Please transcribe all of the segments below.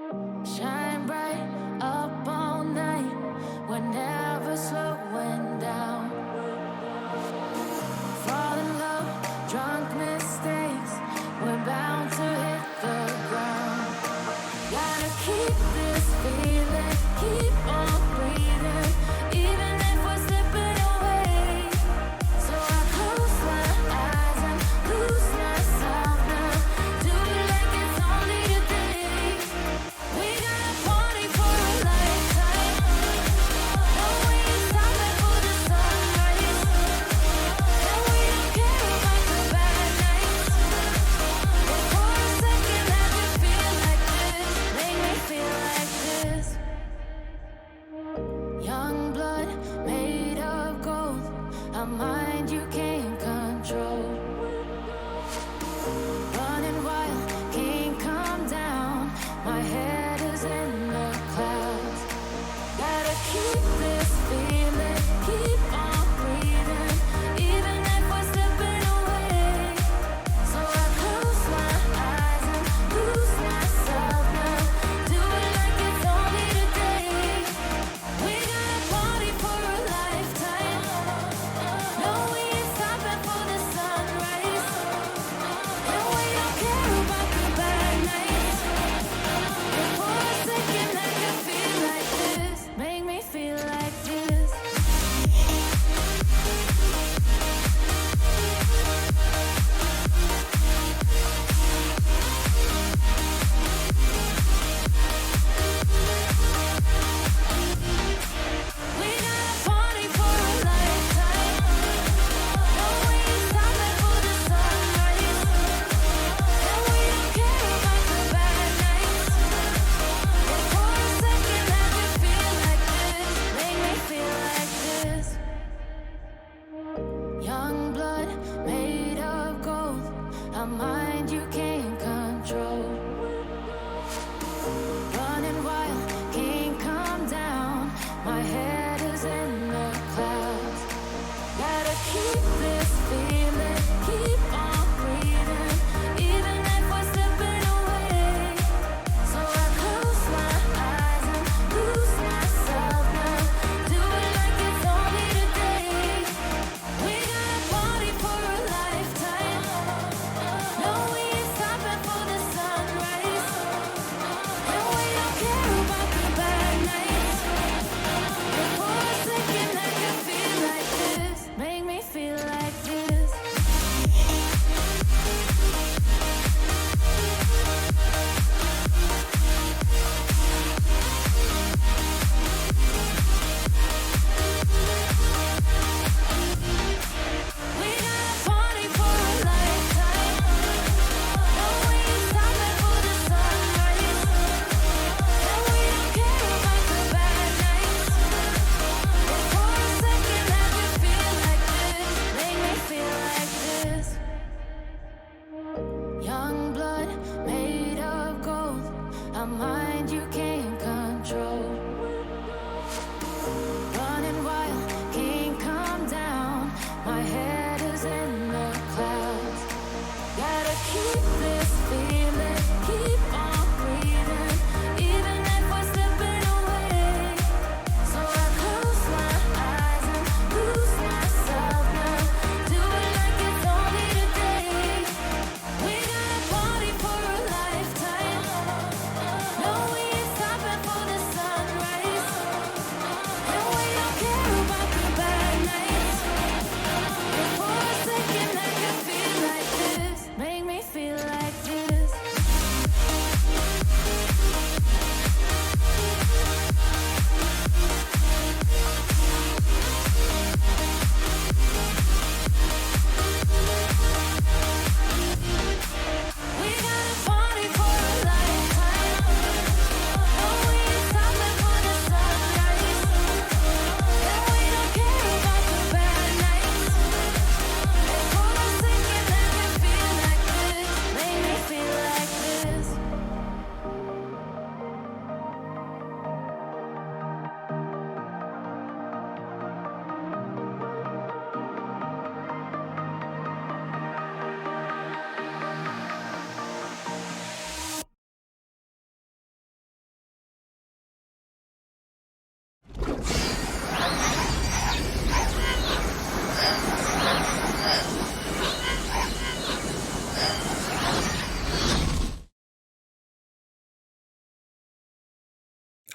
Shine bright up all night. We're never slowing down. Fall in love, drunk mistakes. We're bound to hit the ground. Gotta keep this feeling, keep on breathing, even if we're slipping away. So I close my eyes and lose myself now. Do it like it's only today. We got a party for a lifetime. No way to stop before the sunrise. And we don't care about the bad nights. But for a second, let me feel like this. Make me feel like this.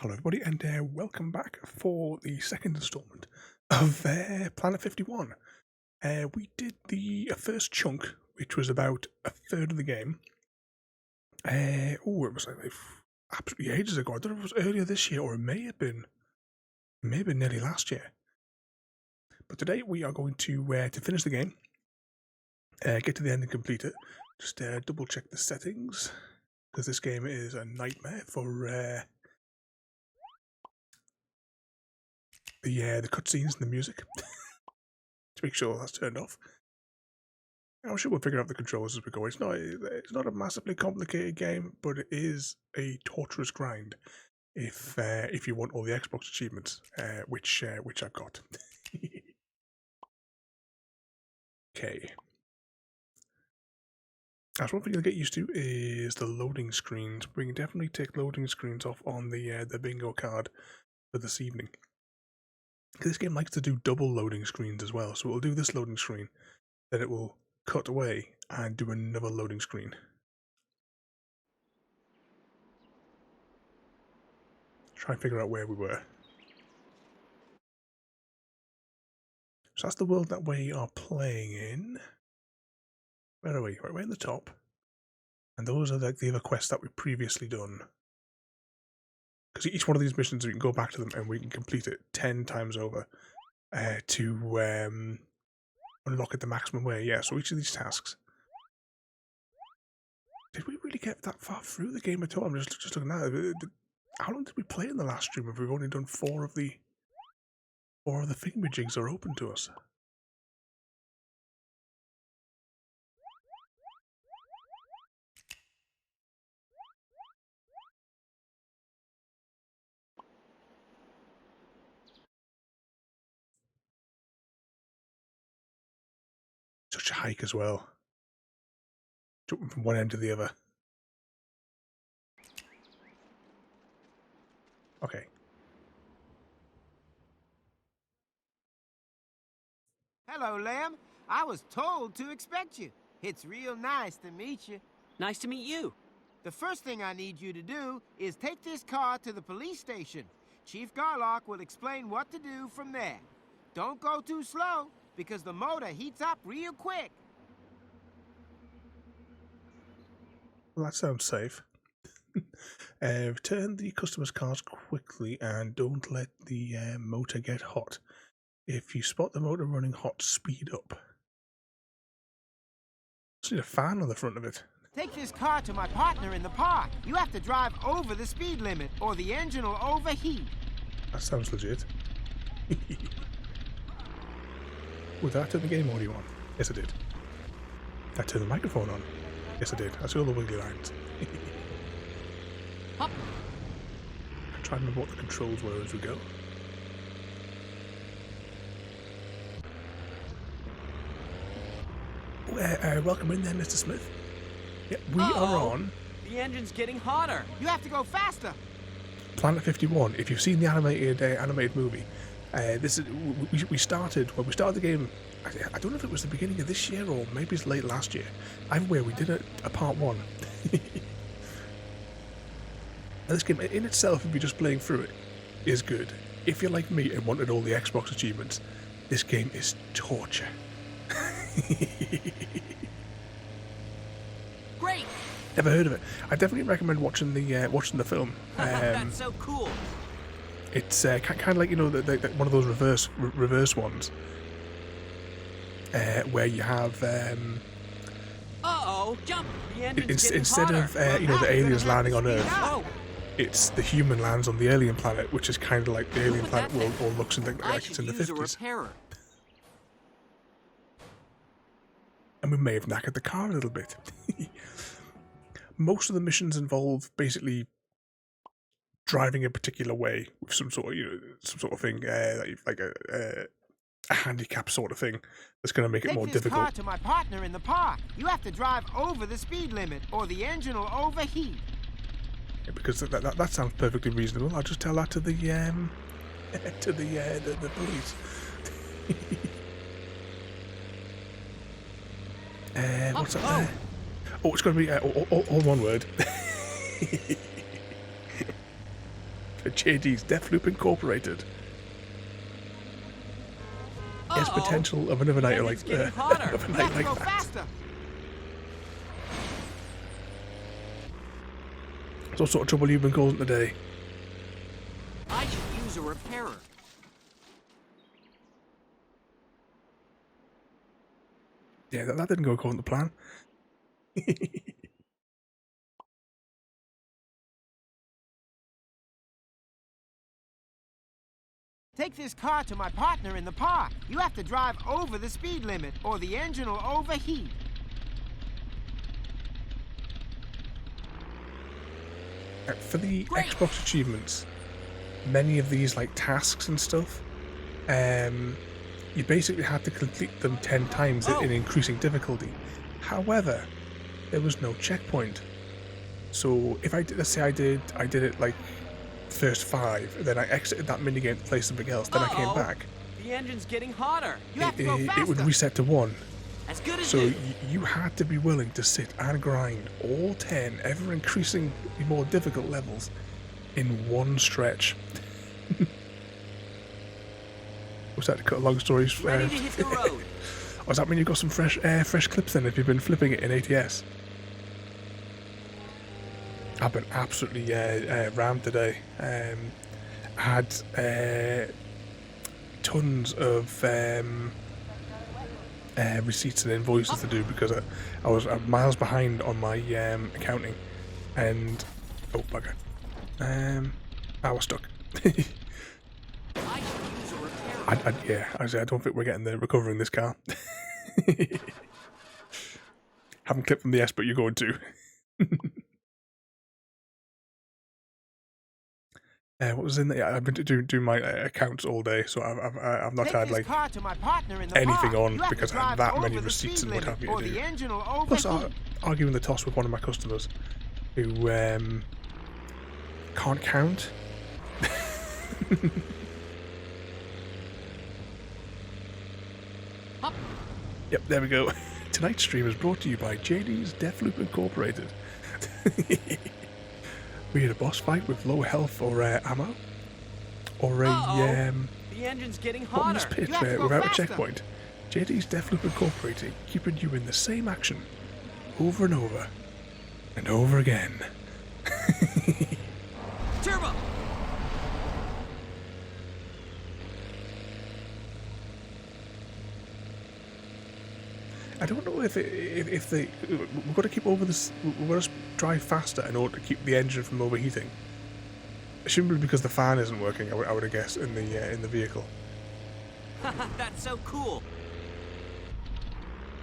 Hello everybody, and welcome back for the second instalment of Planet 51. We did the first chunk, which was about a third of the game. It was absolutely ages ago. I don't know if it was earlier this year, or it may have been nearly last year. But today we are going to finish the game, get to the end and complete it. Just double check the settings, because this game is a nightmare for the cutscenes and the music. To make sure that's turned off. I'm sure we'll figure out the controls as we go. It's not a massively complicated game, but it is a torturous grind if you want all the Xbox achievements, which I've got. Okay. That's one thing you'll get used to is the loading screens. We can definitely take loading screens off on the bingo card for this evening. This game likes to do double loading screens as well, so it'll do this loading screen, then it will cut away and do another loading screen. Try and figure out where we were. So that's the world that we are playing in. Where are we? Right, we're in the top. And those are like the other quests that we've previously done. Because each one of these missions, we can go back to them and we can complete it 10 times over to unlock it the maximum way. Yeah, so each of these tasks. Did we really get that far through the game at all? I'm just looking at it. How long did we play in the last stream if we've only done four of the thingamajigs are open to us? Such a hike as well. Jumping from one end to the other. Okay. Hello, Lamb. I was told to expect you. It's real nice to meet you. Nice to meet you. The first thing I need you to do is take this car to the police station. Chief Garlock will explain what to do from there. Don't go too slow, because the motor heats up real quick. Well, that sounds safe. Return the customer's cars quickly and don't let the motor get hot. If you spot the motor running hot, speed up. Just need a fan on the front of it. Take this car to my partner in the park. You have to drive over the speed limit, or the engine will overheat. That sounds legit. Did I turn the game audio on? Yes, I did. Did I turn the microphone on? Yes, I did. I see all the wiggly lines. Hop. I'm trying to remember what the controls were as we go. Welcome in there, Mr. Smith. Yeah, we are on The engine's getting hotter. You have to go faster. Planet 51. If you've seen the animated movie, this is we started the game. I don't know if it was the beginning of this year or maybe it's late last year. Either way, we did a part one. This game in itself, if you're just playing through it, is good. If you're like me and wanted all the Xbox achievements, this game is torture. Great. Never heard of it. I definitely recommend watching the film. That's so cool. It's kind of like, you know, one of those reverse ones, where you have jump. The engine's getting instead hotter. of you know, the aliens landing on Earth, Oh, it's the human lands on the alien planet, which is kind of like the alien planet world, or looks and I like it's in the should use a 50s. repairer. And we may have knackered the car a little bit. Most of the missions involve basically driving a particular way with some sort of thing, like a handicap sort of thing that's going to make it more Take this difficult. car to my partner in the park. You have to drive over the speed limit, or the engine will overheat. Yeah, because that sounds perfectly reasonable. I'll just tell that to the the police. What's up there? Oh, it's going to be all one word. for JD's Deathloop Incorporated. There's potential of another night like getting hotter. of a You night have to like go that. faster. So what sort of trouble you've been causing today? I should use a repairer. Yeah, that didn't go according to plan. Take this car to my partner in the park. You have to drive over the speed limit, or the engine will overheat. For the Xbox achievements, many of these like tasks and stuff, you basically had to complete them 10 times in increasing difficulty. However, there was no checkpoint. So if I did, let's say I did it like first 5, then I exited that minigame to play something else, then I came back. The engine's getting hotter. You have to go faster. It would reset to 1. As good as So new. you had to be willing to sit and grind all 10 ever increasingly more difficult levels in one stretch. What's that, to cut a long story? Ready to hit the road. Does that mean you've got some fresh clips then if you've been flipping it in ATS? I've been absolutely rammed today. Had tons of receipts and invoices to do because I was miles behind on my accounting, and oh bugger, I was stuck. I should use a repairer. I don't think we're getting the recovering this car. Haven't clipped from the S, but you're going to. What was in there? I've been doing my accounts all day, so I've not had like car to my partner in the anything park. on You have to because I have drive that many over the receipts speed and what limit, have you or to do. the engine will Plus, overheat. arguing the toss with one of my customers who can't count. Yep, there we go. Tonight's stream is brought to you by JD's Deathloop Incorporated. We had a boss fight with low health or ammo, or a The engine's getting bottomless hotter. pit You have to go without a faster. checkpoint. JD's Deathloop Incorporated, keeping you in the same action over and over and over again. Turbo. I don't know if we've got to keep over this. We've got to drive faster in order to keep the engine from overheating. It shouldn't be because the fan isn't working. I would guess in the vehicle. That's so cool.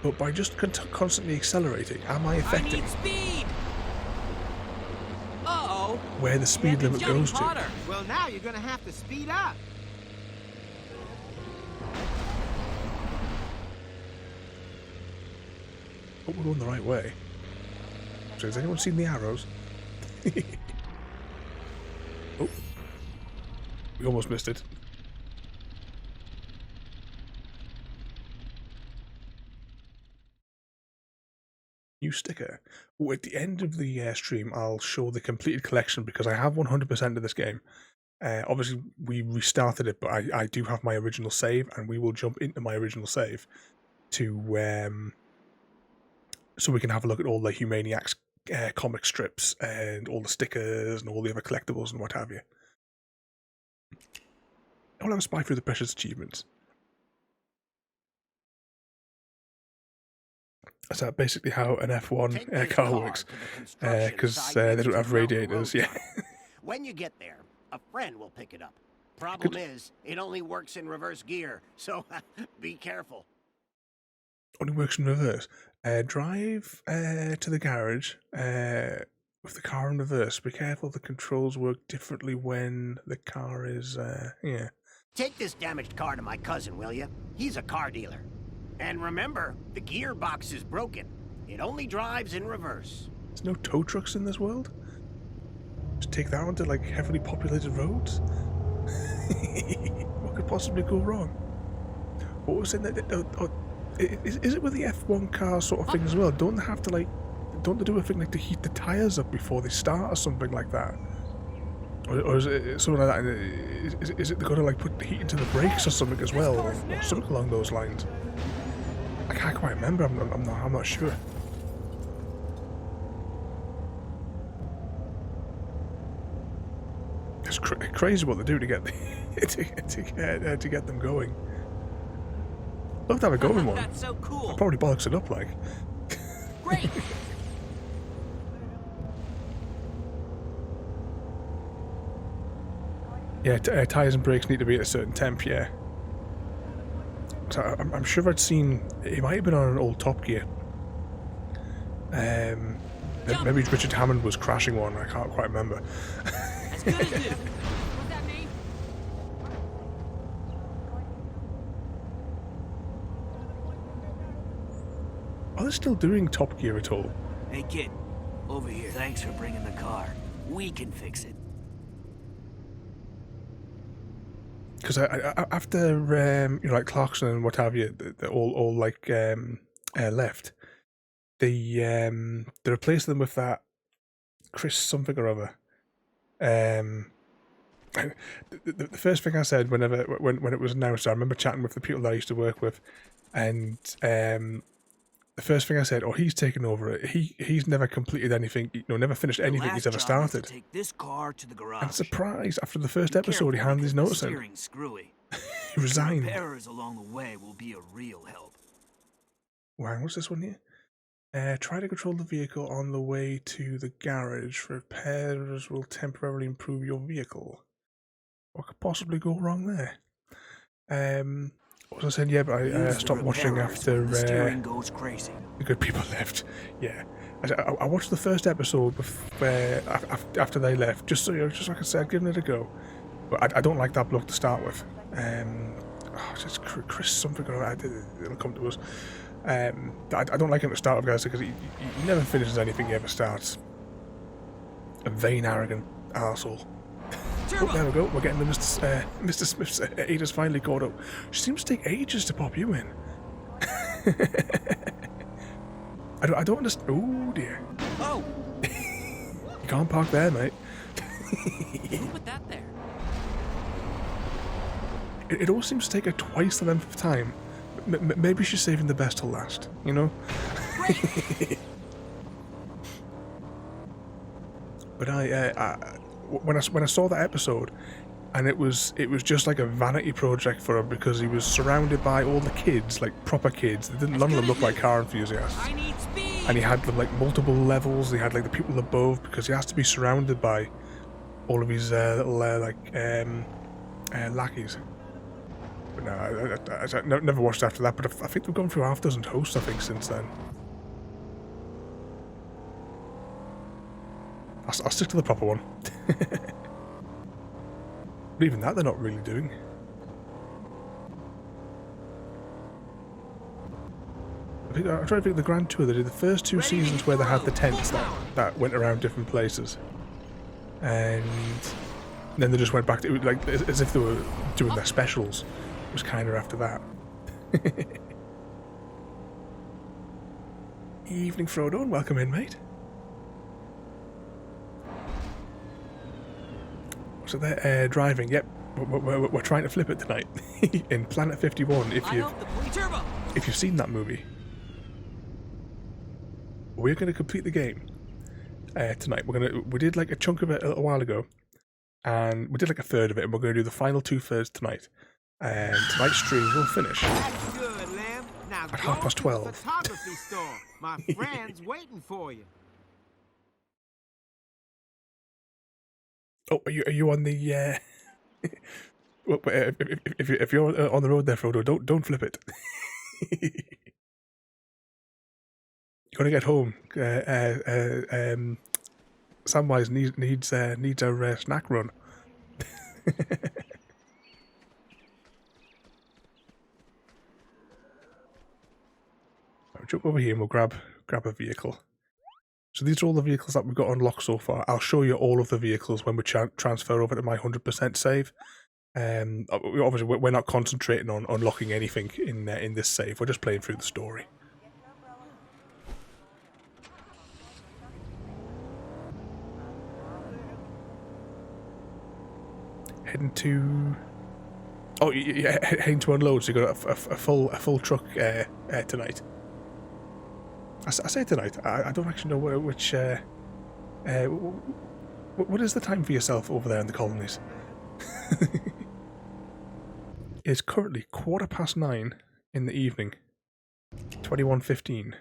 But by just constantly accelerating, am I I affecting need speed. Uh-oh. where the speed The limit engine's goes getting to? hotter. Well, now you're gonna have to speed up. But we're going the right way. So has anyone seen the arrows? Oh, we almost missed it. New sticker. Oh, at the end of the stream, I'll show the completed collection because I have 100% of this game. Obviously, we restarted it, but I do have my original save, and we will jump into my original save to so we can have a look at all the Humaniacs comic strips and all the stickers and all the other collectibles and what have you. I'll have a spy through the precious achievements. Is that basically how an F1 car works? Because they don't have radiators, yeah. When you get there, a friend will pick it up. Problem is, it only works in reverse gear, so be careful. Only works in reverse. Drive to the garage with the car in reverse. Be careful, the controls work differently when the car is, yeah. Take this damaged car to my cousin, will you? He's a car dealer. And remember, the gearbox is broken. It only drives in reverse. There's no tow trucks in this world? Just take that onto, like, heavily populated roads? What could possibly go wrong? What was in that? Is it with the F1 car sort of thing as well? Don't they have to, like, don't they do a thing like to heat the tyres up before they start or something like that? Or is it something like that? Is it they're going to like put the heat into the brakes or something as well, or something along those lines? I can't quite remember. I'm not sure. It's crazy what they do to get to get them going. Love to have a going one. That's so cool. Probably bollocks it up like. Great. Yeah, tires and brakes need to be at a certain temp. Yeah. So I'm sure I'd seen it. Might have been on an old Top Gear. Maybe Richard Hammond was crashing one. I can't quite remember. As good as new. What's that mean? Are they still doing Top Gear at all? Hey kid, over here. Thanks for bringing the car. We can fix it. Because after you know, like Clarkson and what have you, they all like left. They replaced them with that Chris something or other. The first thing I said when it was announced, I remember chatting with the people that I used to work with, and the first thing I said, "Oh, he's taken over it. He's never completed anything. You know, never finished anything he's ever started." Take this car to the garage. And surprise, after the first episode, he handed his notice in. Screwy. He resigned. Repairers along the way will be a real help. Wow, what's this one here? Try to control the vehicle on the way to the garage. Repairs will temporarily improve your vehicle. What could possibly go wrong there? What was I saying? Yeah, but I stopped watching after the steering goes crazy. the good people left. Yeah, I watched the first episode after they left, just so like I said, giving it a go. But I don't like that bloke to start with. It's Chris something. It'll come to us. I don't like him to start with, guys, because he never finishes anything he ever starts. A vain, arrogant arsehole. Oh, there we go. We're getting the Mr. Smith's Ada's finally caught up. She seems to take ages to pop you in. I don't understand. Oh dear. Oh. You can't park there, mate. Who put that there? It all seems to take her twice the length of time. Maybe she's saving the best till last, you know? But when I saw that episode, and it was just like a vanity project for him, because he was surrounded by all the kids, like proper kids. None of them looked like car enthusiasts. I need speed. And he had them like multiple levels. He had like the people above, because he has to be surrounded by all of his little lackeys. But no, I never watched after that. But I think they've gone through half a dozen hosts, I think, since then. I'll stick to the proper one. But even that they're not really doing. I'm trying to think of the Grand Tour. They did the first two seasons where they had the tents that went around different places. And then they just went back to, like, as if they were doing their specials. It was kind of after that. Evening, Frodo, and welcome in, mate. So they're driving. Yep, we're trying to flip it tonight in Planet 51. If you've seen that movie, we're going to complete the game tonight. We did like a chunk of it a little while ago, and we did like a third of it, and we're going to do the final 2/3 tonight. And tonight's stream will finish That's good, Lamb. Now at go 12:30. to the photography store. My friend's waiting for you. Oh, are you on the? Well, if you're on the road there, Frodo, don't flip it. You gotta get home. Samwise needs a snack run. I'll jump over here and we'll grab a vehicle. So these are all the vehicles that we've got unlocked so far. I'll show you all of the vehicles when we transfer over to my 100% save. Obviously, we're not concentrating on unlocking anything in this save. We're just playing through the story. Heading to... Oh, yeah, heading to unload, so you got a full truck tonight. I say tonight. I don't actually know which... what is the time for yourself over there in the colonies? It's currently 9:15 in the evening. 21:15.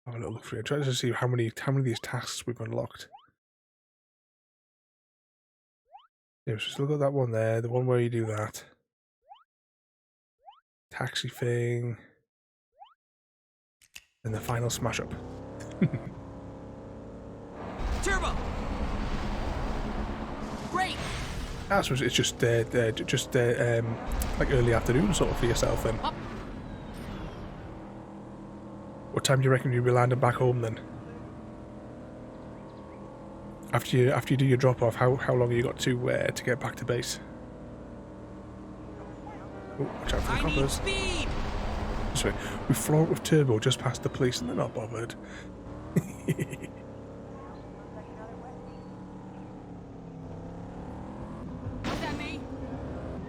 Have a little look through it. Try to see how many of these tasks we've unlocked. Yeah, we've still got that one there, the one where you do that. Taxi thing. And the final smash up. Turbo! Great! Ah, so it's just like early afternoon sort of for yourself then. Up. What time do you reckon you'll be landing back home then? After you do your drop off, how long have you got to get back to base? Oh, watch out for the I need coppers. speed! Sorry, we floor it with turbo just past the police and they're not bothered. What's that mean?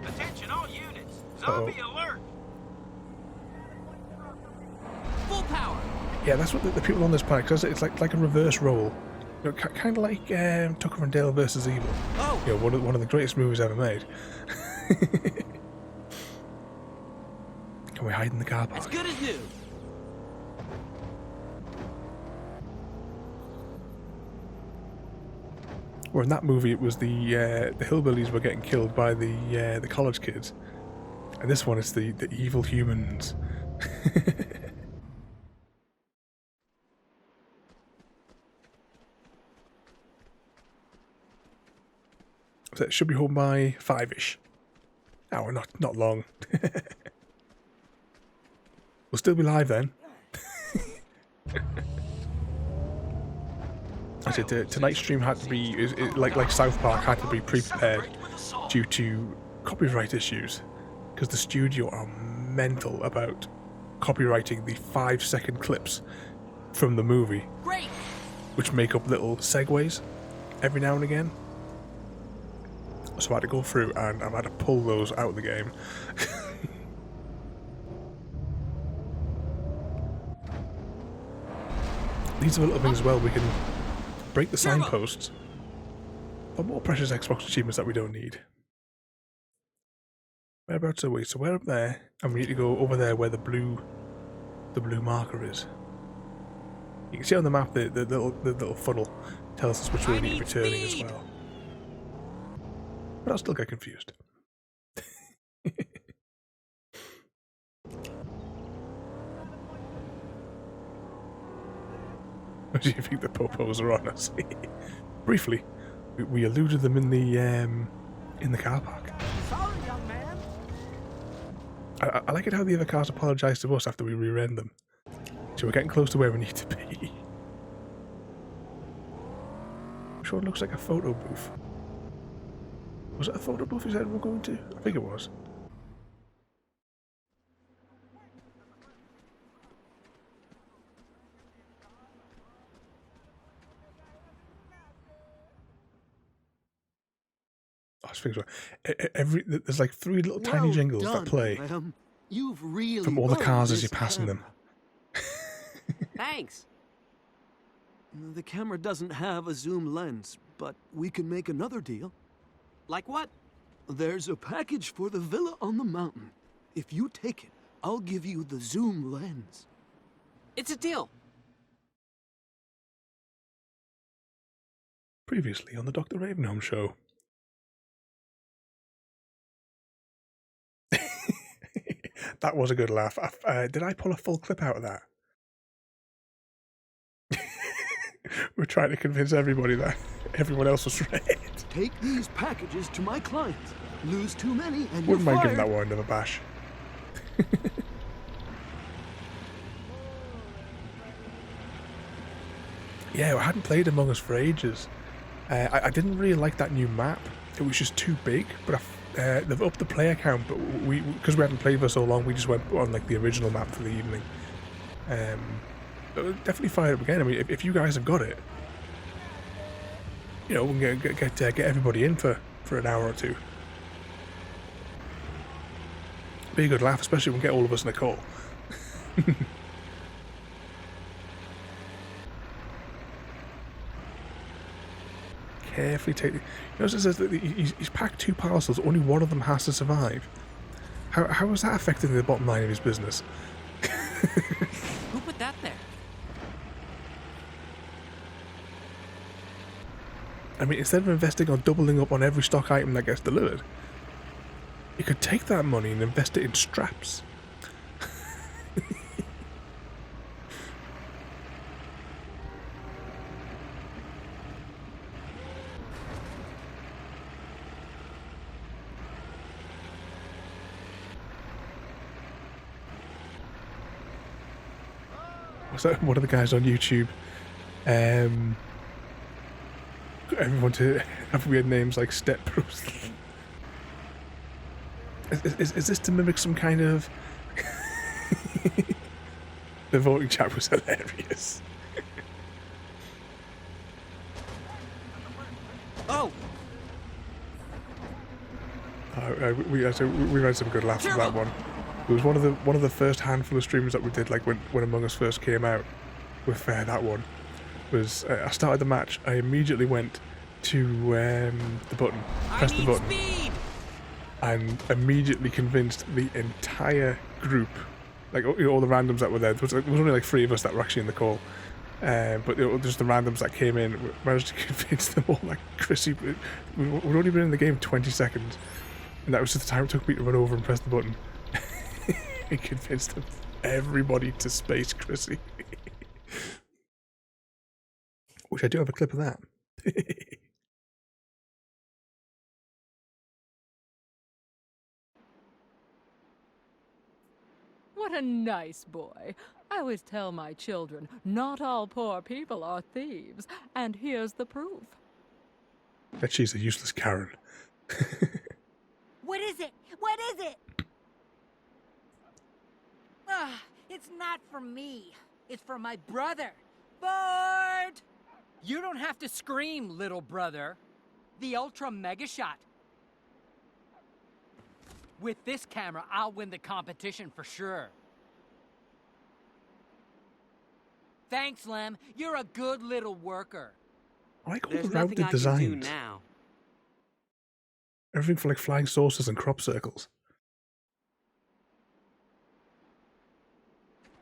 Attention all units. Zombie alert. Full power! Yeah, that's what the people on this planet, because it's like a reverse role. You know, kind of like Tucker and Dale versus Evil. Oh! You know, one of the greatest movies ever made. Can we hide in the car park? As good as new. Where in that movie it was the hillbillies were getting killed by the college kids, and this one is the evil humans. So it should be home by 5ish. Oh, not long. We'll still be live then. I said tonight's stream had to be like South Park had to be pre-prepared due to copyright issues, because the studio are mental about copyrighting the 5-second clips from the movie, Great! which make up little segues every now and again. So I had to go through and I've had to pull those out of the game. These are little things as well. We can break the signposts for more precious Xbox achievements that we don't need. Whereabouts are we? So we're up there, and we need to go over there where the blue marker is. You can see on the map the little funnel tells us which way we need to be turning as well. But I'll still get confused. What do you think the popos are on us? Briefly, we eluded them in the car park. Sorry, young man. I like it how the other cars apologise to us after we re-ran them. So we're getting close to where we need to be. I'm sure it looks like a photo booth. Was it a photo booth you said we were going to? I think it was. I was thinking, there's like 3 little tiny jingles that play You've really from all the cars as this you're passing them. Thanks. The camera doesn't have a zoom lens, but we can make another deal. Like what? There's a package for the villa on the mountain. If you take it, I'll give you the zoom lens. It's a deal. Previously on the Dr. Ravenholm show. That was a good laugh. Did I pull a full clip out of that? We're trying to convince everybody that everyone else was right. Take these packages to my clients. Lose too many and Wouldn't you're mind giving fired. that one another bash. Yeah, I hadn't played Among Us for ages. I didn't really like that new map. It was just too big, but they've upped the player count, but because we hadn't played for so long, we just went on like the original map for the evening. But we'll definitely fire it up again. I mean, if you guys have got it, You know, we can get everybody in for an hour or two. Be a good laugh, especially when we get all of us in a call. Carefully take the... You notice it says that he's packed 2 parcels, only one of them has to survive. How is that affecting the bottom line of his business? Who put that there? I mean, instead of investing or doubling up on every stock item that gets delivered, you could take that money and invest it in straps. Was that one of the guys on YouTube? Everyone to have weird names like Step Bruce. Is this to mimic some kind of... The voting chat was hilarious. Oh! We had some good laughs at that one. It was one of the first handful of streams that we did, like when Among Us first came out. With that one was I started the match. I immediately went to the button, pressed the button, and immediately convinced the entire group, like all the randoms that were there. There was only like 3 of us that were actually in the call, but just the randoms that came in. Managed to convince them all that Chrissy. We'd only been in the game 20 seconds, and that was the time it took me to run over and press the button. He convinced them, everybody to space Chrissy. Which I do have a clip of that. What a nice boy. I always tell my children, not all poor people are thieves. And here's the proof. Bet she's a useless Karen. What is it? What is it? It's not for me. It's for my brother. Bored! You don't have to scream, little brother. The Ultra Mega Shot. With this camera, I'll win the competition for sure. Thanks, Lem. You're a good little worker. I like all There's the nothing rounded I can do designs. now. Everything for like flying saucers and crop circles.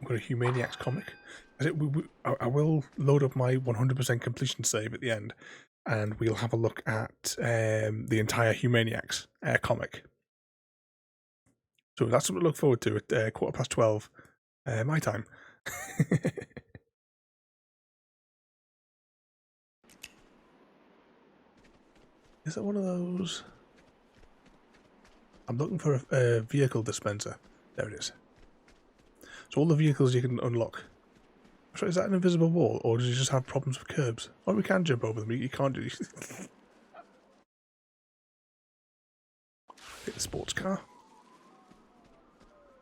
I've got a Humaniacs comic. I will load up my 100% completion save at the end, and we'll have a look at the entire Humaniacs comic. So that's something to look forward to at 12:15 my time. Is it one of those? I'm looking for a vehicle dispenser. There it is. So all the vehicles you can unlock. So is that an invisible wall, or does it just have problems with curbs? Or we can jump over them. You can't do. Hit the sports car.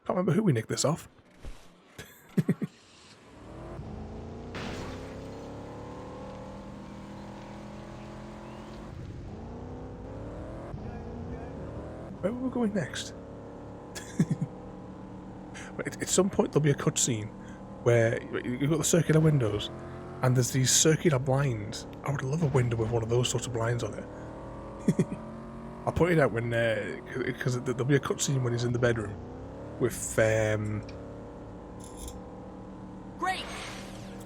Can't remember who we nicked this off. Where are we going next? At some point there'll be a cutscene where you've got the circular windows and there's these circular blinds. I would love a window with one of those sorts of blinds on it. I'll point it out when, because there'll be a cutscene when he's in the bedroom with, Great!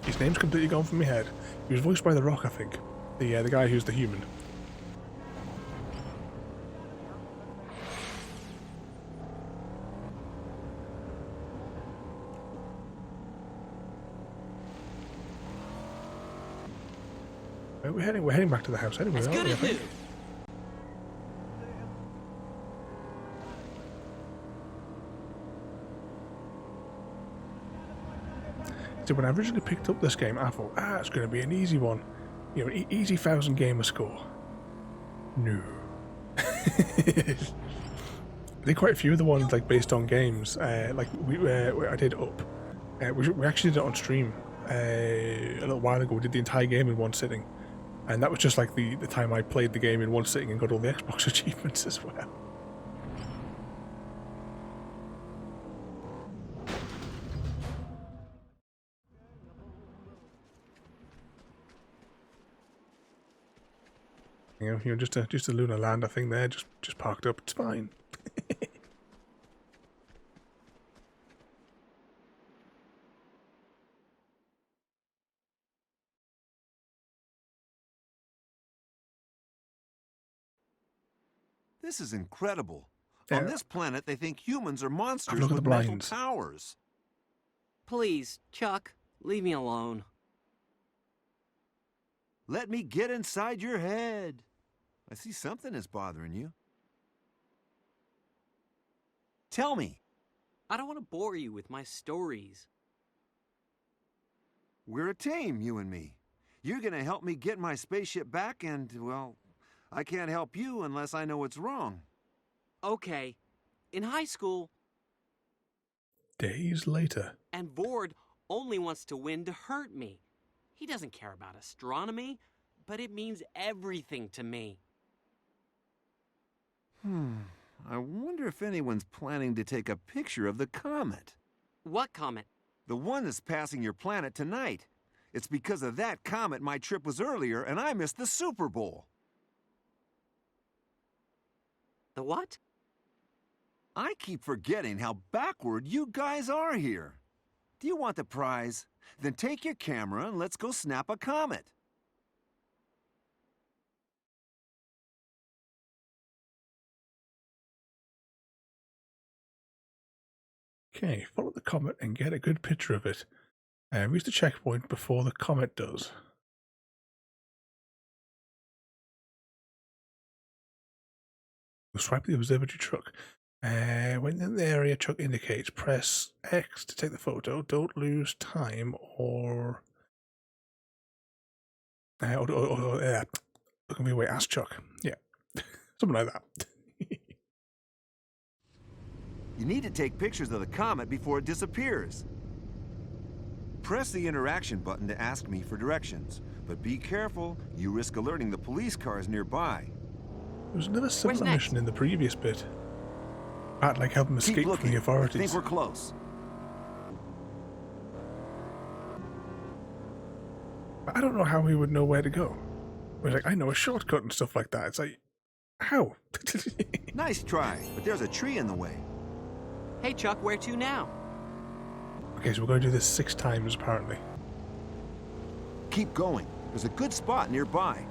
his name's completely gone from my head. He was voiced by The Rock, I think. The guy who's the human. We're heading back to the house anyway, As aren't good we? I as think? new. So when I originally picked up this game, I thought, it's going to be an easy one. You know, easy 1,000 gamer score. No. I did quite a few of the ones like based on games. Like I did Up. We actually did it on stream a little while ago. We did the entire game in one sitting. And that was just like the time I played the game in one sitting and got all the Xbox achievements as well. You know, just a lunar lander thing there, just parked up. It's fine. This is incredible. Yeah. On this planet, they think humans are monsters look at with the mental blinds. powers. Please, Chuck, leave me alone. Let me get inside your head. I see something is bothering you. Tell me. I don't want to bore you with my stories. We're a team, you and me. You're gonna help me get my spaceship back and, well, I can't help you unless I know what's wrong. Okay. In high school, Days later. and Vord only wants to win to hurt me. He doesn't care about astronomy, but it means everything to me. I wonder if anyone's planning to take a picture of the comet. What comet? The one that's passing your planet tonight. It's because of that comet my trip was earlier and I missed the Super Bowl. The what? I keep forgetting how backward you guys are here. Do you want the prize? Then take your camera and let's go snap a comet. Okay, follow the comet and get a good picture of it. Reach the checkpoint before the comet does. Swipe the observatory truck. When in the area truck indicates, press X to take the photo. Don't lose time or look at me away, ask Chuck. Yeah, something like that. You need to take pictures of the comet before it disappears. Press the interaction button to ask me for directions. But be careful, you risk alerting the police cars nearby. There was another similar mission in the previous bit. I'd like help them escape from the authorities. I think we're close. I don't know how he would know where to go. He's like, I know a shortcut and stuff like that. It's like, how? Nice try, but there's a tree in the way. Hey, Chuck, where to now? Okay, so we're going to do this 6 times, apparently. Keep going. There's a good spot nearby.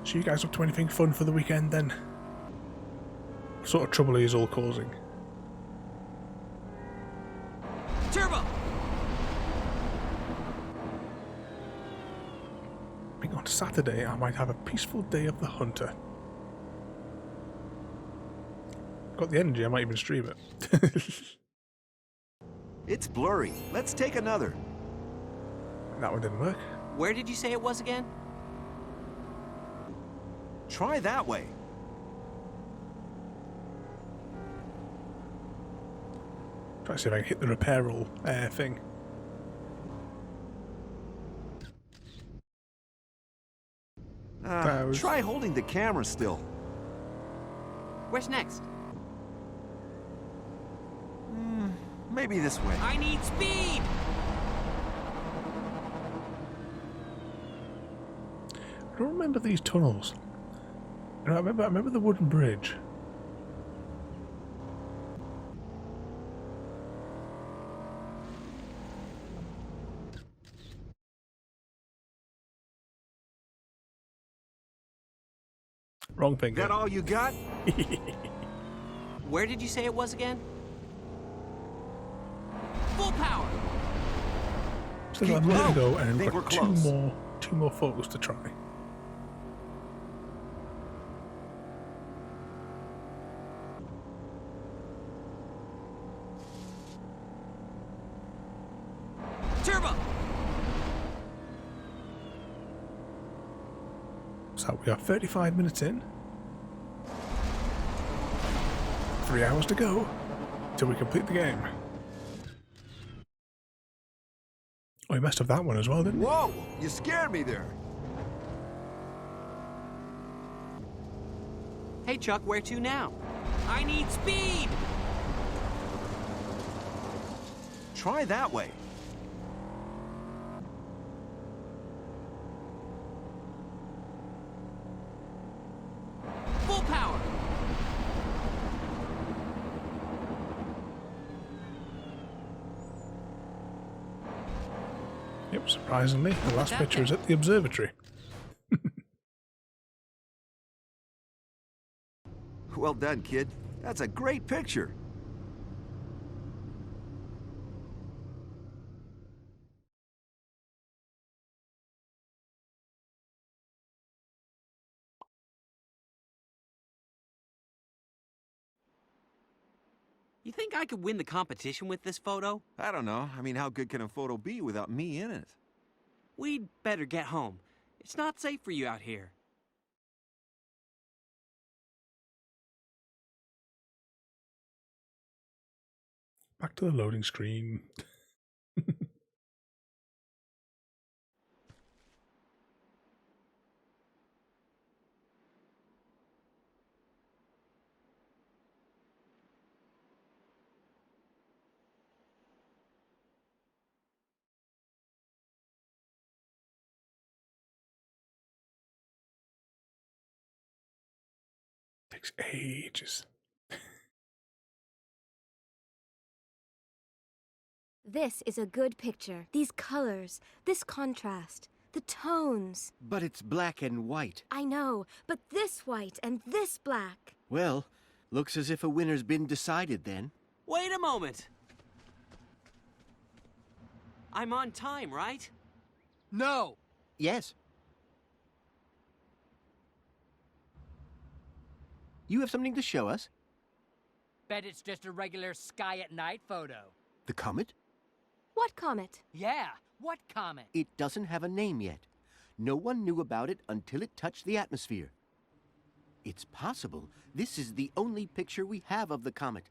So you guys up to anything fun for the weekend, then? What sort of trouble are you all causing? Turbo! I think on Saturday I might have a peaceful day of the hunter. Got the energy, I might even stream it. It's blurry. Let's take another. That one didn't work. Where did you say it was again? Try that way. Try to see if I can hit the repair all thing. Try holding the camera still. Where's next? Maybe this way. I need speed! I don't remember these tunnels. You know, I remember the wooden bridge. Wrong finger. That all you got? Where did you say it was again? Full power! Still got a minute to go, and Think we've got we're close. two more photos to try. Turbo! So we are 35 minutes in. 3 hours to go till we complete the game. Oh, he messed up that one as well, didn't he? Whoa! You scared me there. Hey, Chuck, where to now? I need speed! Try that way. Full power! Yep, surprisingly, the last that picture is thing? at the observatory. Well done, kid. That's a great picture. You think I could win the competition with this photo? I don't know. I mean, how good can a photo be without me in it? We'd better get home. It's not safe for you out here. Back to the loading screen. Takes ages. This is a good picture. These colors, this contrast, the tones. But it's black and white. I know, but this white and this black. Well, looks as if a winner's been decided then. Wait a moment! I'm on time, right? No! Yes. You have something to show us? Bet it's just a regular sky at night photo. The comet? What comet? Yeah, what comet? It doesn't have a name yet. No one knew about it until it touched the atmosphere. It's possible this is the only picture we have of the comet.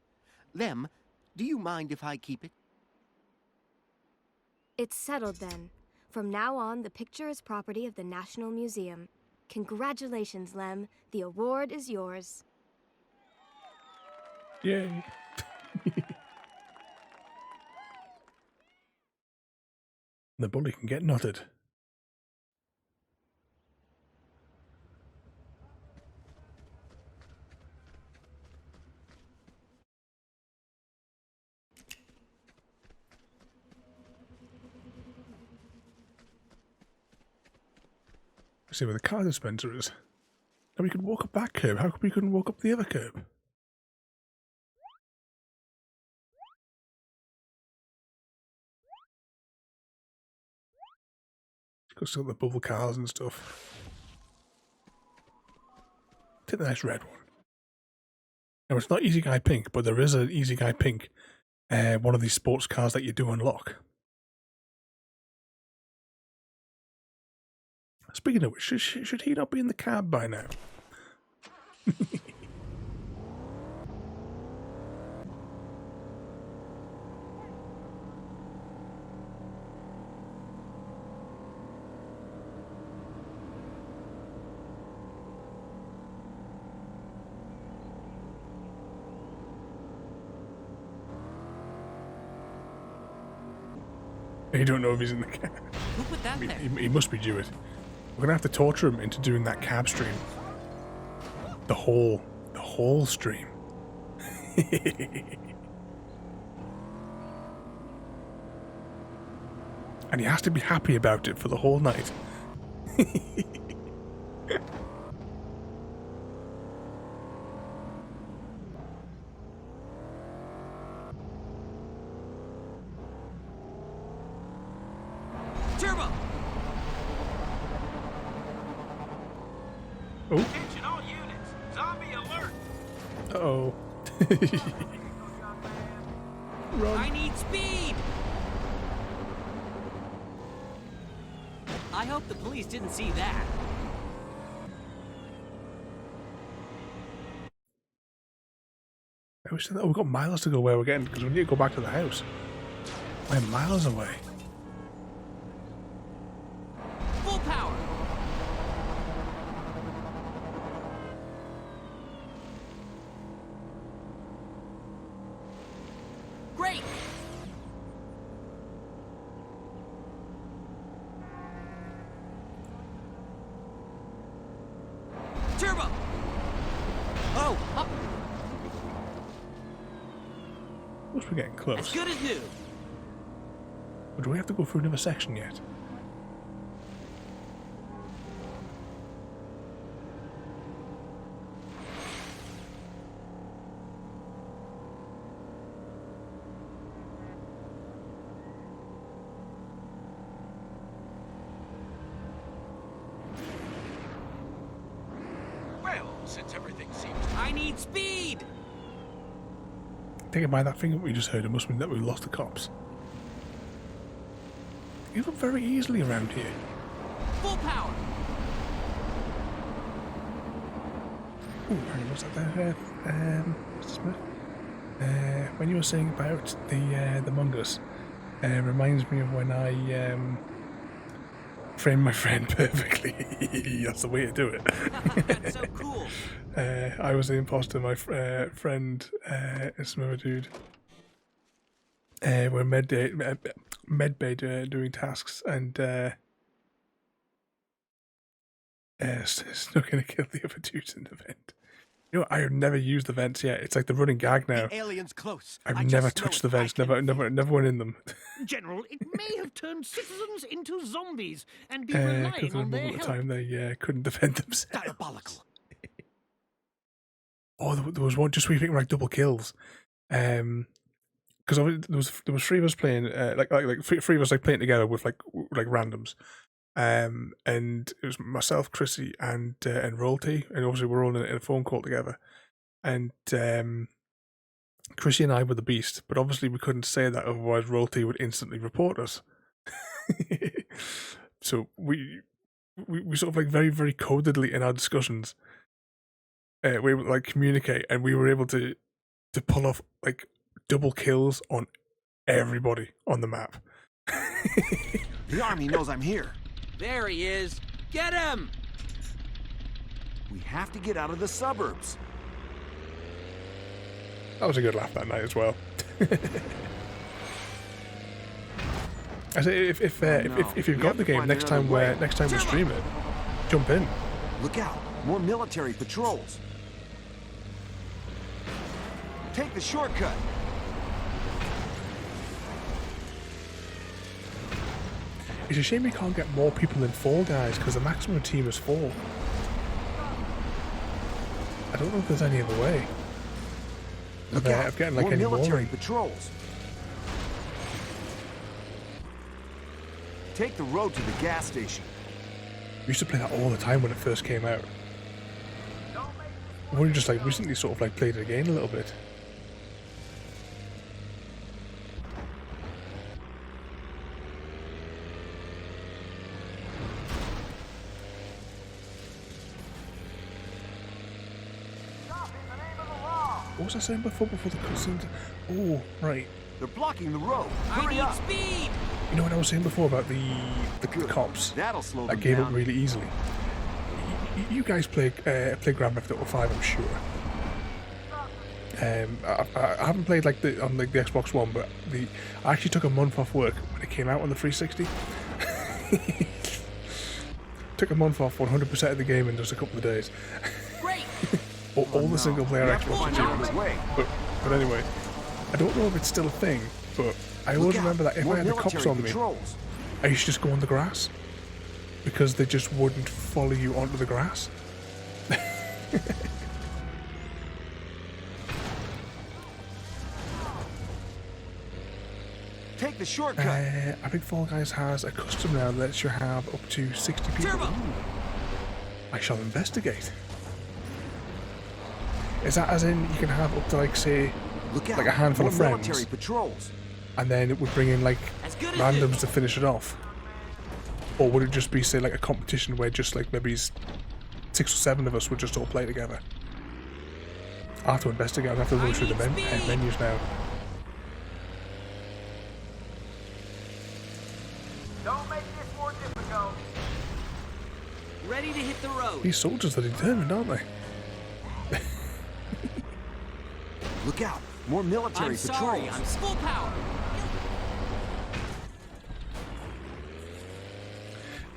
Lem, do you mind if I keep it? It's settled then. From now on, the picture is property of the National Museum. Congratulations, Lem. The award is yours. Yay. The bully can get knotted. See where the car dispenser is. Now we could walk up that curb. How come we couldn't walk up the other curb? Got still the bubble cars and stuff. Take the nice red one. Now it's not Easy Guy Pink, but there is an Easy Guy Pink, one of these sports cars that you do unlock. Speaking of which, should he not be in the cab by now? You don't know if he's in the cab. Who put that there? He must be Jewett. We're gonna have to torture him into doing that cab stream. The whole stream. And he has to be happy about it for the whole night. Turbo! Oh. Attention all units. Zombie alert. Uh-oh. Run. I need speed! I hope the police didn't see that. I wish that we've got miles to go where we're getting, because we need to go back to the house. We're miles away. Whoa! Up. Must be getting close. As good as new. But do we have to go through another section yet? Well, since everything seems... I need speed! Thinking by that thing that we just heard, it must mean that we lost the cops. You look very easily around here. Full power! Ooh, hang on, what's that there? Mr. Smith? When you were saying about the Mungus, reminds me of when I framed my friend perfectly. That's the way to do it. That's so cool. I was the imposter, my friend, some other dude. We're medbay doing tasks, and snuck in to kill the other dudes in the vent. You know, I've never used the vents yet. It's like the running gag now. The alien's close. I've never touched the vents. Never went in them. General, it may have turned citizens into zombies and be Because relying on their at the help. time they couldn't defend themselves. Diabolical. Oh, there was one just sweeping like double kills. Because there was three of us playing, like three of us like playing together with like randoms, and it was myself, Chrissy, and Royalty, and obviously we're all in a phone call together, and Chrissy and I were the beast, but obviously we couldn't say that, otherwise Royalty would instantly report us. So we sort of like very, very codedly in our discussions, we would like communicate, and we were able to pull off like double kills on everybody on the map. The army knows I'm here. There he is. Get him! We have to get out of the suburbs. That was a good laugh that night as well. I say if you've got the game, next time we stream it, jump in. Look out! More military patrols. Take the shortcut. It's a shame we can't get more people in Fall Guys, because the maximum team is 4. I don't know if there's any other way of getting like more any military more. patrols. Take the road to the gas station. We used to play that all the time when it first came out. We've only just like recently sort of like played it again a little bit. What was I saying before the cutscenes? Oh, right. They're blocking the road. I Hurry need up. speed! You know what I was saying before about the cops That'll slow that them gave down. up really easily? You guys play Grand Theft Auto 5, I'm sure. I haven't played like on the Xbox One, but I actually took a month off work when it came out on the 360. Took a month off 100% of the game in just a couple of days. Great! all the single player Xbox achievements. But anyway, I don't know if it's still a thing, but I always remember that if I had the cops on me, I used to just go on the grass, because they just wouldn't follow you onto the grass. Take the shortcut. I think Fall Guys has a custom now that lets you have up to 60 people. Turbo. I shall investigate. Is that as in you can have up to like say like a handful of friends, military patrols. and then it would bring in like randoms to finish it off? Or would it just be say like a competition where just like maybe 6 or 7 of us would just all play together? I have to investigate. I have to run through the menus now. Don't make this more difficult. Ready to hit the road. These soldiers are determined, aren't they? Look out! More military I'm patrols. sorry, I'm full power.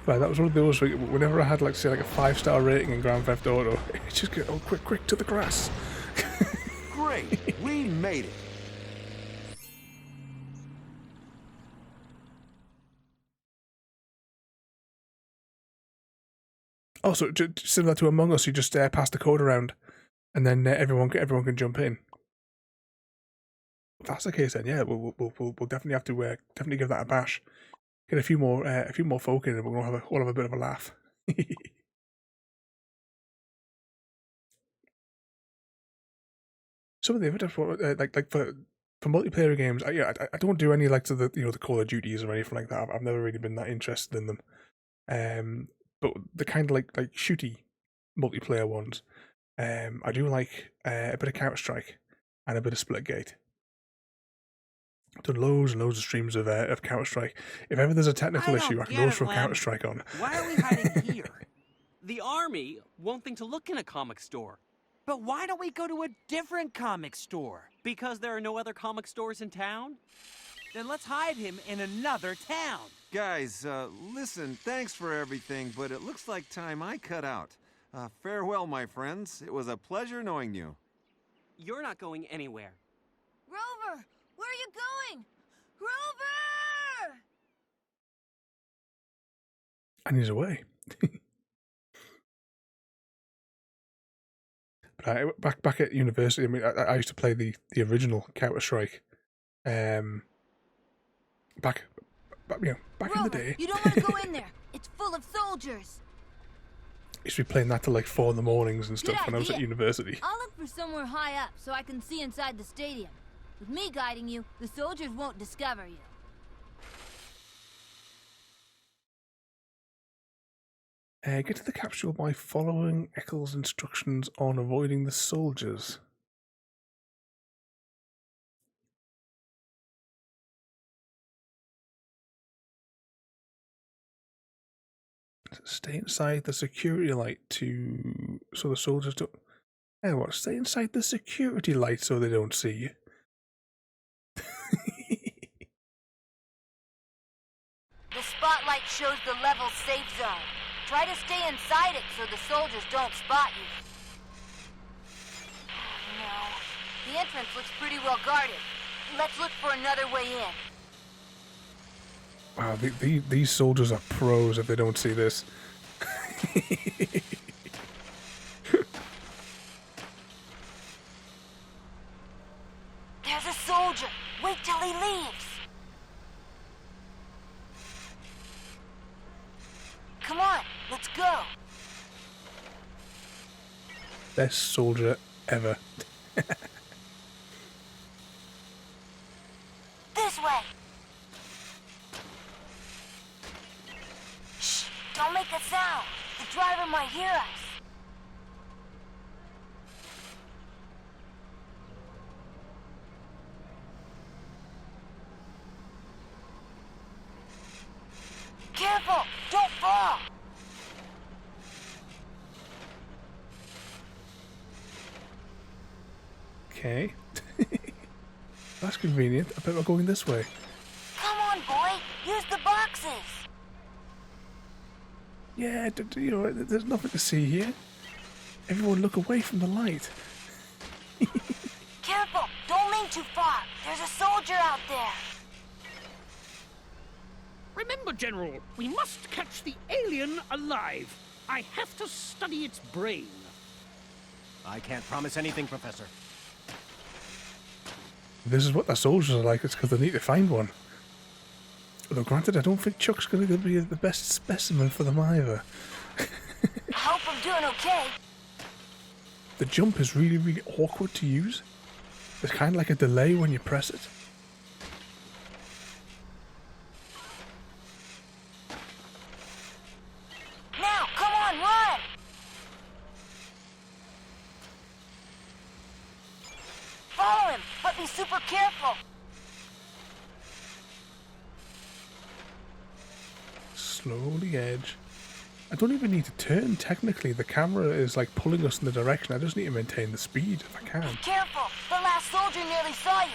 Right, that was one of those, whenever I had, like, say, like a 5-star rating in Grand Theft Auto, it's just get, oh, quick, to the grass. Great, we made it. Also, similar to Among Us, you just pass the code around, and then everyone can jump in. If that's the case, then yeah, we'll definitely have to definitely give that a bash. Get a few more folk in, and we'll have a bit of a laugh. Some of the other stuff, like for multiplayer games, I don't do any like to the the Call of Duties or anything like that. I've never really been that interested in them. But the kind of like shooty multiplayer ones, I do like a bit of Counter-Strike and a bit of Splitgate. I've done loads and loads of streams of Counter-Strike. If ever there's a technical issue, I can always throw Counter-Strike on. Why are we hiding here? The army won't think to look in a comic store. But why don't we go to a different comic store? Because there are no other comic stores in town? Then let's hide him in another town. Guys, listen, thanks for everything, but it looks like time I cut out. Farewell, my friends. It was a pleasure knowing you. You're not going anywhere. Rover, where are you going? Rover! And he's away. But back at university, I mean, I used to play the original Counter-Strike. Back Rover, in the day. You don't want to go in there. It's full of soldiers. I used to be playing that till like 4 in the mornings and stuff Good when I was at idea. university. I'll look for somewhere high up so I can see inside the stadium. With me guiding you, the soldiers won't discover you. Get to the capsule by following Eccles' instructions on avoiding the soldiers. Stay inside the security light so the soldiers don't. Stay inside the security light so they don't see you. The spotlight shows the level safe zone. Try to stay inside it so the soldiers don't spot you. Oh, no. The entrance looks pretty well guarded. Let's look for another way in. Wow, these soldiers are pros if they don't see this. There's a soldier. Wait till he leaves. Come on, let's go. Best soldier ever. This way. Shh, don't make a sound. The driver might hear us. Careful, don't fall. Okay. That's convenient. I bet we're going this way. Come on, boy. Use the boxes. Yeah, there's nothing to see here. Everyone look away from the light. Careful, don't lean too far. There's a soldier out there. Remember, General, we must catch the alien alive. I have to study its brain. I can't promise anything, Professor. This is what the soldiers are like. It's because they need to find one. Although, granted, I don't think Chuck's going to be the best specimen for them either. I hope I'm doing okay. The jump is really, really awkward to use. There's kind of like a delay when you press it. Now, come on, run! Follow him, but be super careful. Slowly edge. I don't even need to turn, technically. The camera is like pulling us in the direction. I just need to maintain the speed if I can. Be careful, the last soldier nearly saw you.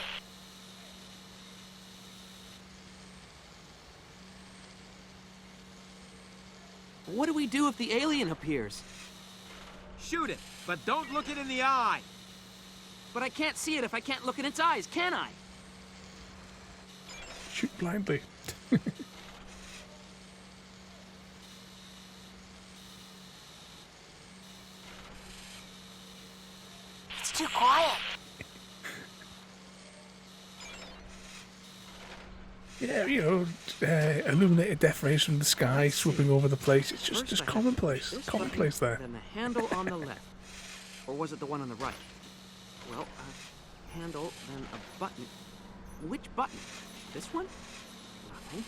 What do we do if the alien appears? Shoot it, but don't look it in the eye. But I can't see it if I can't look in its eyes, can I? Shoot blindly. It's too quiet. Yeah, you know, illuminated death rays from the sky swooping over the place. It's just commonplace. Commonplace there. Then the handle on the left. Or was it the one on the right? Well, handle, then a button. Which button? This one? Nothing.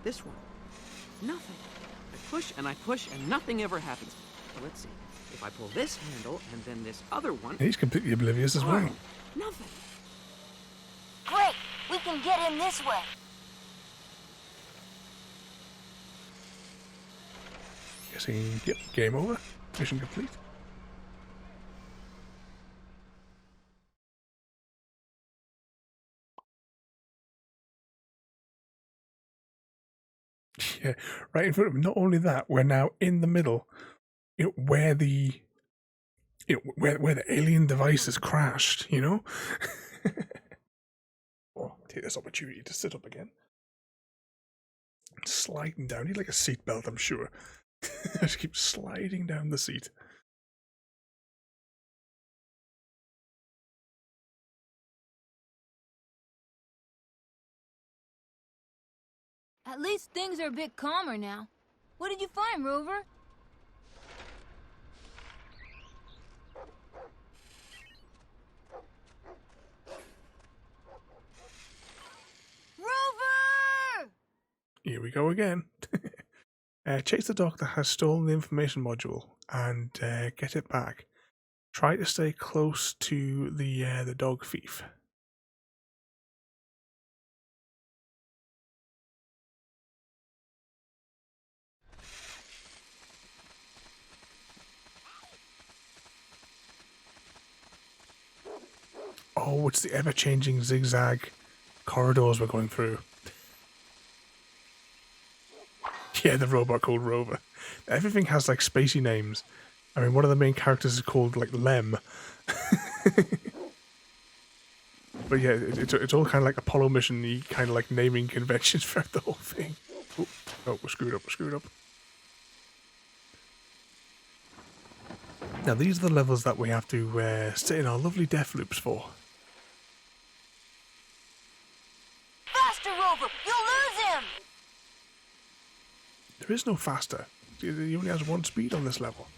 This one? Nothing. I push and nothing ever happens. So let's see. If I pull this handle and then this other one... He's completely oblivious as well. Nothing. Great! We can get in this way. Guessing, yep, game over. Mission complete. Yeah, right in front of him. Not only that, we're now in the middle, you know, where the alien device has crashed, you know? Oh, take this opportunity to sit up again. Sliding down. Need like a seatbelt, I'm sure. Just keep sliding down the seat. At least things are a bit calmer now. What did you find, Rover? Rover! Here we go again. Chase the dog that has stolen the information module and get it back. Try to stay close to the dog thief. Oh, it's the ever-changing zigzag corridors we're going through. Yeah, the robot called Rover. Everything has like spacey names. I mean, one of the main characters is called like Lem. But yeah, it's all kind of like Apollo mission-y kind of like naming conventions for the whole thing. Oh, we're screwed up. Now these are the levels that we have to sit in our lovely death loops for. Faster, Rover! You'll lose him! There is no faster. He only has one speed on this level.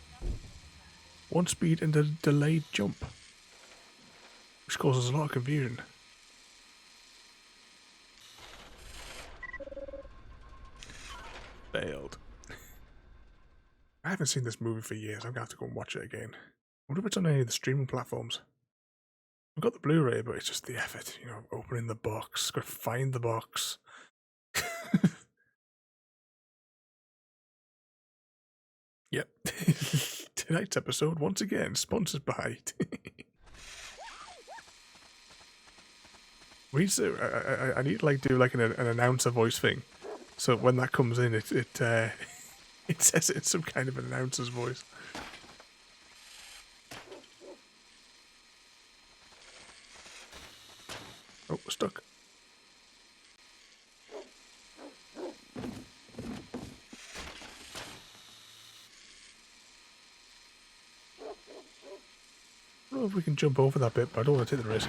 One speed and a delayed jump. Which causes a lot of confusion. Failed. I haven't seen this movie for years. I'm going to have to go and watch it again. I wonder if it's on any of the streaming platforms. I've got the Blu-ray, but it's just the effort. You know, opening the box. Got to find the box. Yep. Tonight's episode, once again, sponsored by... I need to like do like an announcer voice thing. So when that comes in, it says it's some kind of an announcer's voice. Oh, we're stuck. I don't know if we can jump over that bit, but I don't want to take the risk.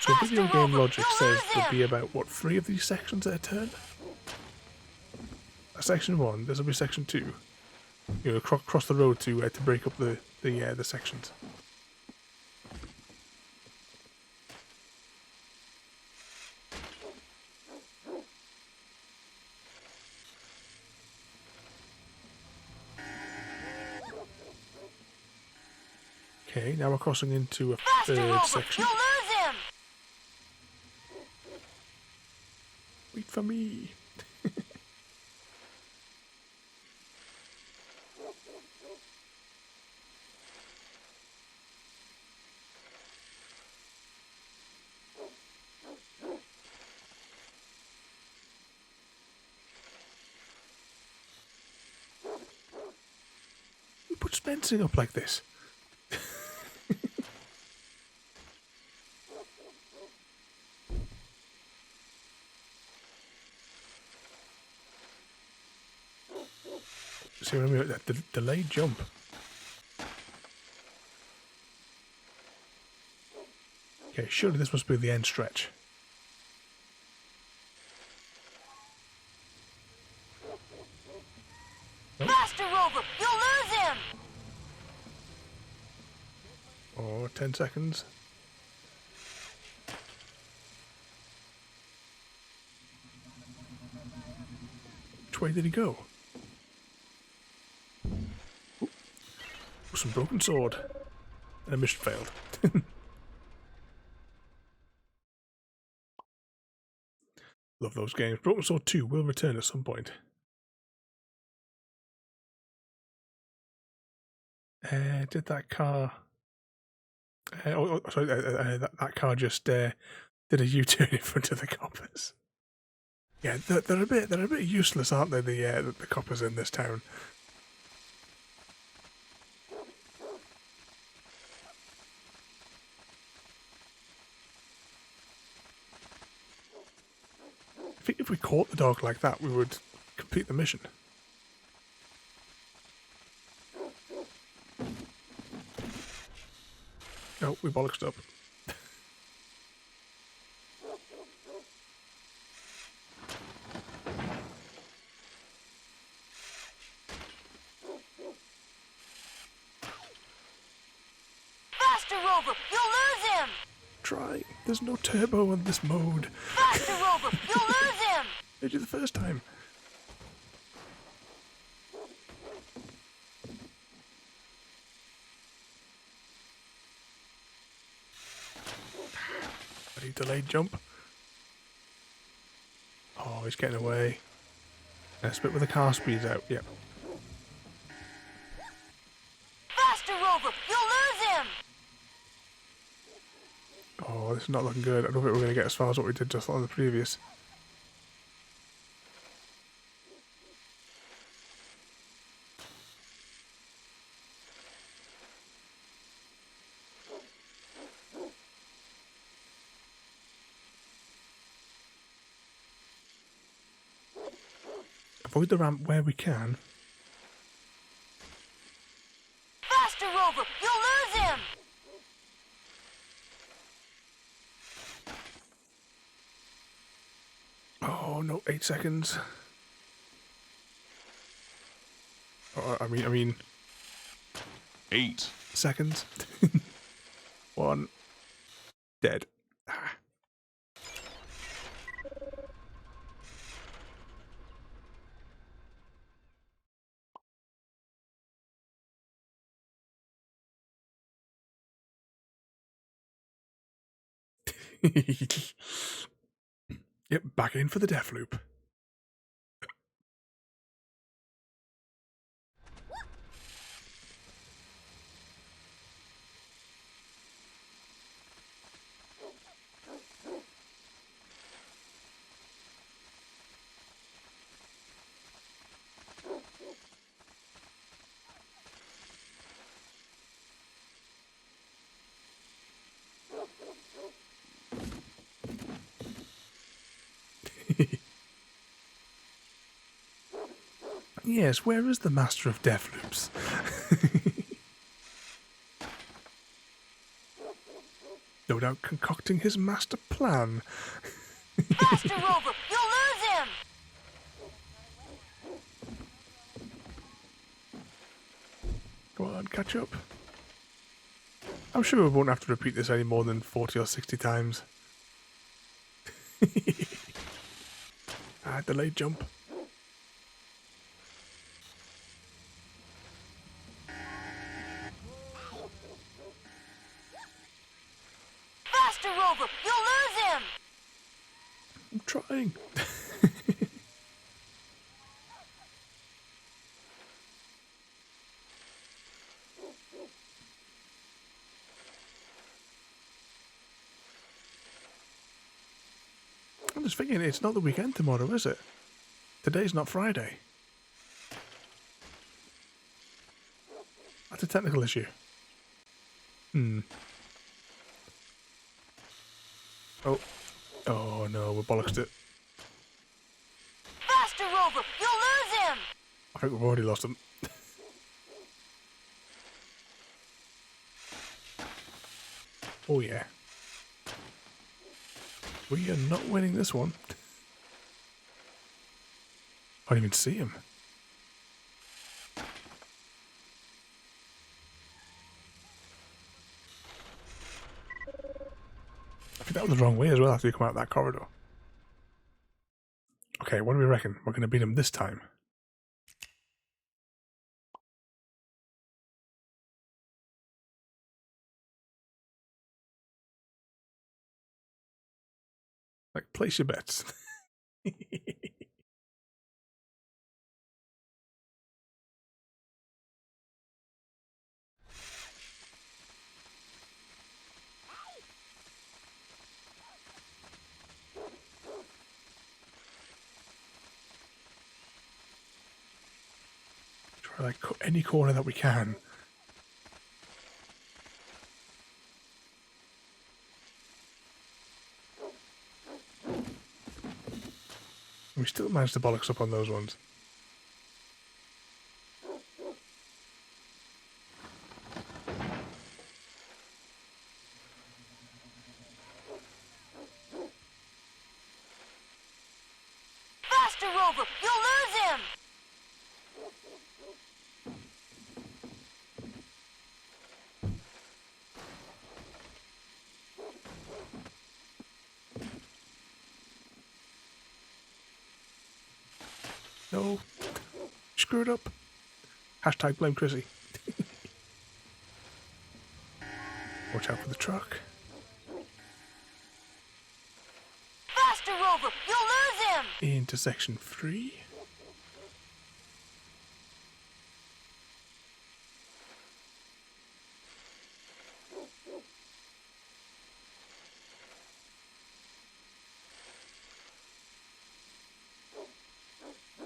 So video game logic says there'll be about, what, 3 of these sections at a turn? Section 1, this will be section 2. You know, cross the road to break up the sections. Okay, now we're crossing into a third section. You'll lose him! Wait for me. fencing up like this? See what I mean? That delayed jump. Okay, surely this must be the end stretch. Faster, Rover! You'll lose him! Oh, 10 seconds. Which way did he go? Ooh, some broken sword. And a mission failed. Love those games. Broken Sword 2 will return at some point. Did that car... that car just did a U-turn in front of the coppers. Yeah, they're a bit useless, aren't they? The coppers in this town. I think if we caught the dog like that, we would complete the mission. No, we bollocksed up. Faster, Rover! You'll lose him! Try. There's no turbo on this mode. Faster, Rover! You'll lose him! I did the first time. Ready, delayed jump. Oh, he's getting away. Let's split with the car speeds out. Yep. Faster, Rover! You'll lose him! Oh, this is not looking good. I don't think we're going to get as far as what we did just on the previous. Avoid the ramp where we can. Faster, Rover! You'll lose him! Oh no, 8 seconds. Oh, I mean 8 seconds. 1 dead. Ah. Yep, back in for the death loop. Yes, where is the master of death loops? No doubt concocting his master plan. Faster, Rover! You'll lose him! Come on, catch up. I'm sure we won't have to repeat this any more than 40 or 60 times. Delayed jump. Faster, Rover! You'll lose him! I'm trying. I'm just thinking, it's not the weekend tomorrow, is it? Today's not Friday. That's a technical issue. Oh. Oh no, we bollocksed it. Faster, Rover! You'll lose him! I think we've already lost him. Oh yeah. We are not winning this one. I can't even see him. I think that was the wrong way as well after you come out that corridor. Okay, what do we reckon? We're going to beat him this time. Like, place your bets. Try like any corner that we can. We still managed to bollocks up on those ones. Faster, Rover! You'll lose him! No. Screwed up. Hashtag blame Chrissy. Watch out for the truck. Faster, Rover! You'll lose him! Into section 3.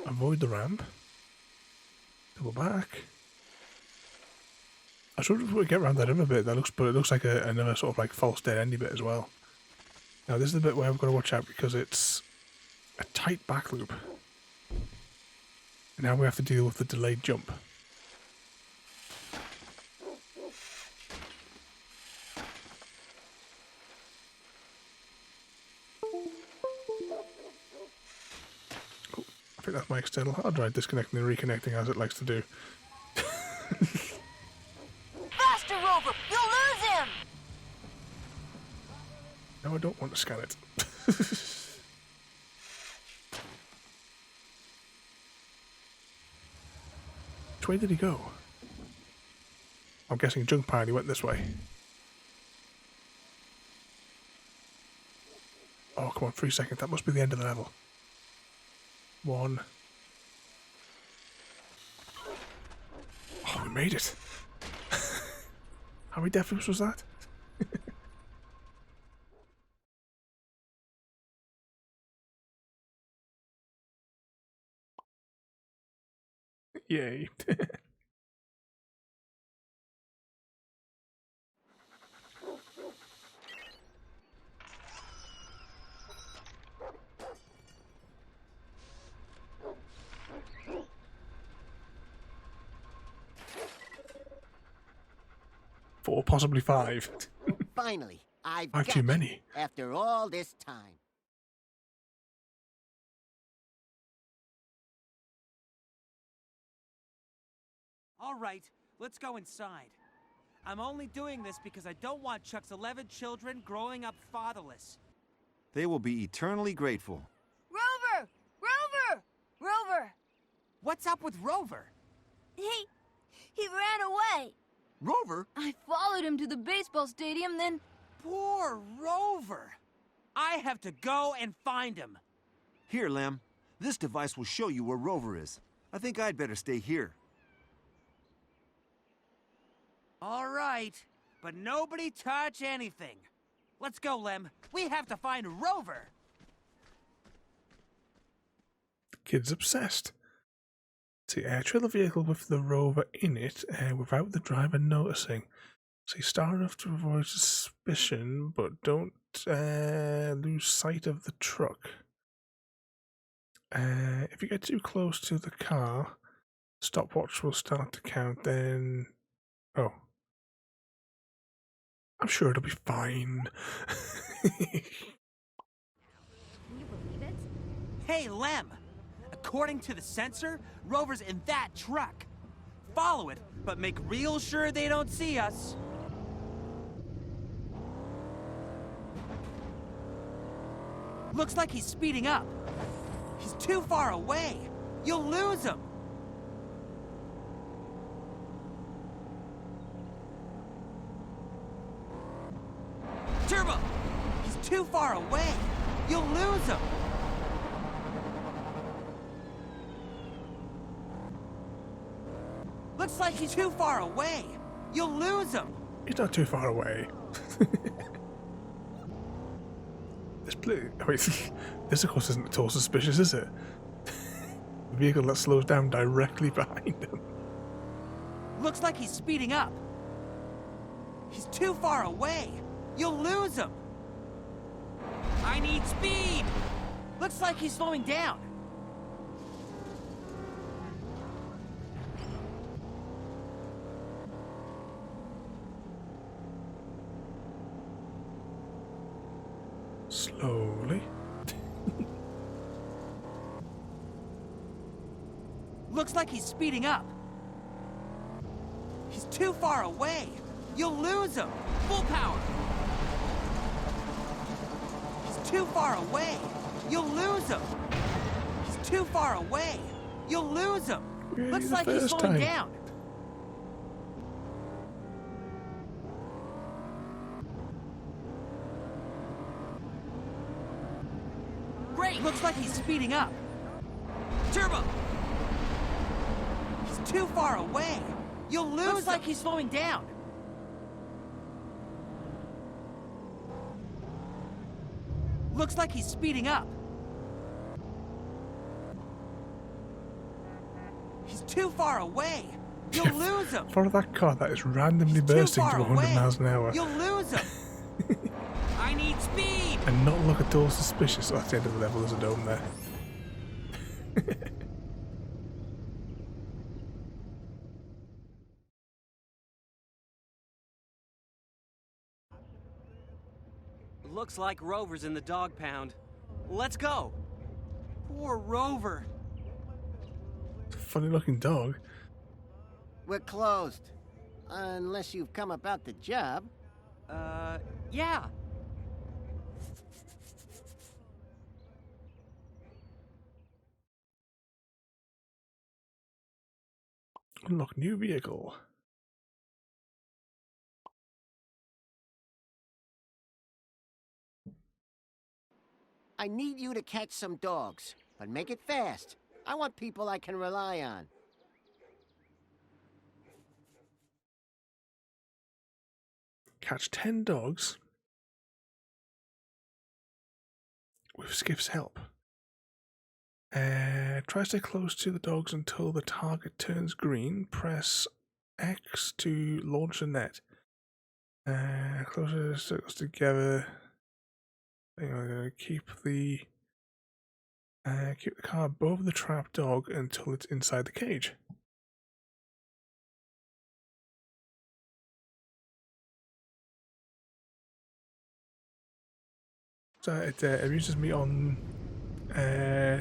Avoid the ramp. Double back. I should we get around that other bit. But it looks like another sort of like false dead endy bit as well. Now this is the bit where I've got to watch out because it's a tight back loop. And now we have to deal with the delayed jump. I think that's my external hard drive disconnecting and reconnecting as it likes to do. Faster, Rover! You'll lose him! No, I don't want to scan it. Which way did he go? I'm guessing junk pile, he went this way. Oh, come on, 3 seconds. That must be the end of the level. 1. Oh, we made it. How many death loops was that? Yay. Four, possibly 5. Finally, I've Five got too you many. after all this time. All right, let's go inside. I'm only doing this because I don't want Chuck's 11 children growing up fatherless. They will be eternally grateful. Rover! Rover! Rover! What's up with Rover? He ran away. Rover? I followed him to the baseball stadium, then... Poor Rover. I have to go and find him. Here, Lem. This device will show you where Rover is. I think I'd better stay here. All right, but nobody touch anything. Let's go, Lem. We have to find Rover. The kid's obsessed. See, trailer vehicle with the rover in it without the driver noticing. So you start enough to avoid suspicion, but don't lose sight of the truck. If you get too close to the car, stopwatch will start to count. Then, oh, I'm sure it'll be fine. Can you believe it? Hey, Lem! According to the sensor, Rover's in that truck. Follow it, but make real sure they don't see us. Looks like he's speeding up. He's too far away. You'll lose him. Turbo! He's too far away. You'll lose him. Looks like he's too far away. You'll lose him. He's not too far away. This of course isn't at all suspicious, is it? The vehicle that slows down directly behind him. Looks like he's speeding up. He's too far away. You'll lose him. I need speed. Looks like he's slowing down. Slowly. Looks like he's speeding up. He's too far away. You'll lose him. Full power. He's too far away. You'll lose him. He's too far away. You'll lose him. Really, Looks like he's slowing down. Great. Looks like he's speeding up. Turbo. He's too far away. You'll lose. Looks like he's slowing down. Looks like he's speeding up. He's too far away. You'll lose him. Follow that car that is randomly bursting to 100 miles an hour. You'll lose him. I need speed. And not look at all suspicious. Oh, that's the end of the level. There's a dome there. Looks like Rover's in the dog pound. Let's go. Poor Rover. It's a funny looking dog. We're closed. Unless you've come about the job. Yeah. Unlock new vehicle. I need you to catch some dogs, but make it fast. I want people I can rely on. Catch 10 dogs with Skiff's help. Try to stay close to the dogs until the target turns green. Press X to launch a net. Closer circles together. I'm going to keep the car above the trapped dog until it's inside the cage. So it amuses me on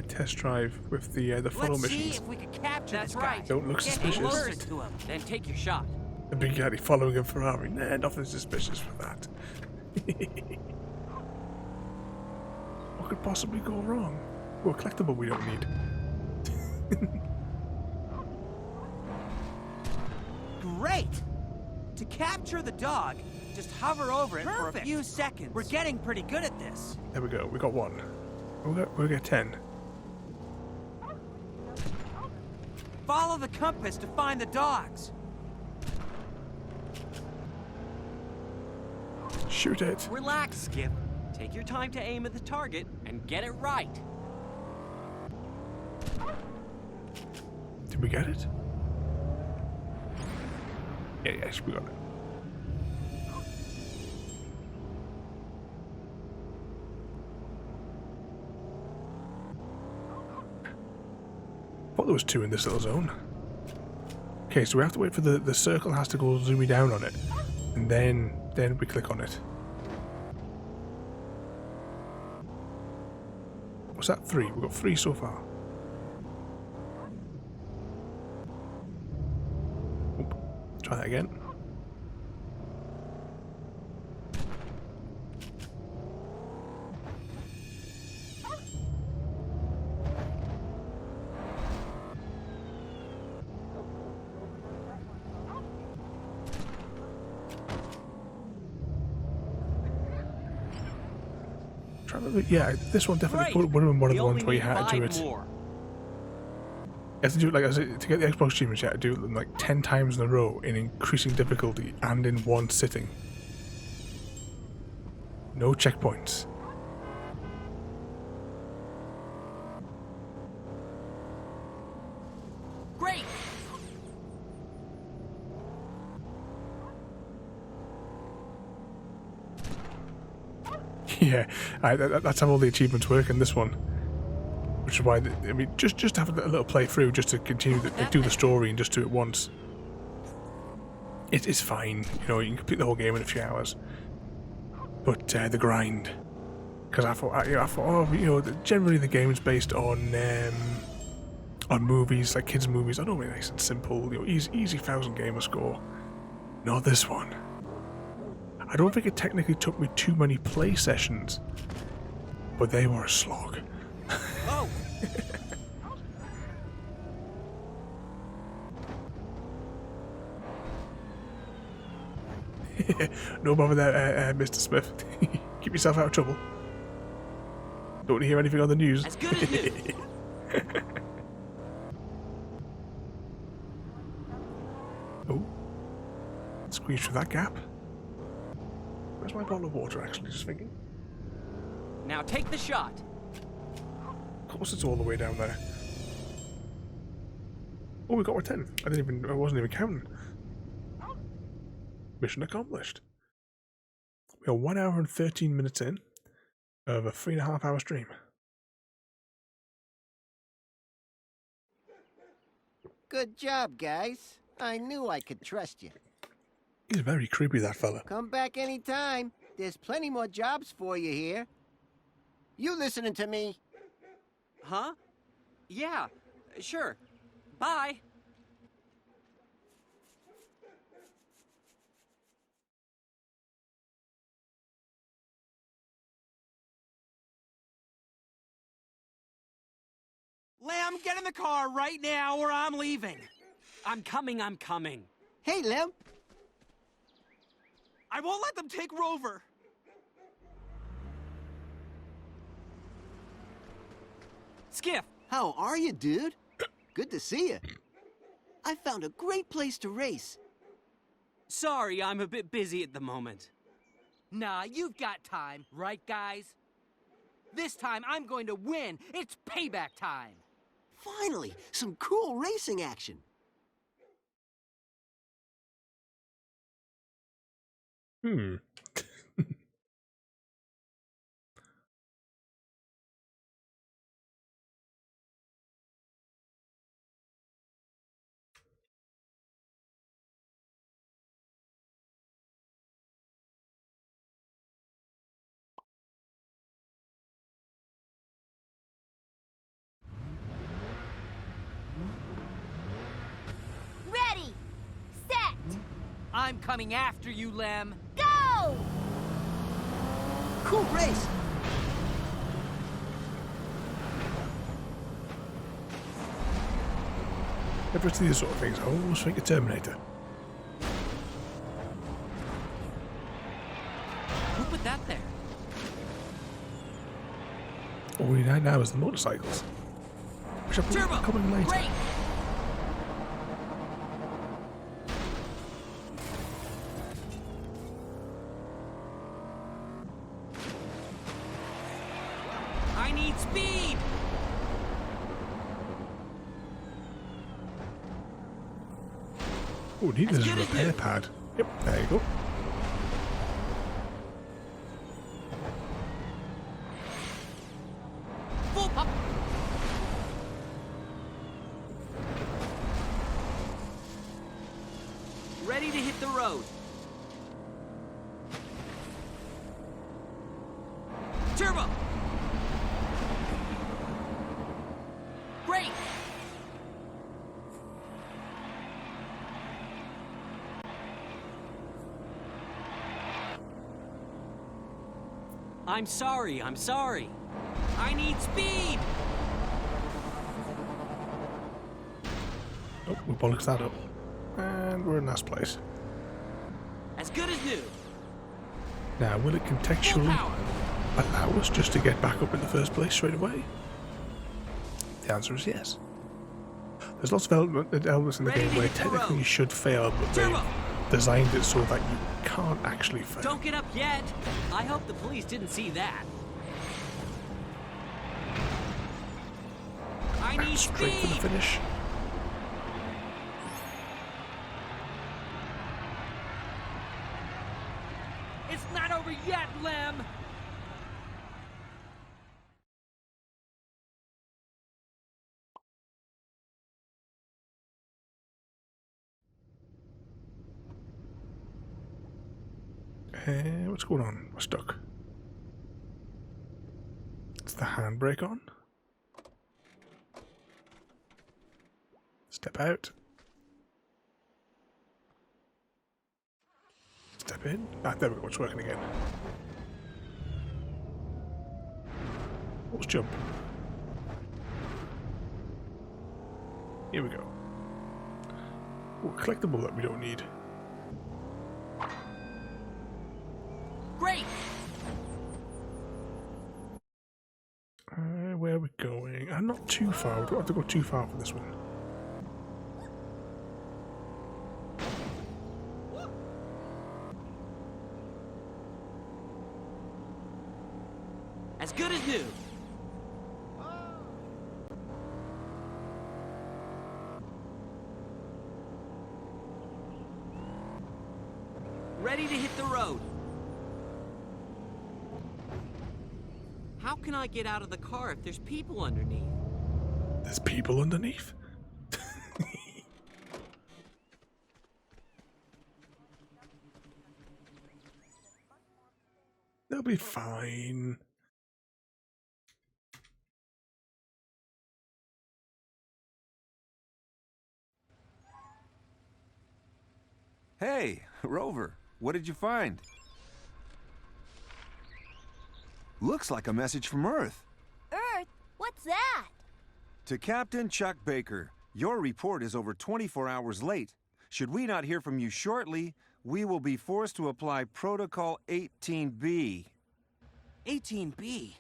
test drive with the follow Let's missions. see if we can capture this guy. Don't look Get suspicious. closer to him, then take your shot. The big guy following a Ferrari. Nah, nothing suspicious for that. What could possibly go wrong? Well, a collectible we don't need. Great! To capture the dog, just hover over it for a few seconds. We're getting pretty good at this. There we go. We got one. We'll get 10. Follow the compass to find the dogs. Shoot it. Relax, Skip. Take your time to aim at the target and get it right. Do Did we get it? Yeah, yes, we got it. I thought there was 2 in this little zone. Okay, so we have to wait for the circle has to go zooming down on it, and then we click on it. What's that? 3. We've got 3 so far. Oop. Try that again. Yeah, this one definitely would have been one of the ones where you had to do it. You have to do it, like, to get the Xbox achievements, you had to do them like 10 times in a row in increasing difficulty and in one sitting. No checkpoints. Great! Yeah, that's how all the achievements work in this one. Which is why, I mean, just have a little playthrough just to continue do the story and just do it once. It's fine, you know, you can complete the whole game in a few hours. But the grind, because I thought, oh, you know, generally the game's based on movies, like kids' movies. I know, really nice and simple, you know, easy 1,000 gamer score. Not this one. I don't think it technically took me too many play sessions, but they were a slog. Oh. No bother there, Mr. Smith. Keep yourself out of trouble. Don't want to hear anything on the news. As good as new. Oh. Squeeze through that gap. Where's my bottle of water, actually? Just thinking. Now take the shot. Of course it's all the way down there. Oh, we got our 10. I wasn't even counting. Mission accomplished. We are 1 hour and 13 minutes in of a 3.5 hour stream. Good job, guys. I knew I could trust you. He's very creepy, that fella. Come back anytime. There's plenty more jobs for you here. You listening to me? Huh? Yeah, sure. Bye. Lem, get in the car right now or I'm leaving. I'm coming. Hey, Lem. I won't let them take Rover. Skiff. How are you, dude? Good to see you. I found a great place to race. Sorry, I'm a bit busy at the moment. Nah, you've got time, right, guys? This time I'm going to win. It's payback time. Finally, some cool racing action. Ready! Set! I'm coming after you, Lem. Go! Cool race. Ever see these sort of things, I almost think a Terminator. Who put that there? All we need now is the motorcycles. Which are Turbo! coming later. Great! I need speed! Oh, we need this repair pad. Yep, there you go. Full pop. Ready to hit the road. Turbo! Great! I'm sorry, I'm sorry. I need speed! Oh, we bollocks that up. And we're in last place. As good as new. Now, will it contextually allow us just to get back up in the first place straight away? The answer is yes. There's lots of elements in the game where technically you should fail, but they designed it so that you can't actually fail. Don't get up yet. I hope the police didn't see that. I need straight speed. for the finish. It's not over yet, Lem! What's going on? We're stuck. Is the handbrake on? Step out. Step in. Ah, there we go. It's working again. Let's jump. Here we go. Oh, a collectible that we don't need. Great! Where are we going? Not too far. We don't have to go too far for this one. As good as new. Ready to hit the road. How can I get out of the car if there's people underneath? There's people underneath? They'll be fine. Hey, Rover, what did you find? Looks like a message from Earth. Earth? What's that? To Captain Chuck Baker, your report is over 24 hours late. Should we not hear from you shortly, we will be forced to apply Protocol 18B. 18B?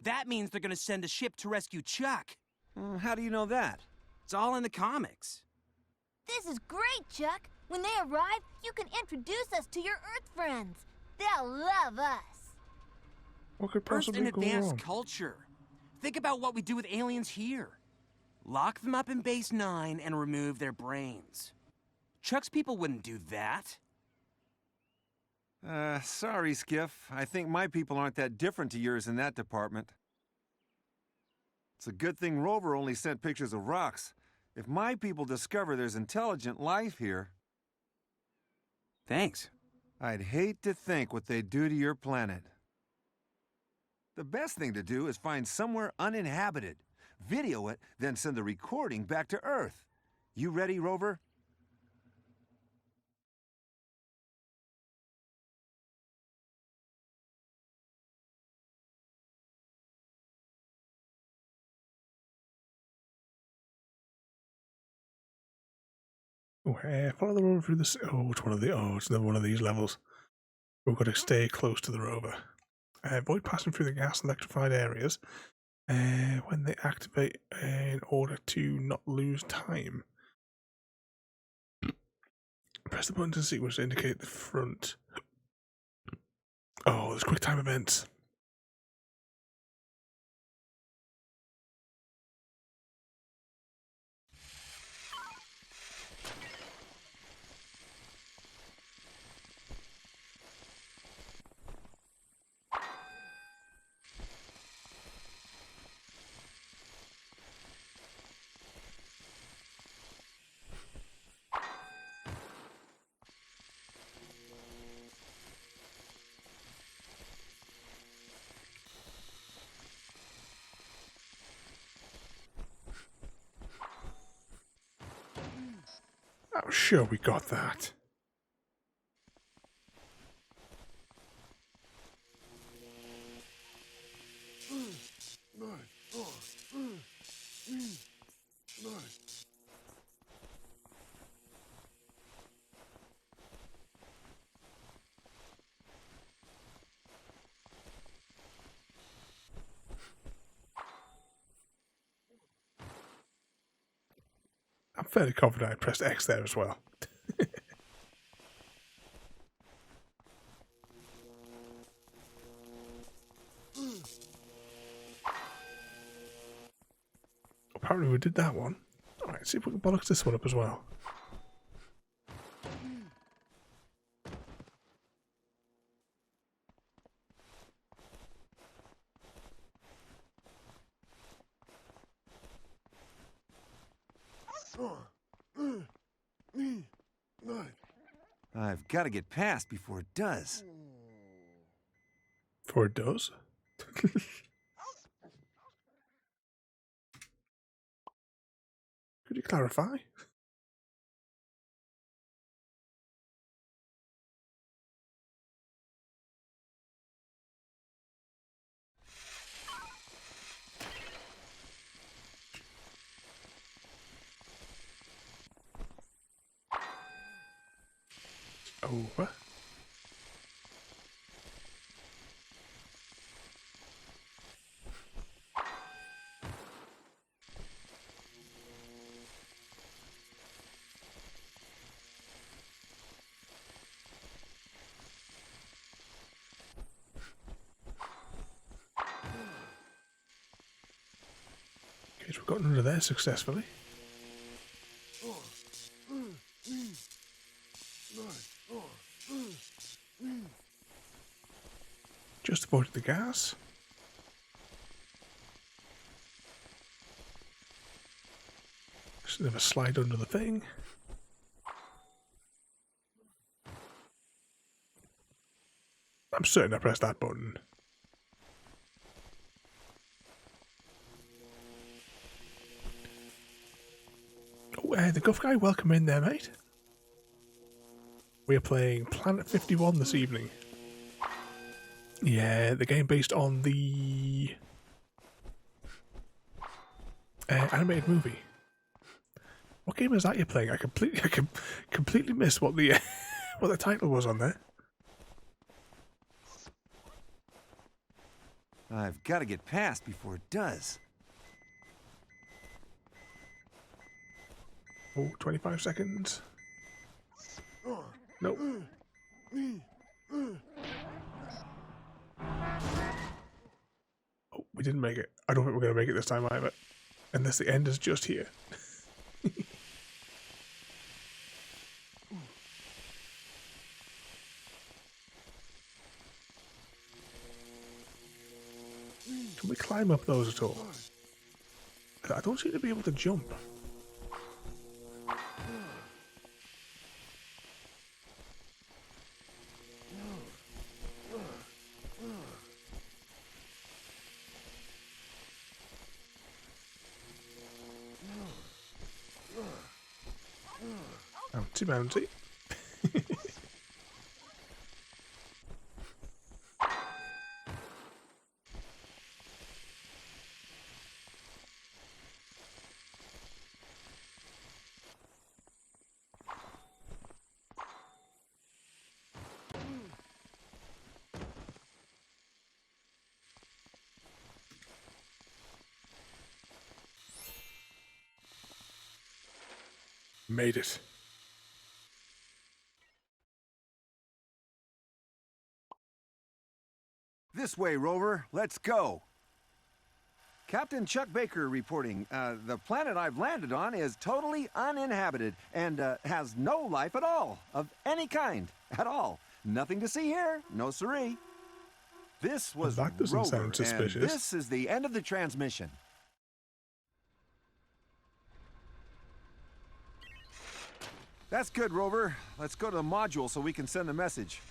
That means they're gonna send a ship to rescue Chuck. How do you know that? It's all in the comics. This is great, Chuck. When they arrive, you can introduce us to your Earth friends. They'll love us. What could First possibly in go advanced wrong? culture. Think about what we do with aliens here. Lock them up in Base 9 and remove their brains. Chuck's people wouldn't do that. Sorry, Skiff. I think my people aren't that different to yours in that department. It's a good thing Rover only sent pictures of rocks. If my people discover there's intelligent life here... Thanks. I'd hate to think what they'd do to your planet. The best thing to do is find somewhere uninhabited. Video it, then send the recording back to Earth. You ready, Rover? Oh, follow the rover through this. Oh, which one of the? Oh, it's another one of these levels. We've got to stay close to the rover. Avoid passing through the gas and electrified areas when they activate in order to not lose time. Press the button to sequence to indicate the front. Oh, there's quick time events. Sure, we got that. I'm fairly confident I pressed X there as well. Apparently we did that one. Alright, see if we can bollocks this one up as well. I've got to get past before it does. Before it does. Could you clarify? Over. Okay, so we've gotten under there successfully. Just avoided the gas. Just never slide under the thing. I'm certain I pressed that button. Oh, the Guff guy, welcome in there, mate. We're playing Planet 51 this evening. Yeah, the game based on the animated movie. What game is that you're playing? I completely missed what the what the title was on there. I've got to get past before it does. Oh, 25 seconds. Nope. Oh, we didn't make it. I don't think we're going to make it this time either. Unless the end is just here. Can we climb up those at all? I don't seem to be able to jump. Bouncy, bouncy. Made it. This way, Rover. Let's go. Captain Chuck Baker reporting. The planet I've landed on is totally uninhabited and has no life at all, of any kind, at all. Nothing to see here. No siree. This was That doesn't Rover, sound suspicious. and this is the end of the transmission. That's good, Rover. Let's go to the module so we can send the message.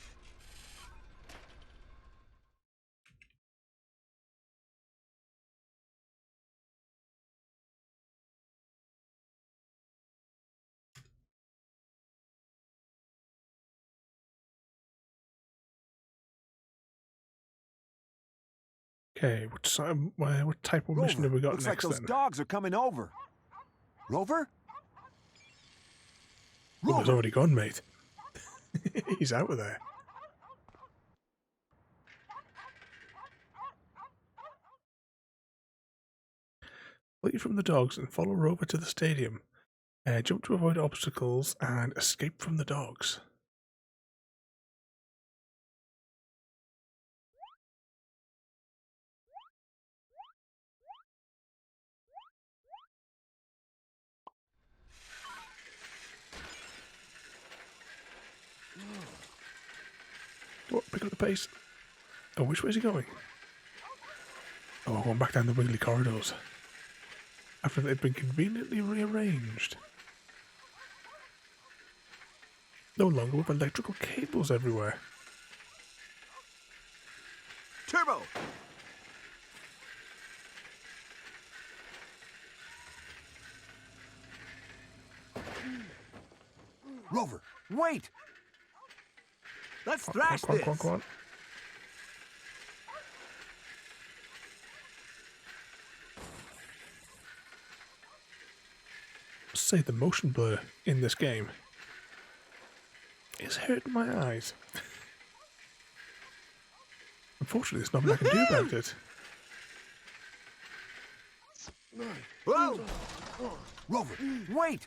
Okay, what type of mission have we got looks next like those then? dogs are coming over. Rover? Rover's already gone, mate. He's out of there. Flee from the dogs and follow Rover to the stadium. Jump to avoid obstacles and escape from the dogs. Oh, pick up the pace. Oh, which way is he going? Oh, going back down the wiggly corridors. After they've been conveniently rearranged. No longer with electrical cables everywhere. Turbo! Rover, wait! Let's thrash this! Come on. Say the motion blur in this game is hurting my eyes. Unfortunately, there's nothing I can do about it. Whoa! Rover, wait!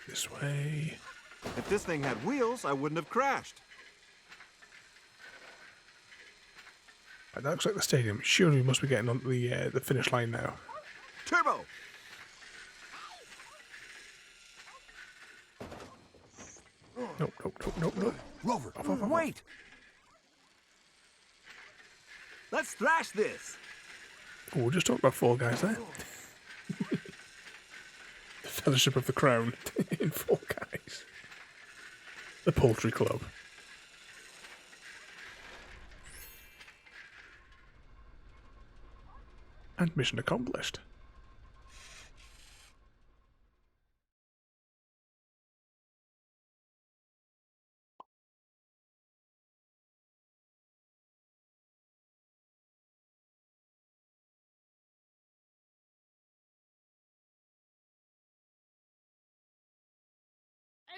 This way. If this thing had wheels, I wouldn't have crashed. Right, that looks like the stadium. Surely we must be getting on the finish line now. Turbo! Nope. Rover, wait! Let's thrash this! Oh, we'll just talk about Fall Guys there. The Fellowship of the Crown in Fall Guys. The Poultry Club. And mission accomplished.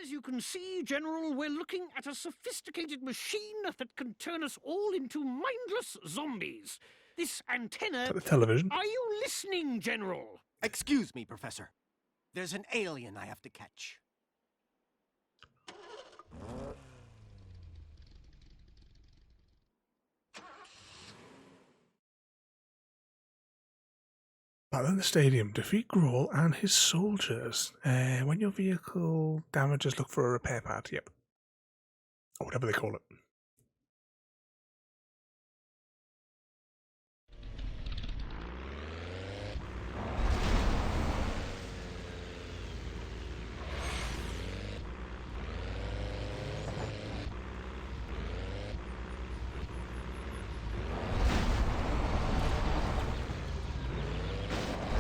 As you can see, General, we're looking at a sophisticated machine that can turn us all into mindless zombies. This antenna... Is that the television? Are you listening, General? Excuse me, Professor. There's an alien I have to catch. Back in the stadium, defeat Grawl and his soldiers. When your vehicle damages, look for a repair pad. Yep. Or whatever they call it.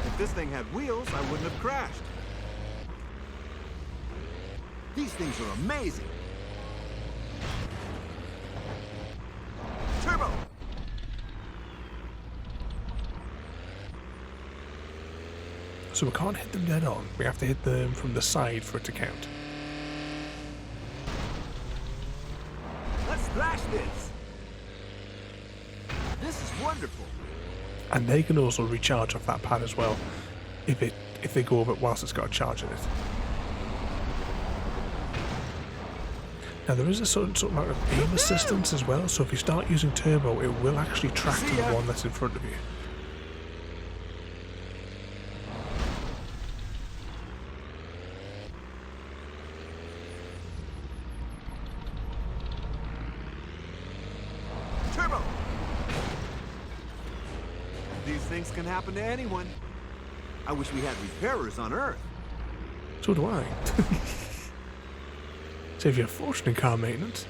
If this thing had wheels, I wouldn't have crashed. These things are amazing. Turbo! So we can't hit them dead on. We have to hit them from the side for it to count. Let's thrash this! This is wonderful. And they can also recharge off that pad as well, if they go over it whilst it's got a charge in it. Now there is a certain amount of aim assistance as well, so if you start using turbo, it will actually track to the one that's in front of you. Turbo! These things can happen to anyone. I wish we had repairers on Earth. So do I. Save you a fortune in car maintenance.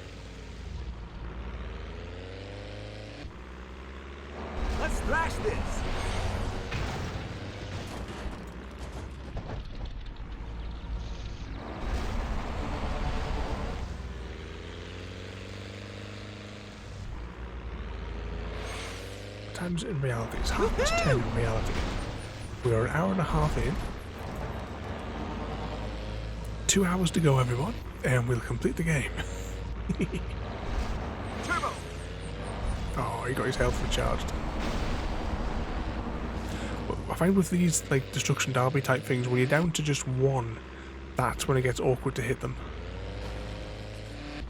Let's thrash this! times in reality. It's 10:30 in reality. We are an hour and a half in. 2 hours to go, everyone, and we'll complete the game. Turbo! Oh, he got his health recharged. I find with these like destruction derby type things, when you're down to just one, that's when it gets awkward to hit them.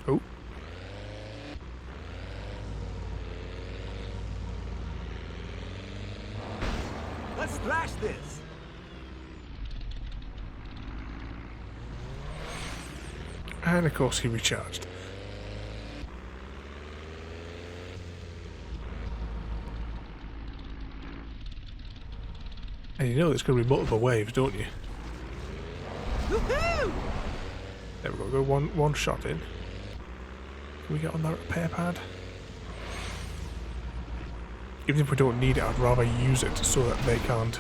Oh. Let's thrash this! And of course he recharged. And you know there's going to be multiple waves, don't you? Woohoo! There we go, one shot in. Can we get on that repair pad? Even if we don't need it, I'd rather use it so that they can't.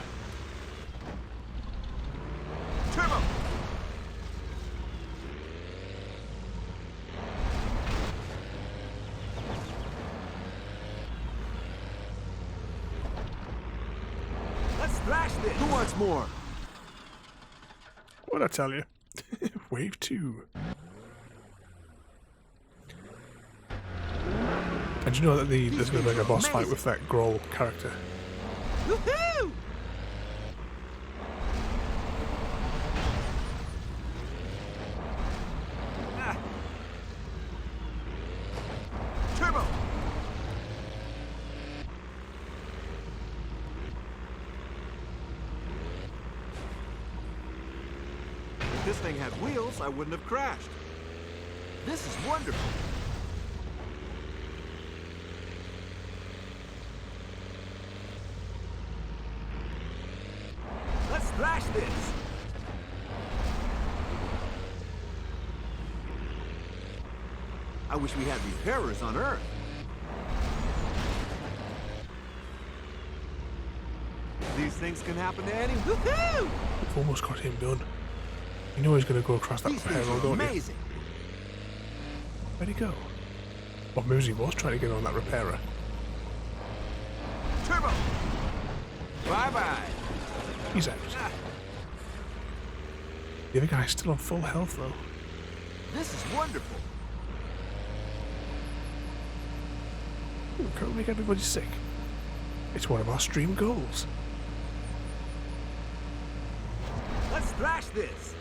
Turbo! Let's thrash this! Who wants more? What'd I tell you? Wave 2. And you know that there's going to be a boss fight with that Grohl character? Woohoo! Ah. Turbo! If this thing had wheels, I wouldn't have crashed. This is wonderful. Let's thrash this! I wish we had repairers on Earth. These things can happen to any. Woohoo! We've almost got him done. You know he's going to go across that repair road, don't you? Amazing. Where'd he go? Well, maybe he was trying to get on that repairer. Turbo! Bye-bye! He's out. The other guy's still on full health, though. This is wonderful. Ooh, can't we make everybody sick? It's one of our stream goals. Let's thrash this!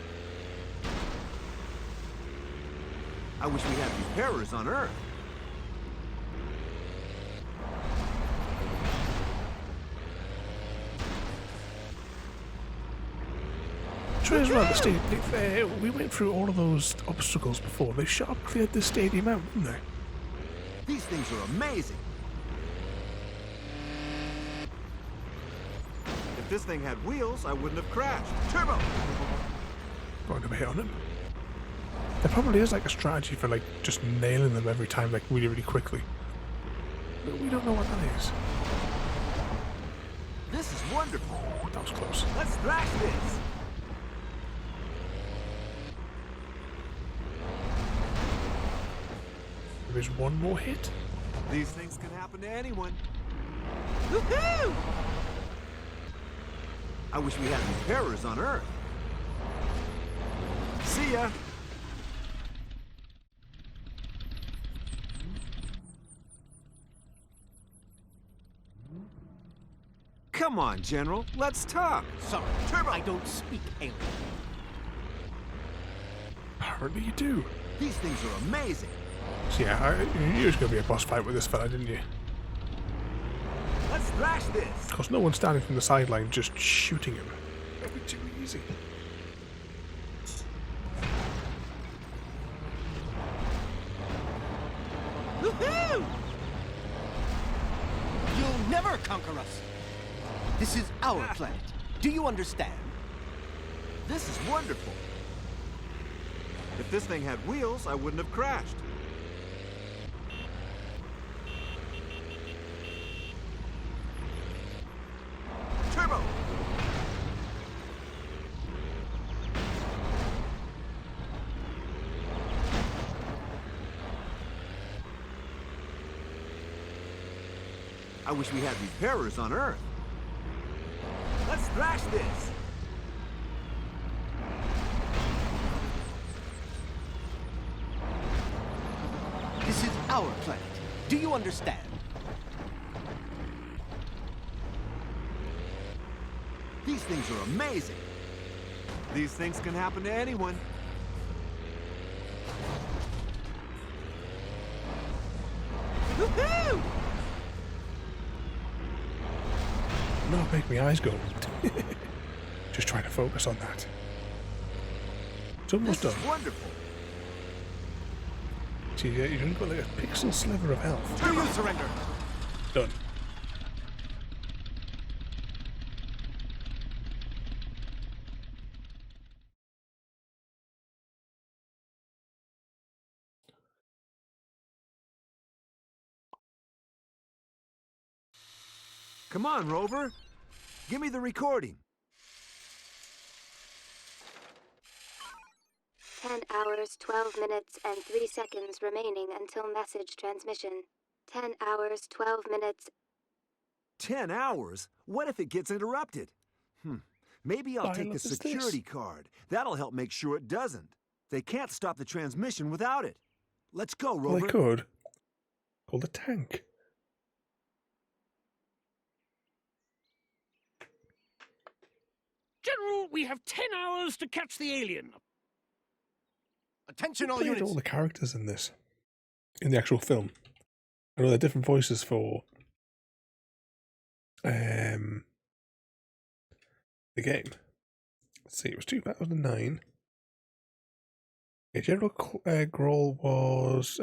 I wish we had repairers on Earth. As well, the stadium, we went through all of those obstacles before. They sharp cleared the stadium out, didn't they? These things are amazing. If this thing had wheels, I wouldn't have crashed. Turbo! Going a bit on him. There probably is like a strategy for like just nailing them every time, like really, really quickly. But we don't know what that is. This is wonderful. That was close. Let's thrash this! There is one more hit. These things can happen to anyone. Woohoo! I wish we had repairers on Earth. See ya! Come on, General. Let's talk. Sorry, Turbo! I don't speak alien. Apparently you do. These things are amazing. So yeah, you knew it was going to be a boss fight with this fella, didn't you? Let's thrash this! Of course, no one's standing from the sideline just shooting him. That'd be too easy. Woohoo! You'll never conquer us. This is our planet. Do you understand? This is wonderful. If this thing had wheels, I wouldn't have crashed. Turbo! I I wish we had repairers on Earth. Let's thrash this! This is our planet. Do you understand? These things are amazing. These things can happen to anyone. Woohoo! No, make my eyes go. Just trying to focus on that. It's almost done. Wonderful. See, you've only got like a pixel sliver of health. Do you surrender? Done. Come on, Rover. Give me the recording. 10 hours, 12 minutes, and 3 seconds remaining until message transmission. 10 hours, 12 minutes. 10 hours? What if it gets interrupted? Maybe I'll take the security card. That'll help make sure it doesn't. They can't stop the transmission without it. Let's go, Rover. Well, they could. Call the tank. General, we have 10 hours to catch the alien. Attention all Played units. all the characters in this, in the actual film. I know they're different voices for the game. Let's see, it was 2009. General Grohl was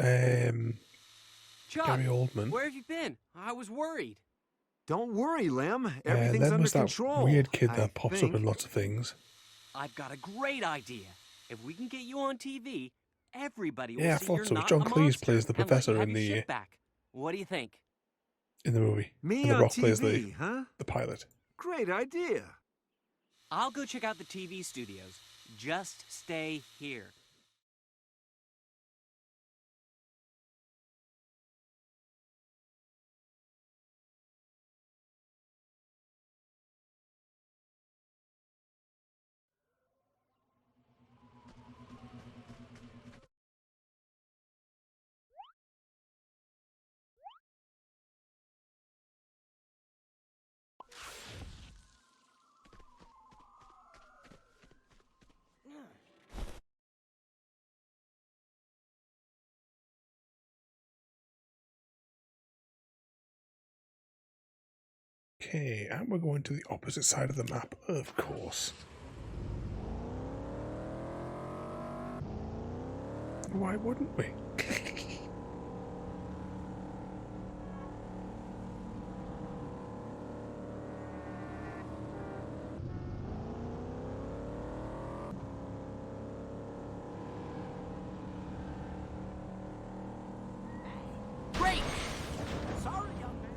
Chuck, Gary Oldman. where have you been? I was worried. Don't worry, Lem. Everything's Lem under was that control. weird kid I that pops think. up in lots of things. I've got a great idea. If we can get you on TV, everybody will Yeah, I see thought you're so. not John a Cleese monster plays the and let professor you have in your the ship back. What do you think? in the movie. Me and The on Rock plays TV, huh? the pilot. Great idea. I'll go check out the TV studios. Just stay here. Okay, and we're going to the opposite side of the map, of course. Why wouldn't we? Great! Sorry, young man.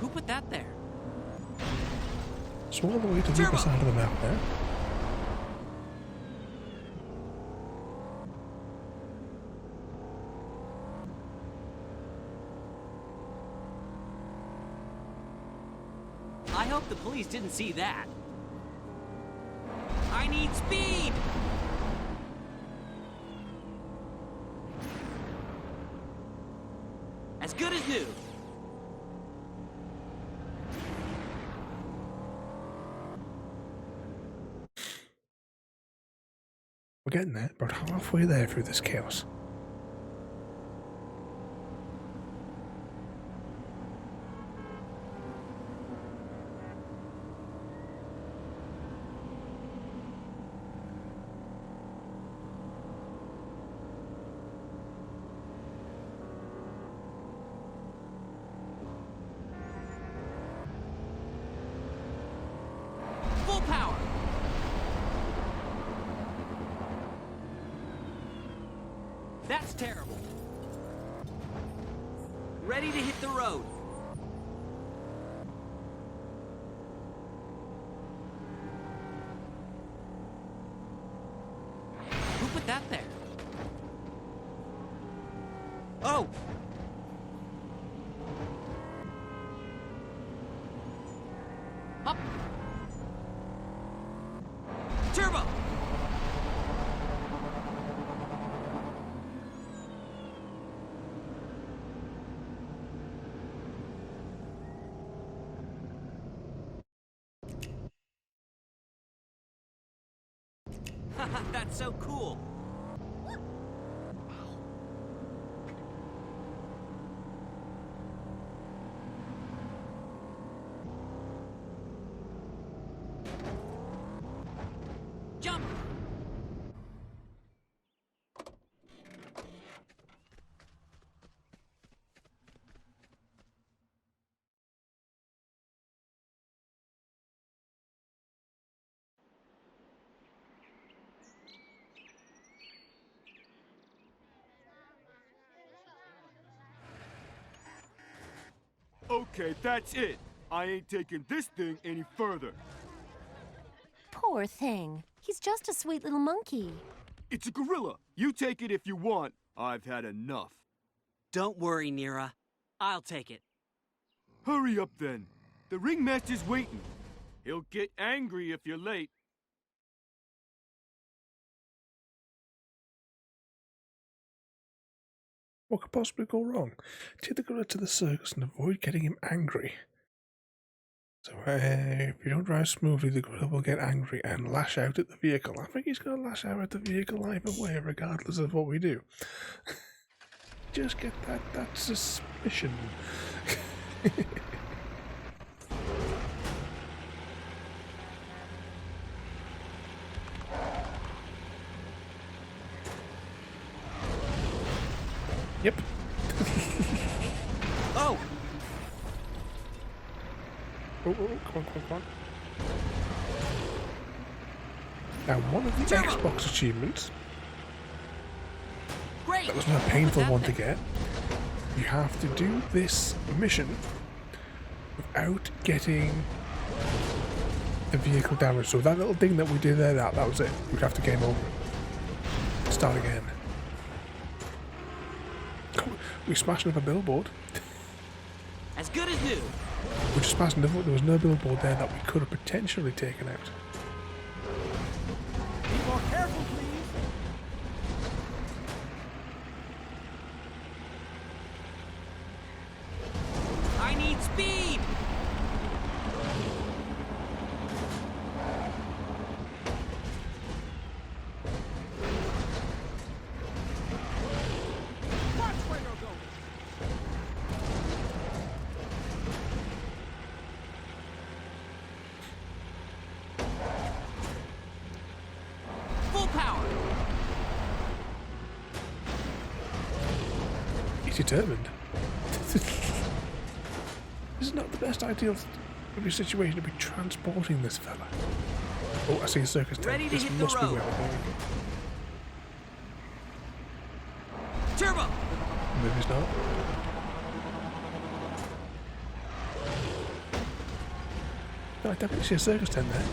Who put that there? So all the way to the other side of the map there. I hope the police didn't see that. I need speed! As good as new. We're getting there, about halfway there through this chaos. Full power! That's terrible. Ready to hit the road. Go! Up! Turbo! That's so cool. Jump! Okay, that's it. I ain't taking this thing any further. Poor thing. He's just a sweet little monkey. It's a gorilla. You take it if you want. I've had enough. Don't worry, Nira. I'll take it. Hurry up then. The ringmaster's waiting. He'll get angry if you're late. What could possibly go wrong? Take the gorilla to the circus and avoid getting him angry. So if you don't drive smoothly, the gorilla will get angry and lash out at the vehicle. I think he's going to lash out at the vehicle either way, regardless of what we do. Just get that suspicion. Yep. Oh! Oh, come on. Now, one of the Xbox achievements, Great. that was not a painful one to get, you have to do this mission without getting the vehicle damaged. So that little thing that we did there, that was it. We'd have to game over. Start again. We smashed up a billboard. As good as new. We just smashed another. There was no billboard there that we could have potentially taken out. Be more careful, please. I need speed! Watch where you're going. Full power! He's determined. This is not the best idea of every situation to be transporting this fella. Oh, I see a circus tent. Ready to This hit the must be road. where we're going. Turbo! Maybe it's not. No, I definitely see a circus tent there.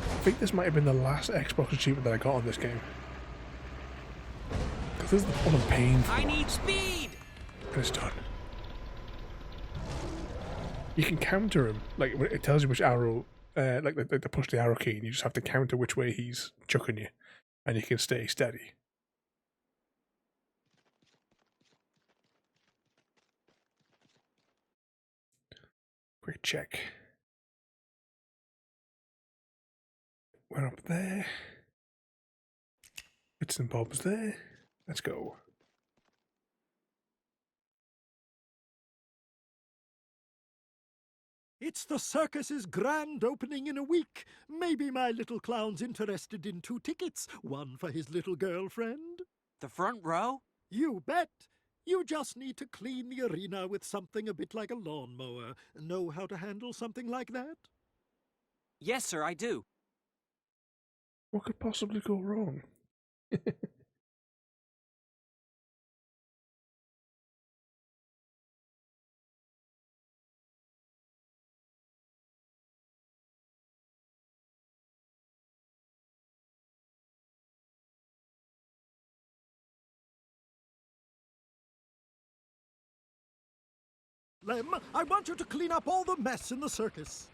I think this might have been the last Xbox achievement that I got on this game. Because this is the one I'm paying for. I need speed! And it's done. You can counter him. Like, it tells you which arrow, like they push the arrow key, and you just have to counter which way he's chucking you. And you can stay steady. Quick check. We're up there. Bits and bobs there. Let's go. It's the circus's grand opening in a week. Maybe my little clown's interested in 2 tickets, one for his little girlfriend. The front row? You bet. You just need to clean the arena with something a bit like a lawnmower. Know how to handle something like that? Yes, sir, I do. What could possibly go wrong? Lem, I want you to clean up all the mess in the circus.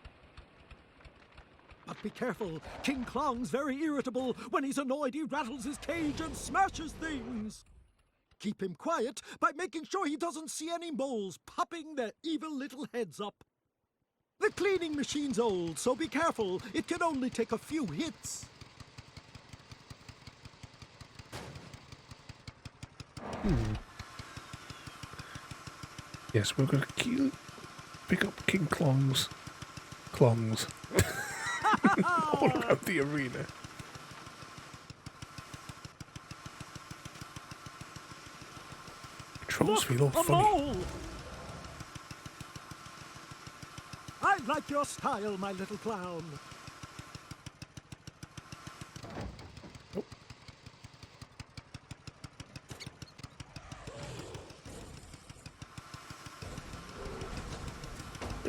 But be careful. King Klong's very irritable. When he's annoyed, he rattles his cage and smashes things. Keep him quiet by making sure he doesn't see any moles popping their evil little heads up. The cleaning machine's old, so be careful. It can only take a few hits. Yes, we're going to pick up King Klong's all around the arena. Trolls feel all funny. Mole! I like your style, my little clown.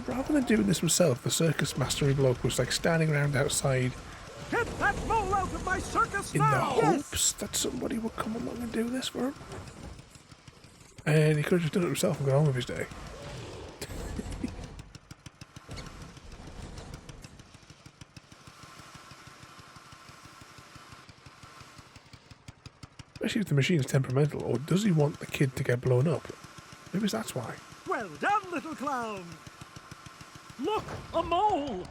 Rather than doing this himself, the circus mastery bloke was like standing around outside. Get that mole out of my circus in now! the hopes that somebody would come along and do this for him. And he could have just done it himself and gone on with his day. Especially if the machine's temperamental, or does he want the kid to get blown up? Maybe that's why. Well done, little clown! Look, a mole!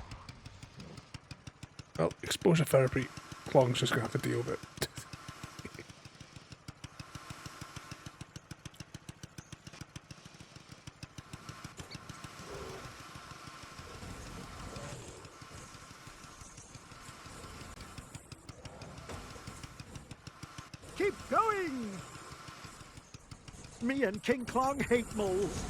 Well, exposure therapy, Klong's just going to have to deal with it. Keep going! Me and King Klong hate moles.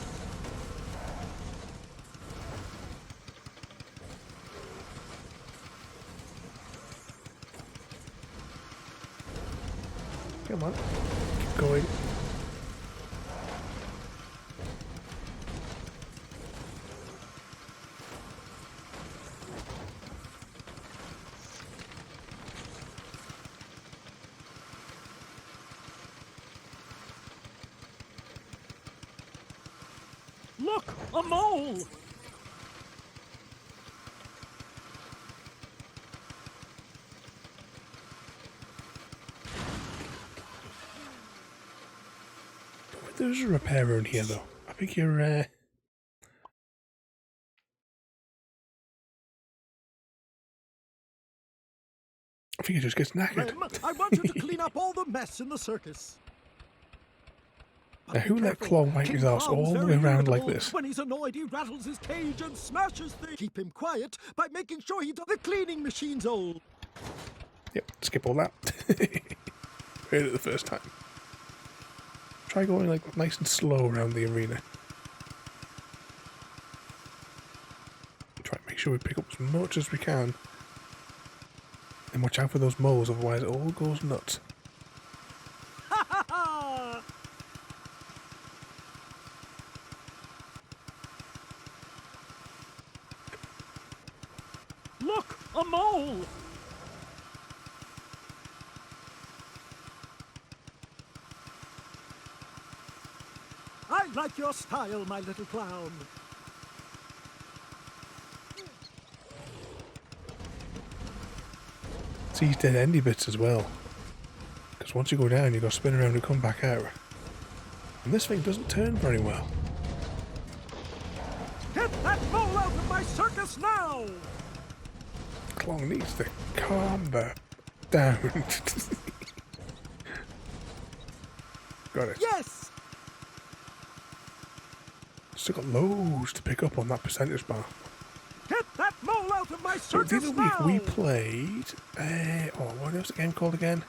Come on, keep going. Look, a mole! There's a repairer in here, though. I think you're, I think he just gets knackered. Lem, I want you to clean up all the mess in the circus. Now, who let Klong make his ass all the way around like this? When he's annoyed, he rattles his cage and smashes things. Keep him quiet by making sure he does. The cleaning machine's old. Yep, skip all that. Heard it the first time. Try going like nice and slow around the arena. Try to make sure we pick up as much as we can. And watch out for those moles, otherwise it all goes nuts. Ha ha ha! Look, a mole! I like your style, my little clown. It's these dead endy bits as well. Because once you go down, you've got to spin around and come back out. And this thing doesn't turn very well. Get that mole out of my circus now! Klong needs to calm down. Got it. Yes! Still got loads to pick up on that percentage bar. Get that mole out of my So circus the other now! week we played... what was the game called again?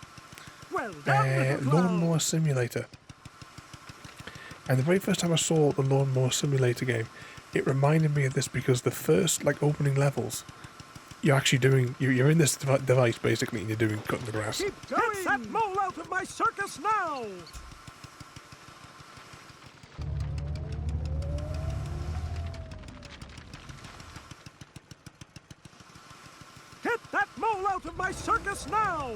Well done, little clown. Lawnmower Simulator. And the very first time I saw the Lawnmower Simulator game, it reminded me of this because the first opening levels, you're actually doing... You're in this device basically and you're cutting the grass. Keep going! Get that mole out of my circus now! Get that mole out of my circus now!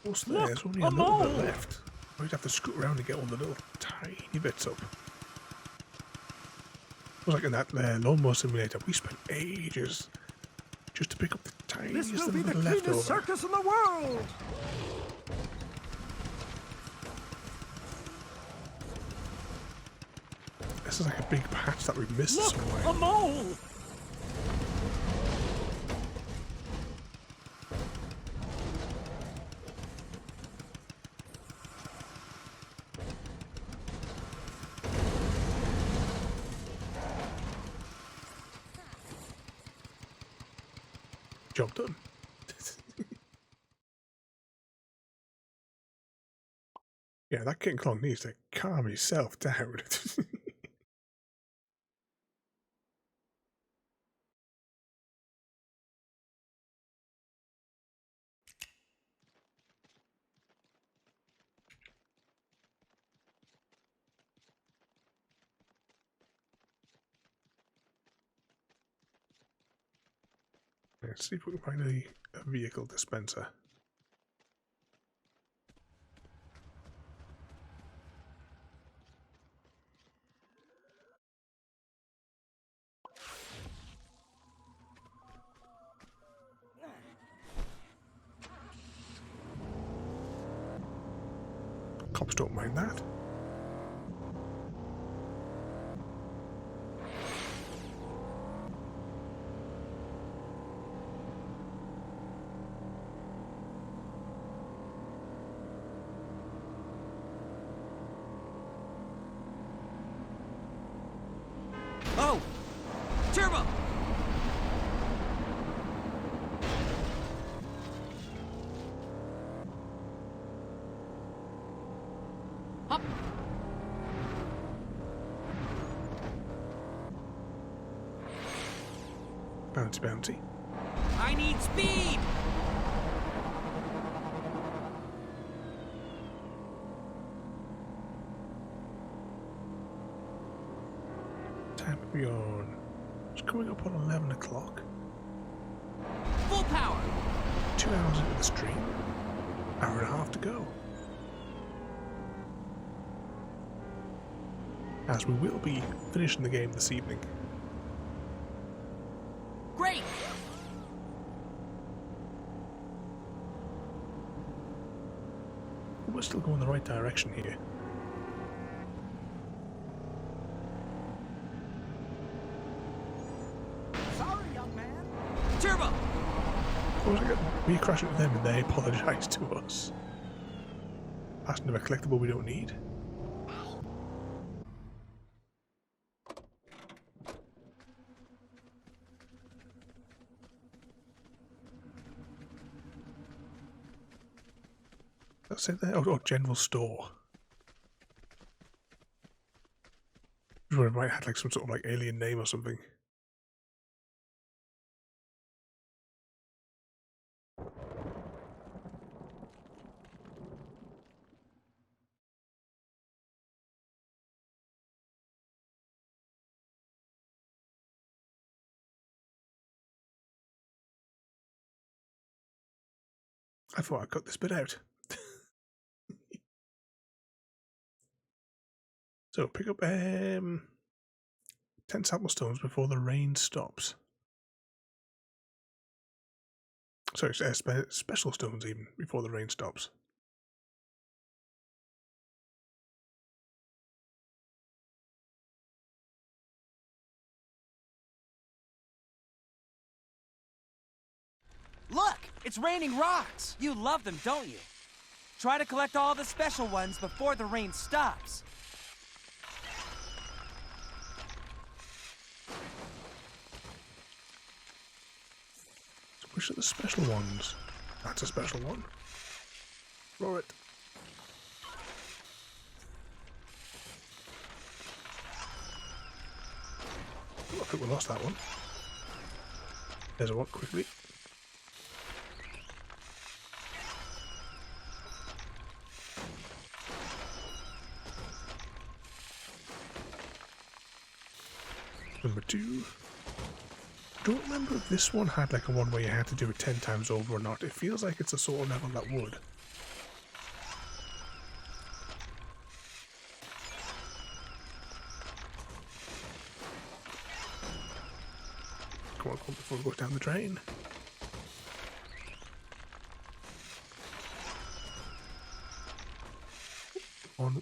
What's there? There's only a little bit left. We'd have to scoot around to get all the little tiny bits up. It was like in that lawnmower simulator, we spent ages just to pick up the tiniest This will be little the leftover. cleanest circus in the world! This is like a big patch that we've missed somewhere. A mole! Job done. Yeah, that King Kong needs to calm himself down. Let's see if we can find a vehicle dispenser. Cops don't mind that. Oh! Turbo! Hop! Bouncy, bouncy. I need speed! Time to be on. It's coming up on 11 o'clock. Full power! 2 hours into the stream. Hour and a half to go. As we will be finishing the game this evening. Great! We're still going the right direction here. Sorry, young man. Turbo! We crash into them and they apologise to us. Asking them a collectible we don't need. That's it there. Oh, general store. I was wondering if it had like some sort of like alien name or something. I thought I cut this bit out. So pick up 10 sample stones before the rain stops. Sorry, special stones even before the rain stops. Look! It's raining rocks! You love them, don't you? Try to collect all the special ones before the rain stops. Which are the special ones? That's a special one. Throw it. Oh, I think we lost that one. There's a one quickly. Number 2. Don't remember if this one had like a one where you had to do it 10 times over or not. It feels like it's a sort of level that would. before it goes down the drain.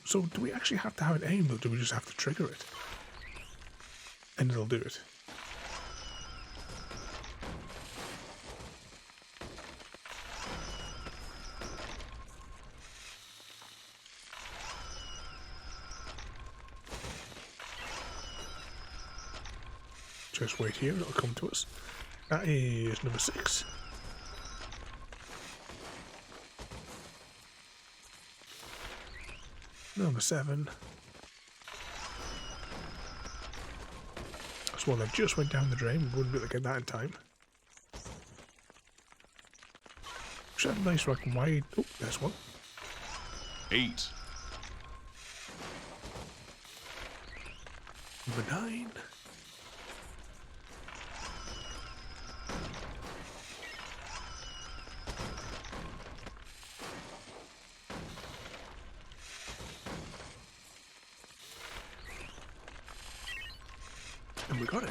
So do we actually have to have it aimed, or do we just have to trigger it? And it'll do it. Just wait here, it'll come to us. That is number 6. Number 7. That's one that just went down the drain. We wouldn't be able to get that in time. Should have a nice like wide. Oh, there's one. 8. Number 9. And we got it.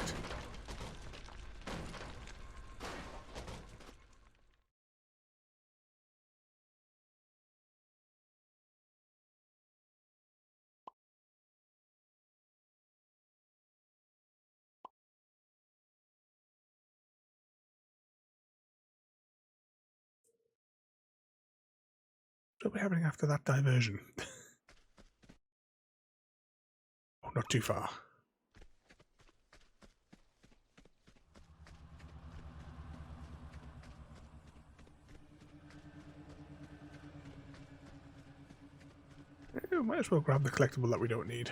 What are we having after that diversion? Oh, not too far. Might as well grab the collectible that we don't need.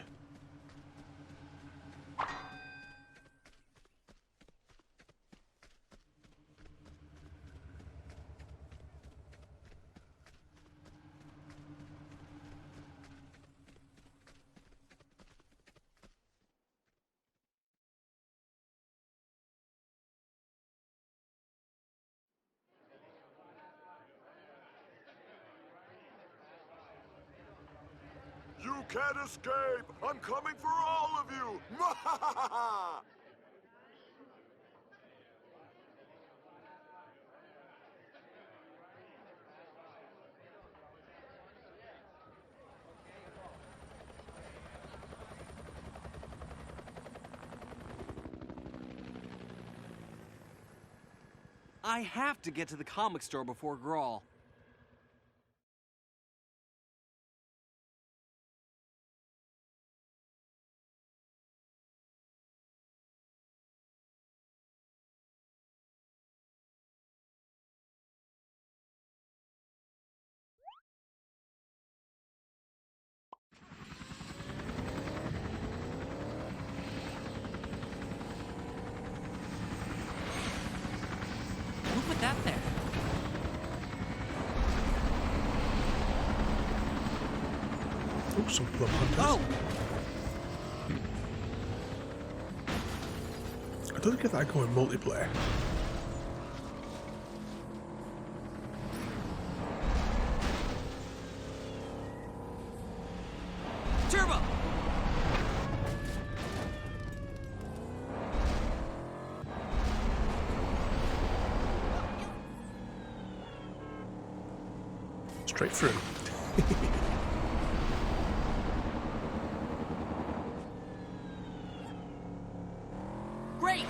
You can't escape! I'm coming for all of you! I have to get to the comic store before Grawl. Who put that there? Oh, some plum hunters. Oh! I don't think that go in multiplayer. Turbo! Straight through. Great!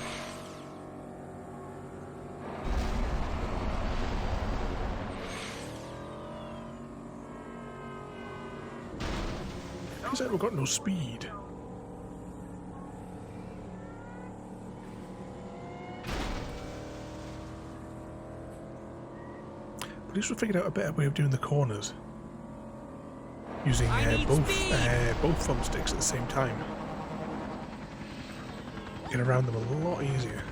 He said we've got no speed. At least we figured out a better way of doing the corners. Using both thumbsticks at the same time. Get around them a lot easier.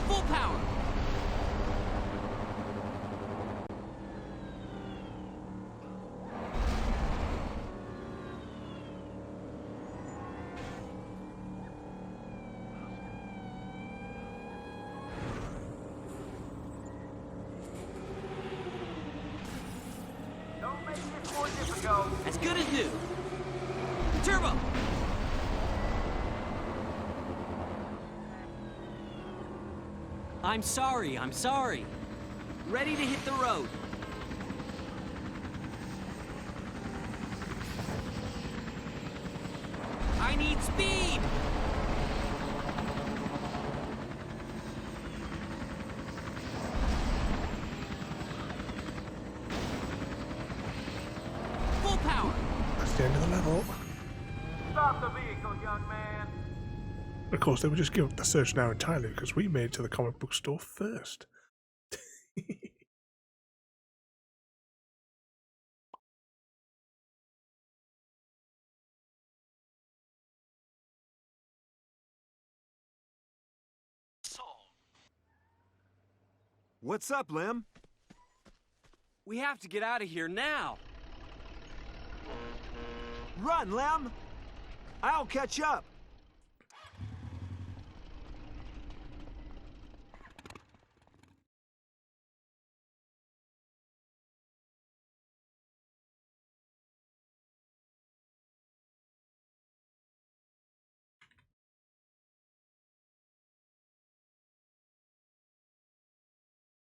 Full power! Don't make this more difficult. As good as new. Turbo! I'm sorry, I'm sorry. Ready to hit the road. I need speed! Full power! That's the end of the level. Stop the vehicle, young man. Of course, they would just give up the search now entirely because we made it to the comic book store first. What's up, Lem? We have to get out of here now. Run, Lem! I'll catch up.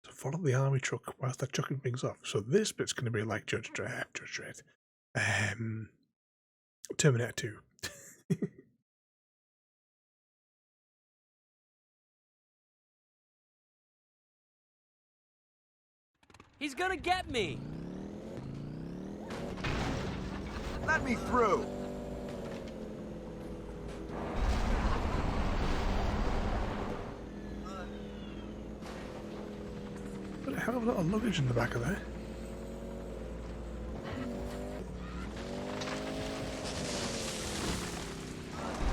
So follow the army truck whilst they're chucking things off. So this bit's going to be like Judge Dredd. Terminator 2. He's gonna get me! Let me through! But a hell of a lot of luggage in the back of there.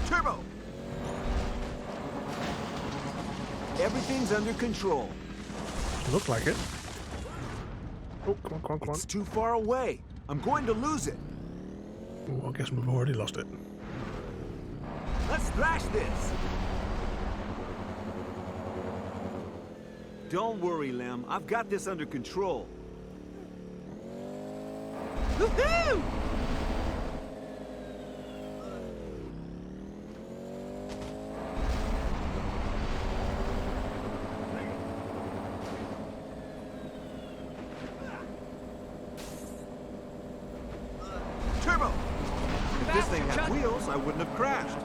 Turbo! Everything's under control. Look like it. Oh, come on. It's too far away. I'm going to lose it. Oh, I guess we've already lost it. Let's thrash this. Don't worry, Lem. I've got this under control. Woohoo! Turbo! If this thing had wheels, I wouldn't have crashed.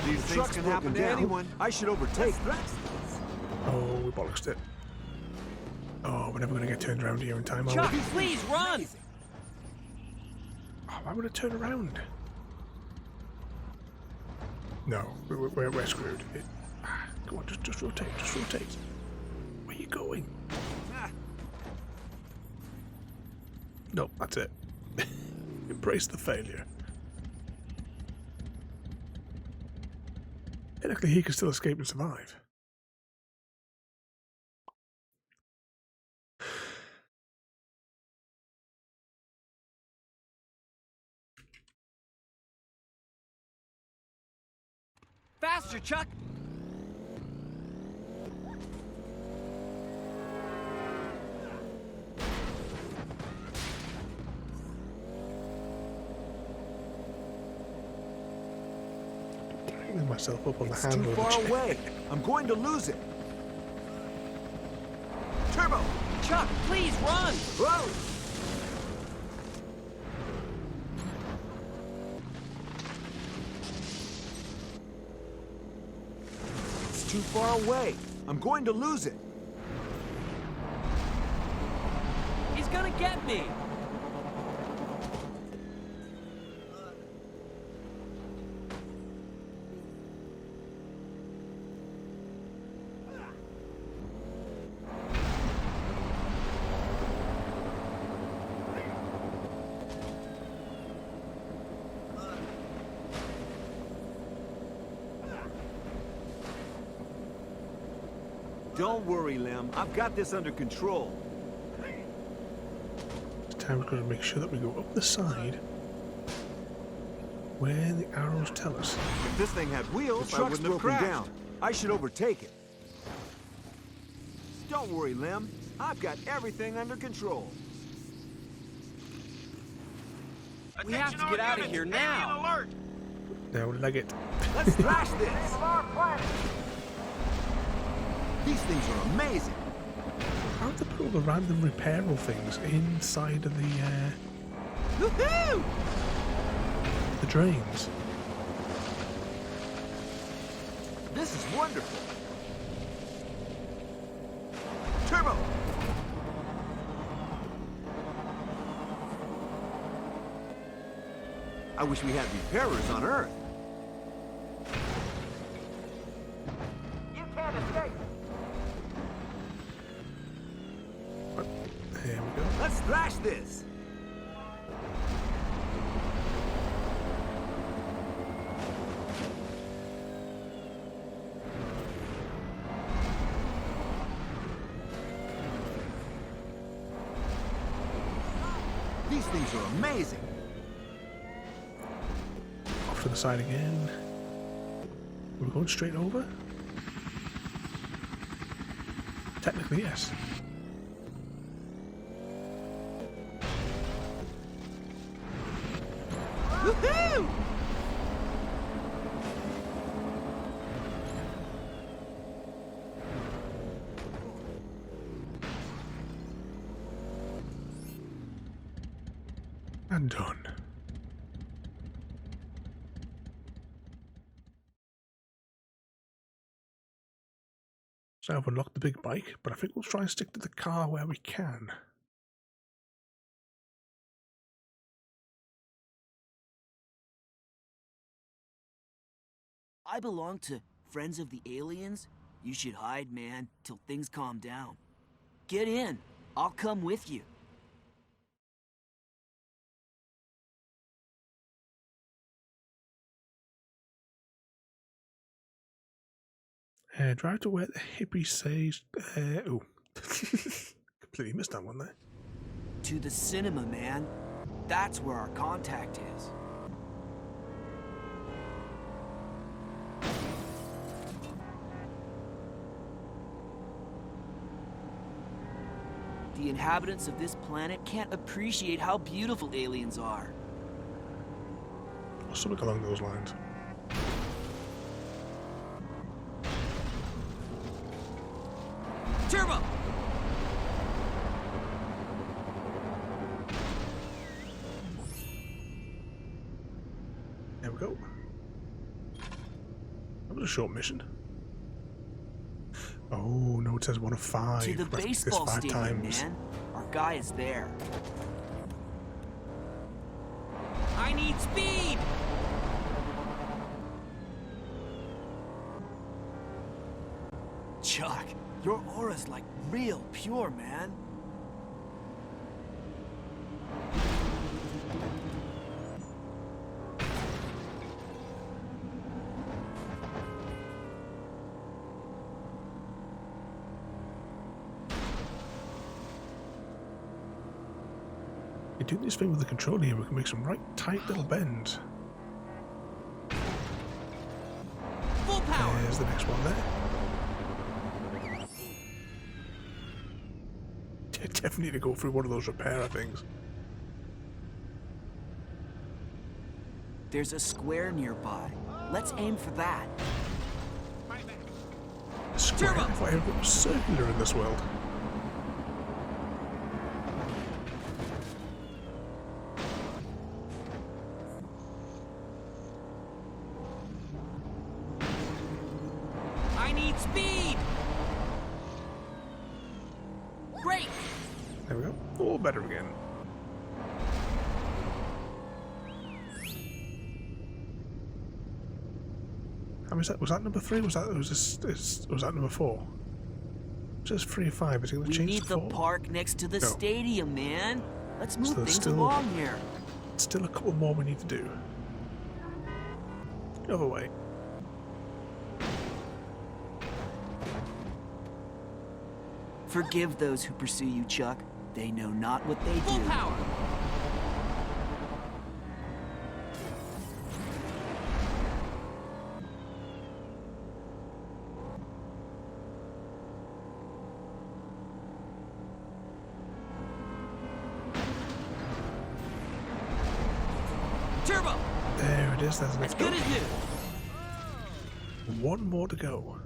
These things can happen to anyone. I should overtake. Oh, we bollocksed it. Oh, we're never going to get turned around here in time, are Chuck, we? please run! Oh, why would it turn around? No, we're screwed. Go on, just rotate, Where are you going? No, that's it. Embrace the failure. Technically, he can still escape and survive. Faster, Chuck! Tangling myself up on the It's handle too of the far chair. away. I'm going to lose it. Turbo! Chuck, please run! Whoa! It's too far away. I'm going to lose it. He's gonna get me! Don't worry, Lem. I've got this under control. This time we're going to make sure that we go up the side where the arrows tell us. If this thing had wheels, I wouldn't have crashed. Down. I should overtake it. Don't worry, Lem. I've got everything under control. We have to get out of here now. Now leg it. Let's thrash this! These things are amazing. How do they put all the random repairable things inside of the drains? This is wonderful. Turbo! I wish we had repairers on Earth. You can't escape. There we go. Let's thrash this! These things are amazing. Off to the side again. We're going straight over? Technically, yes. Woohoo! And done. So I've unlocked the big bike, but I think we'll try and stick to the car where we can. I belong to Friends of the Aliens. You should hide, man, till things calm down. Get in. I'll come with you. Drive to where the hippie says... oh. Completely missed that one there. To the cinema, man. That's where our contact is. The inhabitants of this planet can't appreciate how beautiful aliens are. Or something along those lines. Turbo! There we go. That was a short mission. Oh, no, it says 1 of 5. To the Let's do this baseball 5 stadium, times. man. Our guy is there. I need speed! Chuck, your aura's like real pure, man. You do this thing with the controller here, we can make some right tight little bends. Full power! There's the next one there. Definitely need to go through one of those repairer things. There's a square nearby. Let's aim for that. A square? I thought everything was circular in this world. I need speed! Great! There we go. Oh, better again. How was that? Was that number 3? Was that number 4? It says 3 or 5. Is it going to We change need to the 4? park next to the No. stadium, man. Let's move So there's things still- along here. Still a couple more we need to do. The other way. Forgive those who pursue you, Chuck. They know not what they Full do. power! Turbo! There it is. There's the As next good one. as new. One more to go.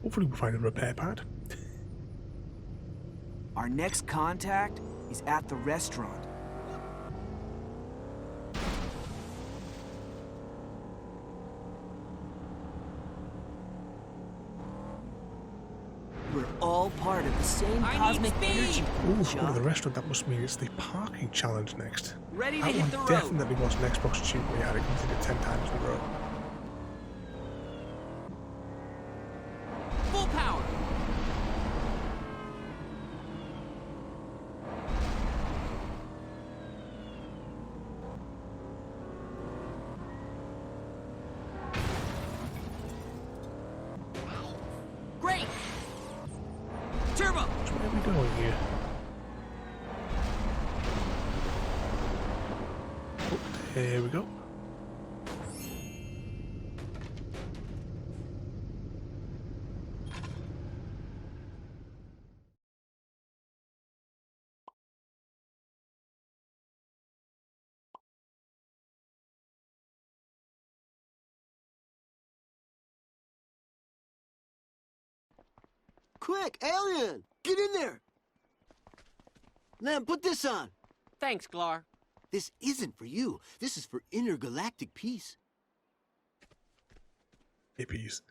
Hopefully we'll find a repair pad. Our next contact is at the restaurant. We're all part of the same cosmic energy pool, Ooh, go to Chuck. the restaurant. That must mean it's the parking challenge next. Ready to that hit one the road. definitely was an Xbox Tube where you had it completed 10 times in a row. Full power! Great! Turbo! Where are we going here? Oh, there we go. Quick, alien! Get in there! Lem, put this on. Thanks, Glar. This isn't for you. This is for intergalactic peace. Hey, peas.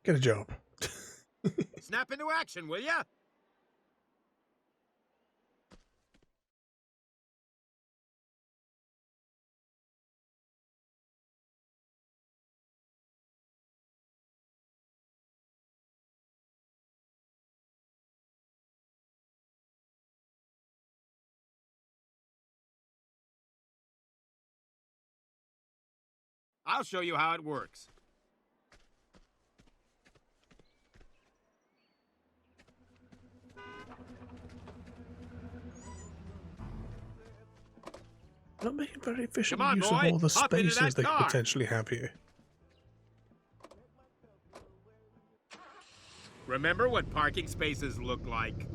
Get a job. Snap into action, will ya? I'll show you how it works. Not making very efficient Come on, use boy. of all the Hop into spaces that they could car. potentially have here. Remember what parking spaces look like?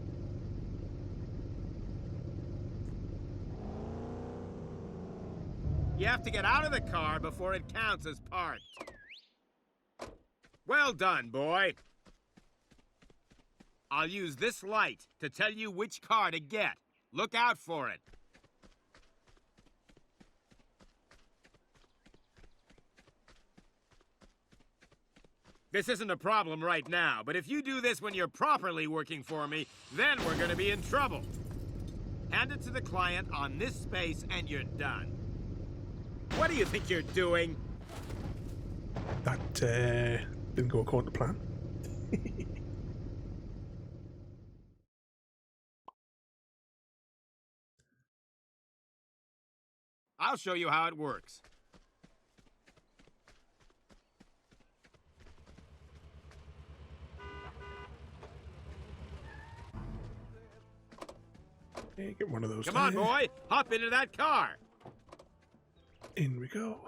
You have to get out of the car before it counts as parked. Well done, boy. I'll use this light to tell you which car to get. Look out for it. This isn't a problem right now, but if you do this when you're properly working for me, then we're gonna be in trouble. Hand it to the client on this space and you're done. What do you think you're doing? That didn't go according to plan. I'll show you how it works. Okay, get one of those. Come on, there. boy. Hop into that car. In we go.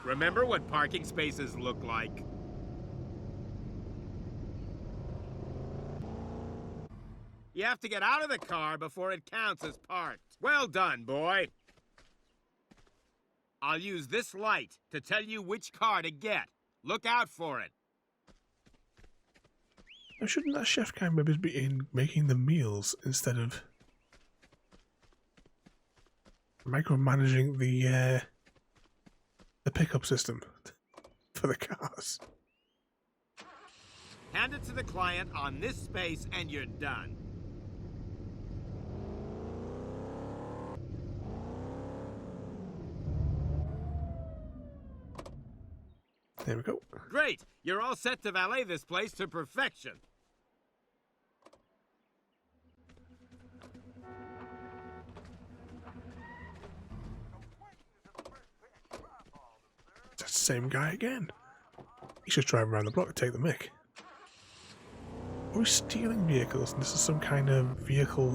Remember what parking spaces look like? You have to get out of the car before it counts as parked. Well done, boy. I'll use this light to tell you which car to get. Look out for it. Now, shouldn't that chef guy maybe be in making the meals instead of micromanaging the pickup system for the cars? Hand it to the client on this space and you're done. There we go. Great! You're all set to valet this place to perfection. It's the same guy again. He's just driving around the block to take the mick. Or he's stealing vehicles, and this is some kind of vehicle,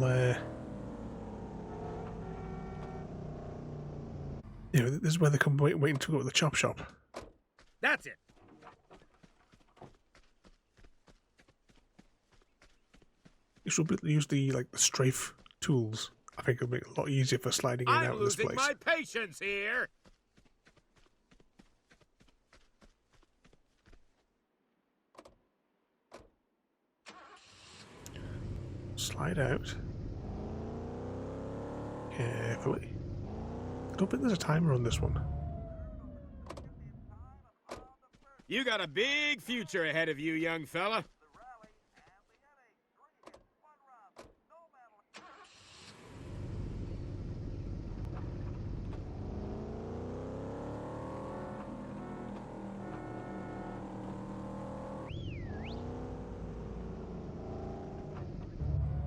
you know, this is where they come waiting to go to the chop shop. That's it. You should use the, like, the strafe tools I think it'll make it a lot easier for sliding in and out I'm of this losing place. my patience here. Slide out. Carefully. I don't think there's a timer on this one. You got a big future ahead of you, young fella.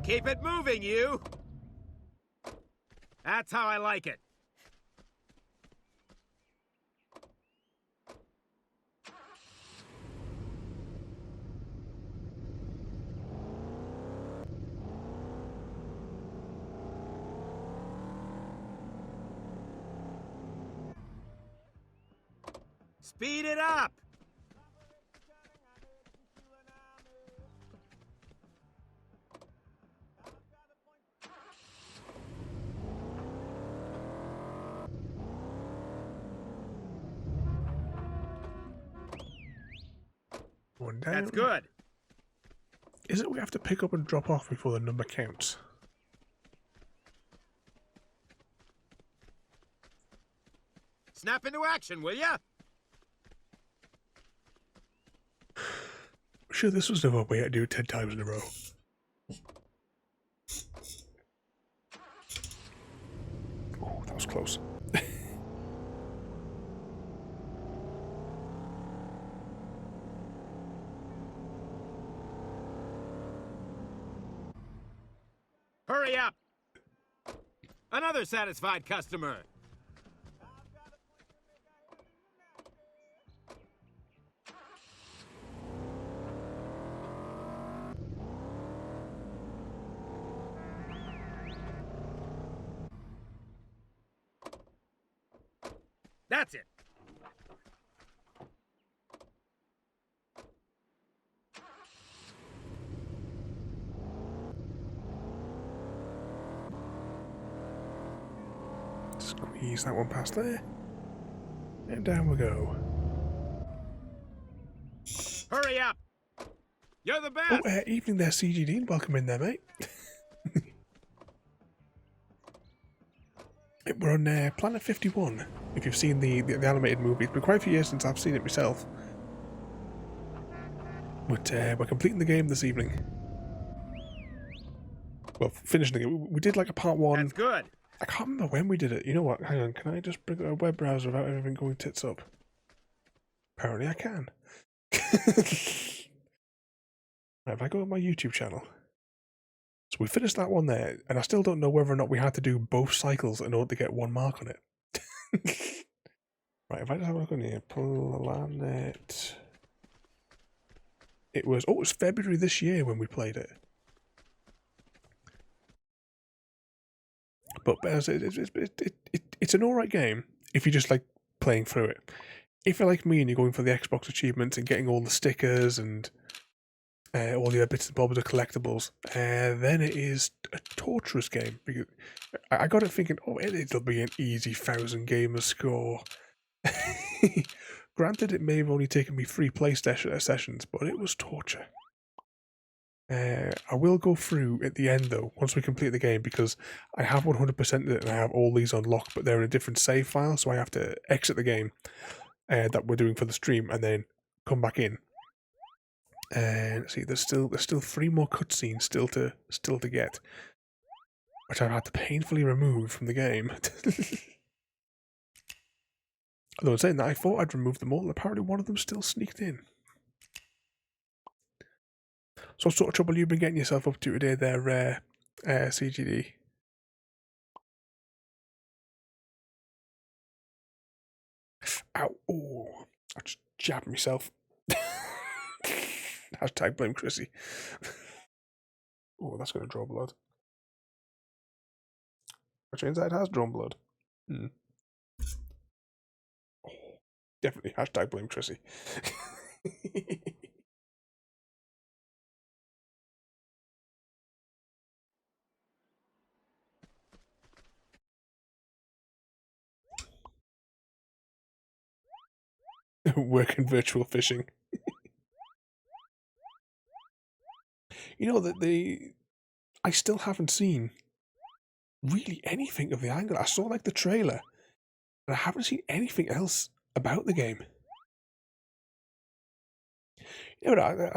Keep it moving, you! That's how I like it. Speed it up! One down. That's good. Is it we have to pick up and drop off before the number counts? Snap into action, will ya? Sure, this was never a way to do it 10 times in a row. Oh, that was close. Hurry up! Another satisfied customer. That's it. Squeeze that one past there. And down we go. Hurry up! You're the best! Oh, evening there, CGD. Welcome in there, mate. We're on Planet 51. If you've seen the animated movie, it's been quite a few years since I've seen it myself. But we're completing the game this evening. Well, finishing the game. We did like a part 1. That's good. I can't remember when we did it. You know what? Hang on. Can I just bring up a web browser without everything going tits up? Apparently I can. Right, if I go to my YouTube channel. So we finished that one there, and I still don't know whether or not we had to do both cycles in order to get 1 mark on it. Right, if I just have a look on here. Planet. It was February this year when we played it. But it's an alright game if you just like playing through it. If you're like me and you're going for the Xbox achievements and getting all the stickers and all the other bits and bobs of collectibles, then it is a torturous game. Because I got it thinking, oh, it'll be an easy 1,000 gamer score. Granted, it may have only taken me 3 sessions, but it was torture. I will go through at the end though, once we complete the game, because I have 100%ed it and I have all these unlocked, but they're in a different save file, so I have to exit the game that we're doing for the stream and then come back in. And see, there's still 3 more cutscenes still to get, which I've had to painfully remove from the game. Although in saying that, I thought I'd removed them all. Apparently, one of them still sneaked in. So what sort of trouble you been getting yourself up to today there, CGD? Ow. Oh, I just jabbed myself. Hashtag blame Chrissy. Oh, that's going to draw blood. Which means that it has drawn blood. Oh, definitely hashtag blame Chrissy. Working virtual fishing. You know that I still haven't seen really anything of the angle. I saw like the trailer, and I haven't seen anything else about the game. You know,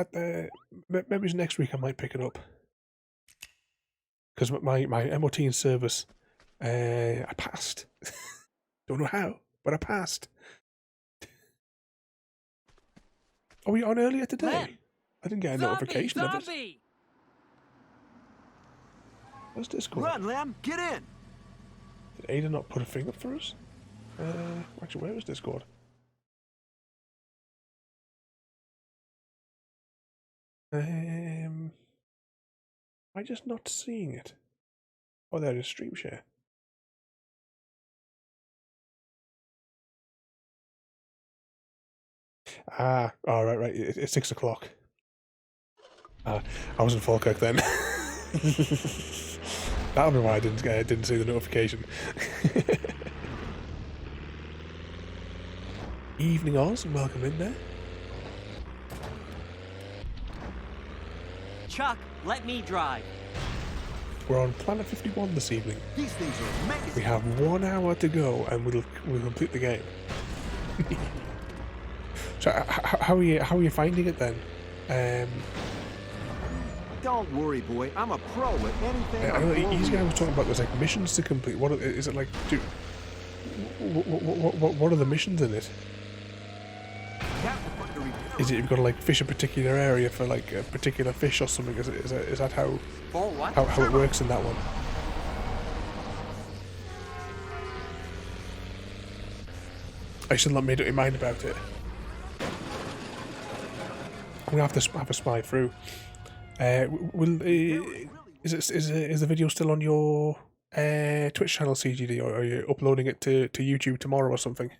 maybe next week I might pick it up because my MOT in service, I passed. Don't know how, but I passed. Are we on earlier today? Lem! I didn't get a notification of it. Where's Discord? Run, Lem! Get in! Did Ada not put a thing up for us? Actually, where is Discord? Am I just not seeing it? Oh, there it is, stream share. Ah, oh, right. It's 6 o'clock. I was in Falkirk then. That'll be why I didn't see the notification. Evening Oz, and welcome in there. Chuck, let me drive. We're on Planet 51 this evening. These things are amazing. We have 1 hour to go, and we'll complete the game. So, how are you finding it then? Don't worry, boy. I'm a pro at anything. I know these guys were talking about there's like missions to complete. What is it like? What are the missions in it? Is it you've got to like fish a particular area for like a particular fish or something? Is that how it works in that one? I still not made up my mind about it. I'm gonna have to have a spy through. Is the video still on your Twitch channel, CGD, or are you uploading it to YouTube tomorrow or something?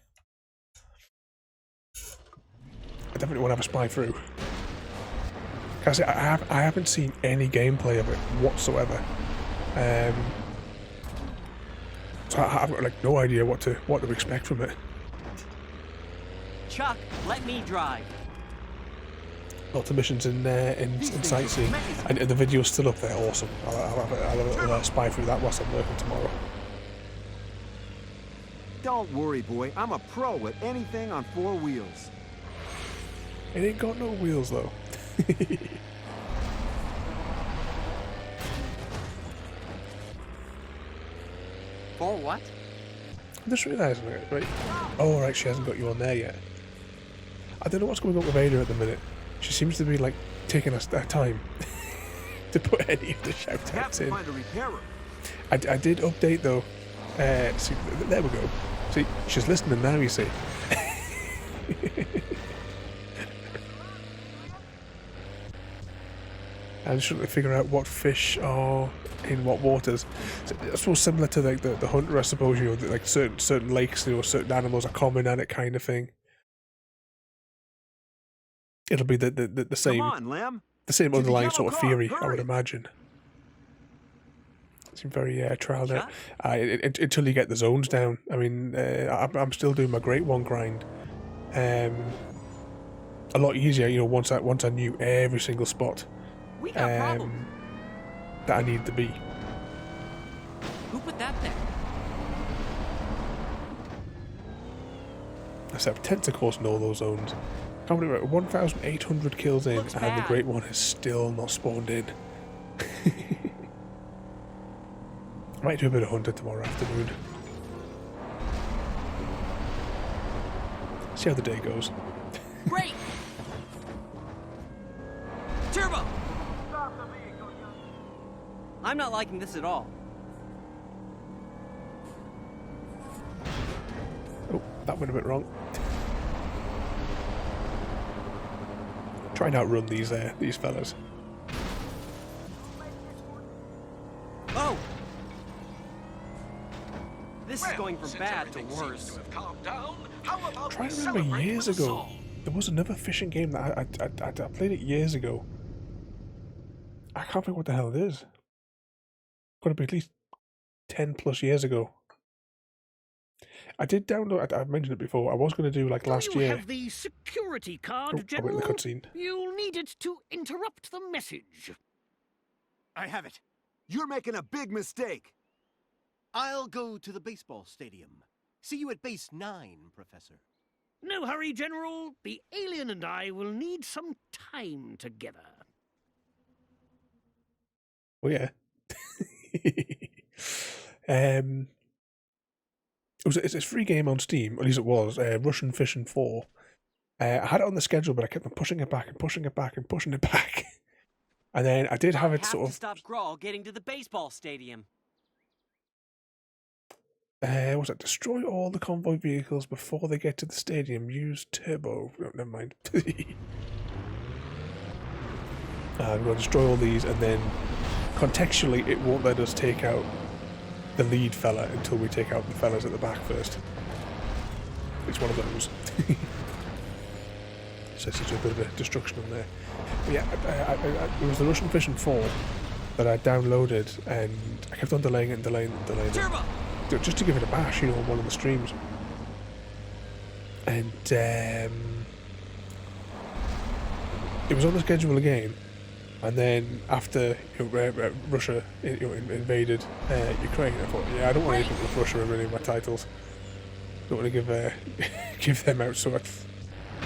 I definitely want to have a spy through. Cause I haven't seen any gameplay of it whatsoever. So I've got like no idea what to expect from it. Chuck, let me drive. Lots of missions in sightseeing, and the video's still up there. Awesome. I'll have a little spy through that whilst I'm working tomorrow. Don't worry, boy. I'm a pro at anything on 4 wheels. It ain't got no wheels though. For what? I'm just realising it, right? Oh, right, she hasn't got you on there yet. I don't know what's going on with Ada at the minute. She seems to be like taking us that time to put any of the shout-outs in. I did update though. See, there we go. See, she's listening now, you see. I'm just trying to figure out what fish are in what waters. So, I suppose similar to like the hunter, I suppose, you know, like certain lakes, you know, certain animals are common at it, kind of thing. It'll be the same. Come on, Lem. The same To the underlying yellow sort of car, theory, I hurry. would imagine. Seems very trialed out. Until you get the zones down. I mean, I'm still doing my Great One grind. A lot easier, you know, once I knew every single spot that I needed to be. Who put that there? I set up tents, of course, in all those zones. Can't believe it, 1,800 kills in, and the Great One is still not spawned in. I might do a bit of hunting tomorrow afternoon. See how the day goes. Great! Turbo! I'm not liking this at all. Oh, that went a bit wrong. Try and outrun these fellas. Oh! This is going from bad to worse. Try to remember years ago. There was another fishing game that I played it years ago. I can't think what the hell it is. Got to be at least 10 plus years ago. I did download. I mentioned it before. I was going to do like last Do you year. have the security card, Oh, I'll wait General? the cutscene. You'll need it to interrupt the message. I have it. You're making a big mistake. I'll go to the baseball stadium. See you at base 9, Professor. No hurry, General. The alien and I will need some time together. Oh yeah. It's a free game on Steam, at least it was. Russian Fishing 4. I had it on the schedule, but I kept on pushing it back and pushing it back and pushing it back. And then I did have it sort of. Stop Grawl getting to the baseball stadium. Was it destroy all the convoy vehicles before they get to the stadium? Use turbo. No, never mind. I'm going to destroy all these, and then contextually, it won't let us take out the lead fella until we take out the fellas at the back first. It's one of those. So it's a bit of a destruction on there. But yeah, it was the Russian Fishing 4 that I downloaded, and I kept on delaying it and delaying it and delaying it. Just to give it a bash, you know, on one of the streams. And it was on the schedule again. And then after Russia invaded Ukraine, I thought, yeah, I don't want anything with Russia in any of my titles. Don't want to give give them out, so I've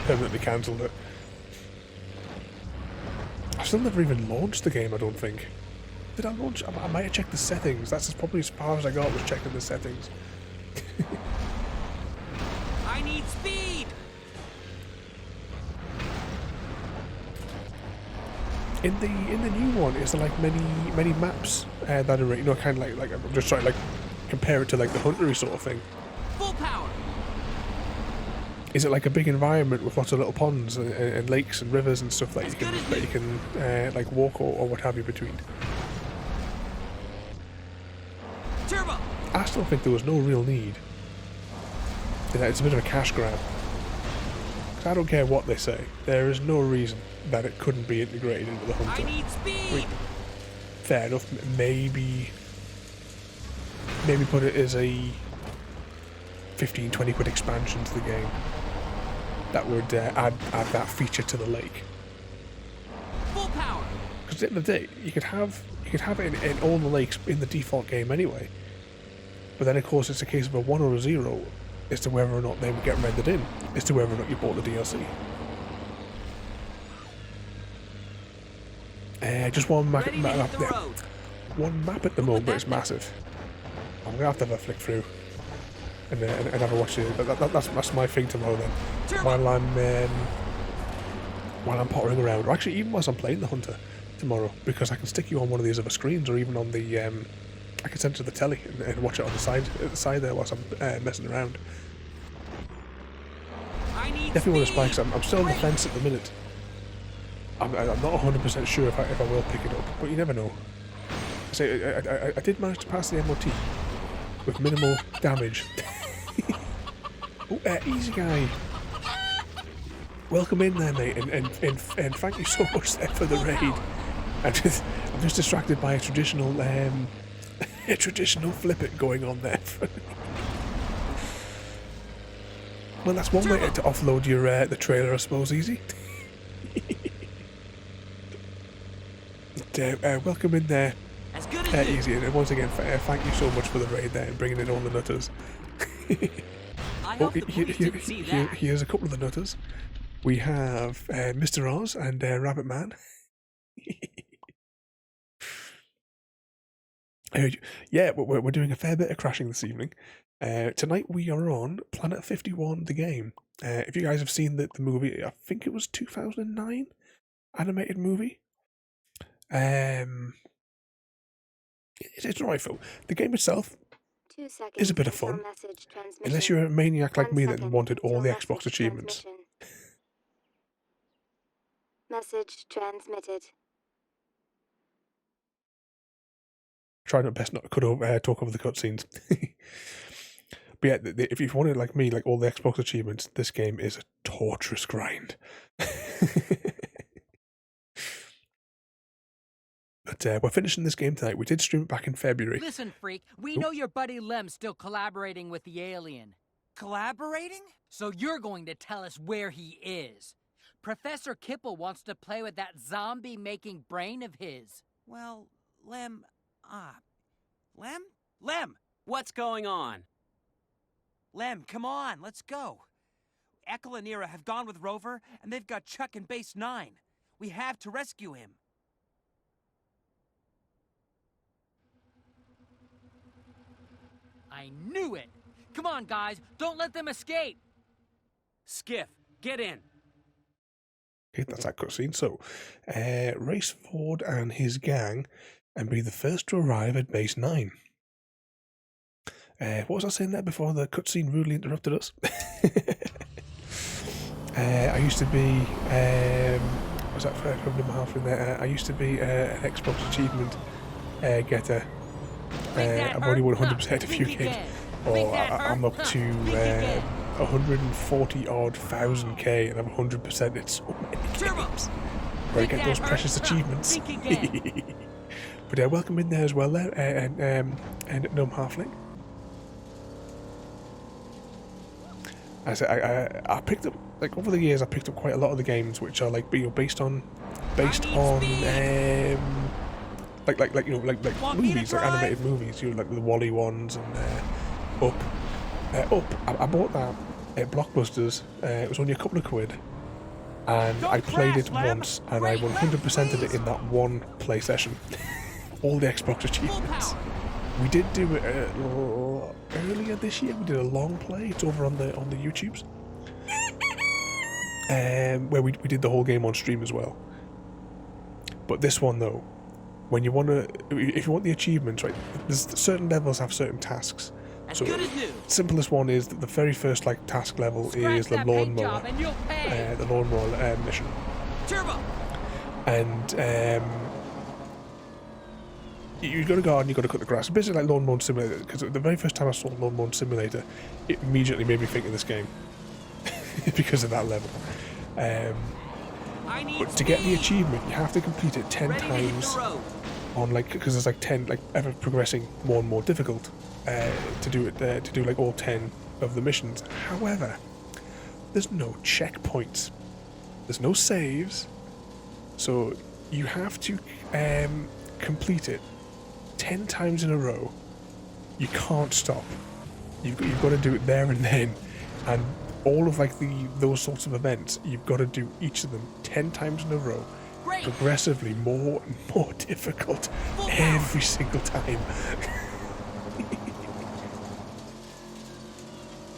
permanently cancelled it. I still never even launched the game, I don't think. Did I launch? I might have checked the settings. That's probably as far as I got, was checking the settings. I need speed! In the new one, is there like many maps that are, you know, kind of like I'm just trying to like compare it to like the Huntery sort of thing. Full power. Is it like a big environment with lots of little ponds and lakes and rivers and stuff that you can like walk or what have you between? Turbo. I still think there was no real need. It's a bit of a cash grab. 'Cause I don't care what they say. There is no reason that it couldn't be integrated into the Hunter. I need speed. Fair enough. Maybe put it as a 15-20 quid expansion to the game. That would add that feature to the lake. Full power. Because at the end of the day, you could have it in all the lakes in the default game anyway. But then of course it's a case of a 1 or a 0 as to whether or not they would get rendered in, as to whether or not you bought the DLC. Just one map. One map at the moment, but it's massive. I'm gonna have to have a flick through and have a watch it. That's my thing tomorrow then. While I'm pottering around, or actually even whilst I'm playing the Hunter tomorrow, because I can stick you on one of these other screens, or even on the I can send it to the telly and watch it on the side there whilst I'm messing around. Definitely want to spike. I'm still on the fence at the minute. I'm not 100% sure if I will pick it up, but you never know. I did manage to pass the MOT with minimal damage. Oh, easy guy. Welcome in there, mate, and thank you so much there for the raid. I'm just distracted by a traditional flip it going on there. Well, that's one way to offload your the trailer, I suppose. Easy. Welcome in there. As good as easy, and once again, thank you so much for the raid there and bringing in all the nutters. Here's a couple of the nutters. We have Mr. Oz and Rabbit Man. Yeah, we're doing a fair bit of crashing this evening. Tonight we are on Planet 51, the game. If you guys have seen the movie, I think it was 2009 animated movie. It's alright, Phil. The game itself is a bit of fun, unless you're a maniac like me that wanted all the Xbox achievements. Message transmitted. Try my best not to talk over the cutscenes. But yeah, if you wanted like me, like all the Xbox achievements, this game is a torturous grind. But we're finishing this game tonight. We did stream it back in February. Listen, freak, we know your buddy Lem's still collaborating with the alien. Collaborating? So you're going to tell us where he is. Professor Kipple wants to play with that zombie-making brain of his. Well, Lem, Lem, what's going on? Lem, come on, let's go. Eckel and Ira have gone with Rover, and they've got Chuck in Base 9. We have to rescue him. I knew it! Come on, guys, don't let them escape! Skiff, get in. Okay, that's that cutscene. So, race Ford and his gang and be the first to arrive at Base 9. What was I saying there before the cutscene rudely interrupted us? I used to be, was that for halfway there? I used to be an Xbox achievement getter. I've already won 100% a few games. Or I'm up to 140 odd thousand K and I'm 100% in so many games. Where I get those precious achievements. But welcome in there as well there, and Gnome Halfling. I picked up, like, over the years I picked up quite a lot of the games which are like based on like movies, like animated movies, like the Wall-E ones and Up. I bought that at Blockbusters. It was only a couple of quid, and I played it once, and I 100%ed it in that one play session. All the Xbox achievements. We did do it earlier this year. We did a long play. It's over on the YouTubes, where we did the whole game on stream as well. But this one though, when you if you want the achievements, right? There's certain levels have certain tasks. So simplest one is that the very first task level is the lawnmower, mission. Turbo. And you got to go out and you got to cut the grass. It's basically like Lawn Mowing Simulator. Because the very first time I saw Lawn Mowing Simulator, it immediately made me think of this game because of that level. But to get the achievement, you have to complete it 10 times on because there's 10 ever progressing more and more difficult to do it to do all 10 of the missions. However, there's no checkpoints, there's no saves, so you have to complete it 10 times in a row. You can't stop. You've got to do it there and then, and all of those sorts of events, you've got to do each of them 10 times in a row. Great. Progressively more and more difficult every single time.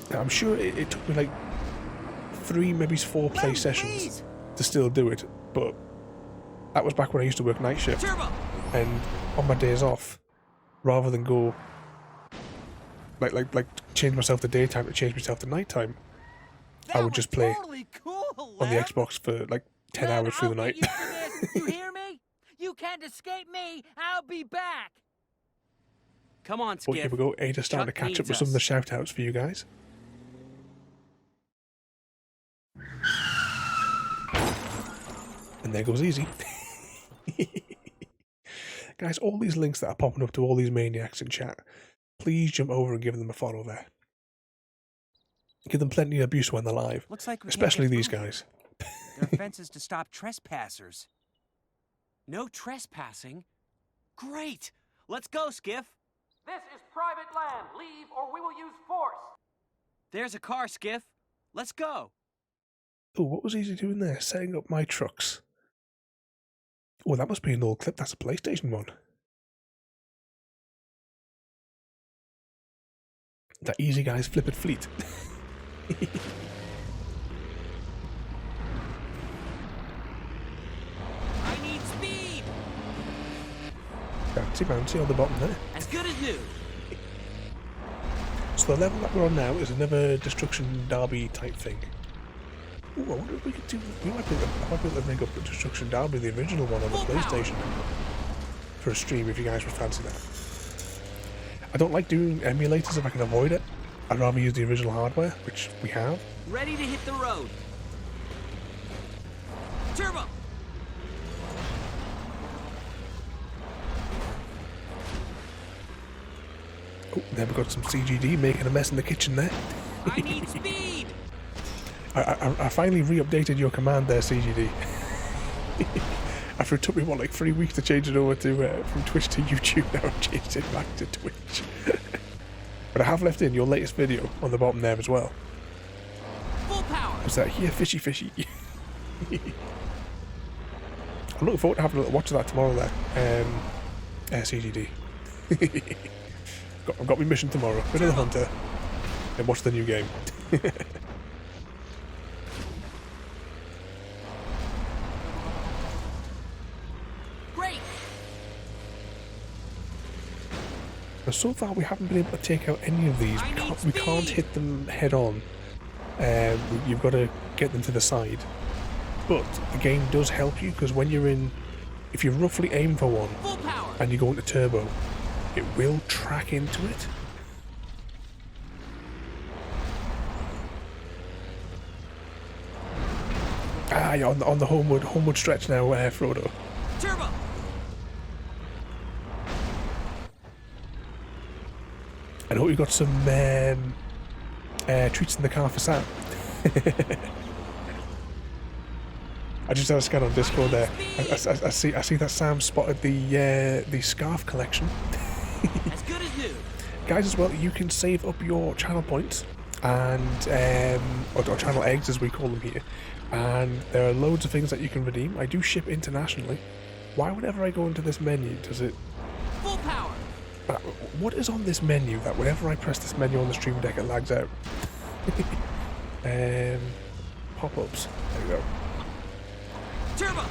Now, I'm sure it took me 3, maybe 4 play sessions to still do it, but that was back when I used to work night shift. And on my days off, rather than go change myself to daytime to change myself to nighttime, I would just play on the Xbox for 10 hours through the night. You hear me? You can't escape me. I'll be back. Come on, Skip. Oh, here we go. Ada's starting to catch up with some of the shout-outs for you guys. And there goes Easy. Guys, all these links that are popping up to all these maniacs in chat, please jump over and give them a follow there. Give them plenty of abuse when they're live. Looks like especially these guys. There are fences to stop trespassers. No trespassing? Great! Let's go, Skiff! This is private land. Leave or we will use force. There's a car, Skiff. Let's go. Oh, what was Easy doing there? Setting up my trucks. Oh, that must be an old clip. That's a PlayStation one. That Easy Guy's Flippin' Fleet. I need speed. Bouncy on the bottom there. As good as new. So the level that we're on now is another Destruction Derby type thing. Ooh, I wonder if we could do. I might be able to make up the Destruction Derby, the original one on the PlayStation, for a stream if you guys would fancy that. I don't like doing emulators if I can avoid it. I'd rather use the original hardware, which we have. Ready to hit the road. Turbo. Oh, then we've got some CGD making a mess in the kitchen there. I need speed! I finally re-updated your command there, CGD. After it took me, what, like 3 weeks to change it over to from Twitch to YouTube, now I've changed it back to Twitch. But I have left in your latest video on the bottom there as well. Full power! What's that here? Fishy fishy. I'm looking forward to having a little watch of that tomorrow there. CGD. I've got my mission tomorrow. Bit of the hunter. And watch the new game. Great. But so far we haven't been able to take out any of these. We can't hit them head on. You've got to get them to the side. But the game does help you, because when you're in, if you roughly aim for one and you go into turbo, it will track into it. Ah, you're on the homeward stretch now, Frodo. Turbo. I know you've got some treats in the car for Sam. I just had a scan on Discord there. I see that Sam spotted the scarf collection. As good as new. Guys, as well, you can save up your channel points and or channel eggs as we call them here. And there are loads of things that you can redeem. I do ship internationally. Why, whenever I go into this menu, does it? Full power. What is on this menu that whenever I press this menu on the stream deck it lags out? Pop-ups. There we go. Turbo.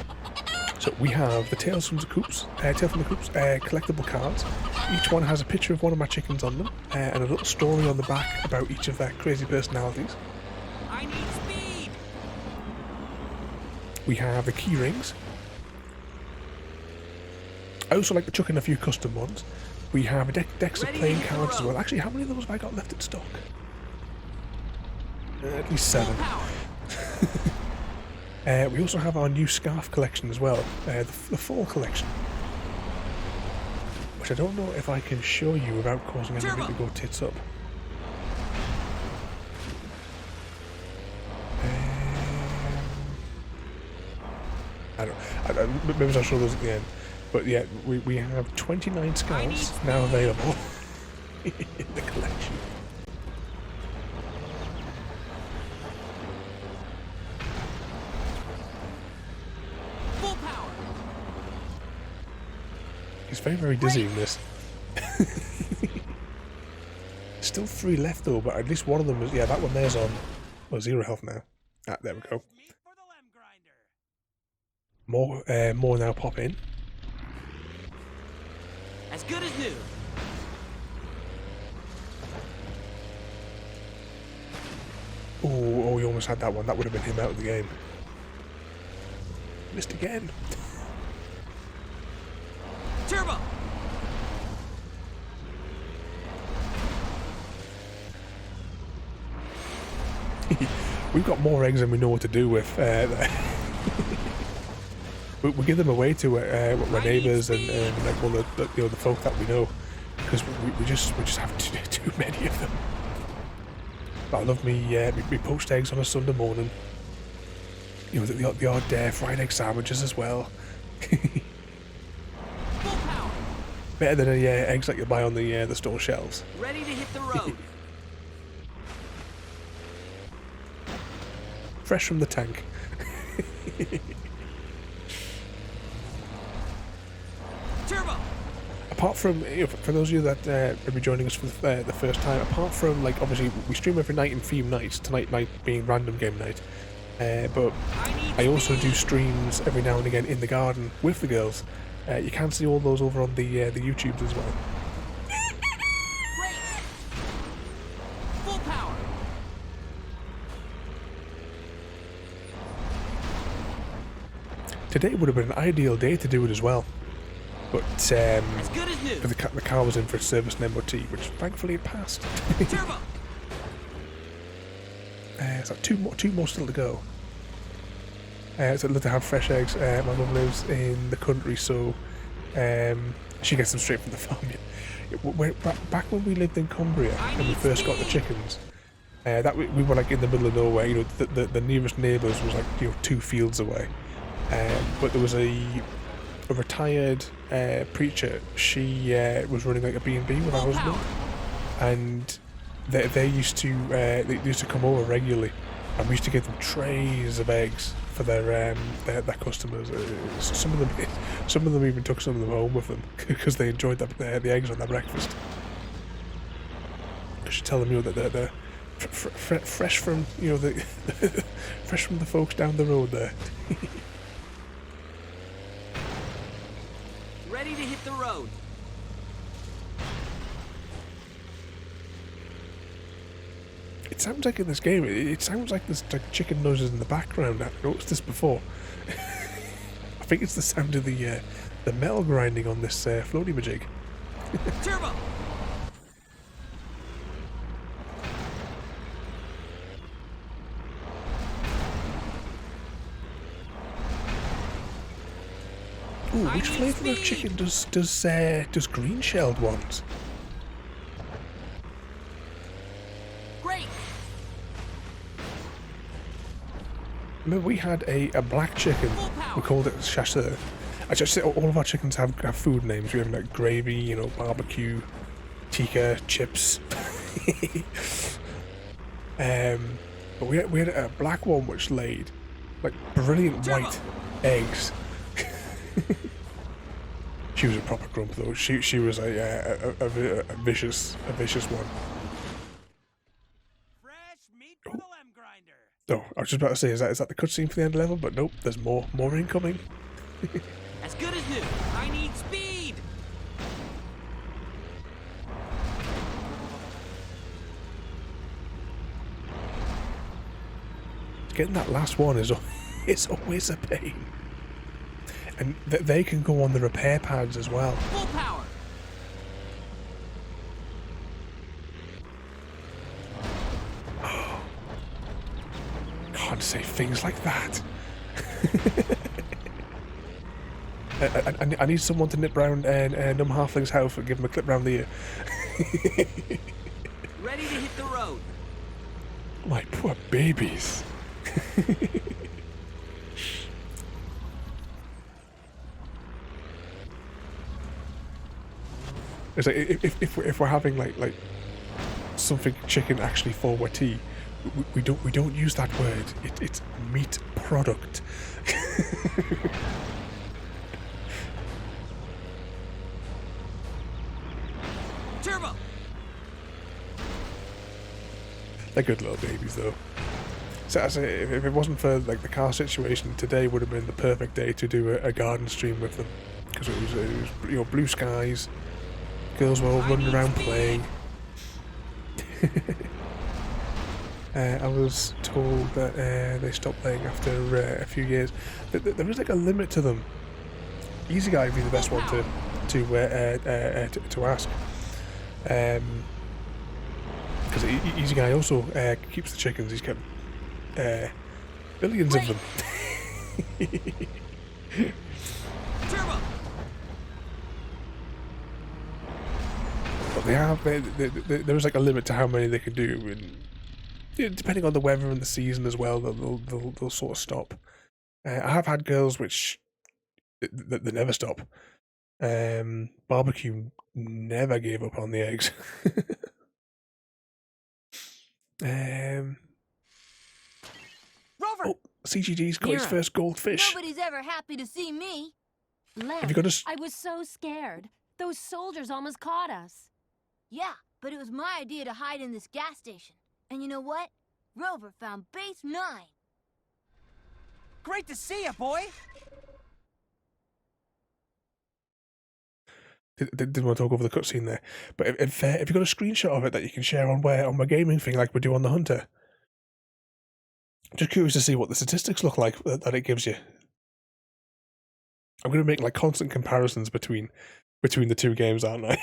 So we have the Tales from the Coops, collectible cards. Each one has a picture of one of my chickens on them, and a little story on the back about each of their crazy personalities. I need speed. We have the key rings. I also like to chuck in a few custom ones. We have a decks of playing cards as well. Actually, how many of those have I got left in stock? At least 7. We also have our new scarf collection as well, the fall collection, which I don't know if I can show you without causing everything to go tits up. I don't. Maybe I'll show those at the end. But yeah, we have 29 scarves now available in the collection. Full power. It's very, very dizzying, this. Still 3 left though, but at least one of them is, yeah, that one there's on, well, 0 health now. Ah, there we go. More now pop in. As good as new. Oh, you almost had that one. That would have been him out of the game. Missed again. Turbo. We've got more eggs than we know what to do with. We give them away to our neighbours and like all the folk that we know, because we just have too many of them. But I love me poached eggs on a Sunday morning. You know, the odd fried egg sandwiches as well. Better than any eggs that you buy on the store shelves. Ready to hit the road. Fresh from the tank. Turbo. Apart from, you know, for those of you that will be joining us for the first time, apart from, like, obviously we stream every night in theme nights, tonight night being random game night, but I also do streams every now and again in the garden with the girls. You can see all those over on the YouTubes as well. Great. Full power. Today would have been an ideal day to do it as well, but as good as new. the car was in for service and MOT, which thankfully it passed. Turbo. So two more still to go. So I'd love to have fresh eggs. My mum lives in the country, so she gets them straight from the farm. back when we lived in Cumbria and we first got the chickens, that we were like in the middle of nowhere. You know, the nearest neighbours was like 2 fields away. But there was a retired preacher. She was running like a B&B with her husband, and they used to come over regularly, and we used to give them trays of eggs for their customers. Some of them even took some of them home with them because they enjoyed the eggs on their breakfast. I should tell them that they're fresh from fresh from the folks down the road there. Ready to hit the road. It sounds like in this game, it sounds like there's like chicken noises in the background. I've noticed this before. I think it's the sound of the metal grinding on this floaty majig. Turbo! Ooh, which flavour of chicken does green shelled want? Great. Remember, we had a black chicken. We called it chasseur. Actually, all of our chickens have food names. We have like gravy, barbecue, tikka, chips. But we had a black one which laid like brilliant white eggs. She was a proper grump though. She was a vicious one. Oh, I was just about to say, is that the cutscene for the end level? But nope, there's more incoming. As good as new. I need speed. Getting that last one is always a pain. And they can go on the repair pads as well. Full power. Can't say things like that. I need someone to nip round Numb Halfling's house and give him a clip round the ear. Ready to hit the road. My poor babies. It's like if we're having like something chicken actually for our tea, we don't use that word. It's meat product. Turbo. They're good little babies though. So if it wasn't for like the car situation, today would have been the perfect day to do a garden stream with them, because it was blue skies. Girls were all running around playing. I was told that they stopped playing after a few years. There is like a limit to them. Easy Guy would be the best one to ask, because Easy Guy also keeps the chickens. He's kept billions of them. Turbo. But there is like a limit to how many they can do, and depending on the weather and the season as well, they'll sort of stop. I have had girls which they never stop. Barbecue never gave up on the eggs. Rover. Oh, CGD's got his first goldfish. Nobody's ever happy to see me. Lem, Have you got a I was so scared. Those soldiers almost caught us. Yeah, but it was my idea to hide in this gas station. And you know what? Rover found base 9. Great to see you, boy. Didn't want to talk over the cutscene there, but if you've got a screenshot of it that you can share on my gaming thing, like we do on the Hunter, just curious to see what the statistics look like that it gives you. I'm going to make like constant comparisons between the two games, aren't I?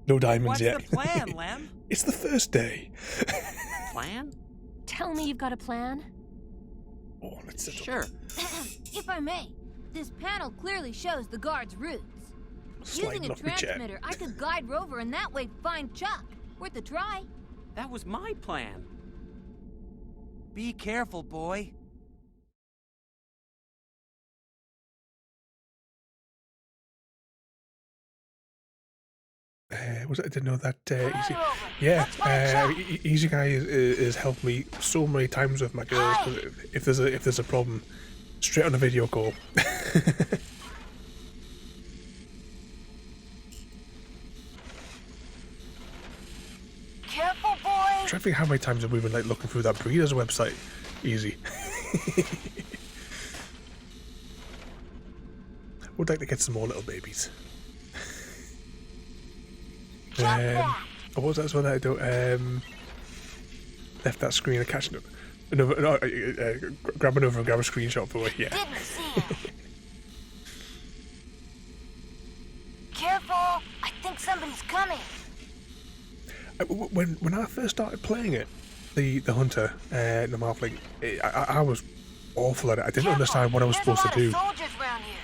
No diamonds yet. What's the plan, Lem? It's the first day. Plan? Tell me you've got a plan. Oh, let's sit Sure. If I may, this panel clearly shows the guard's routes. Sliding Using a off my chair. transmitter, I could guide Rover and that way find Chuck. Worth a try. That was my plan. Be careful, boy. Was it? I didn't know that. Easy. Yeah, Easy Guy has helped me so many times with my girls. 'Cause if there's a problem, straight on a video call. Careful, boy. I'm trying to think how many times have we been like looking through that breeder's website. Easy. Would like to get some more little babies. What was that one that I don't left that screen and catching it? Grab another and grab a screenshot for it. Yeah. Didn't see it. Careful! I think somebody's coming. When I first started playing it, the Hunter, the Marfling, I was awful at it. I didn't understand what I was supposed to do,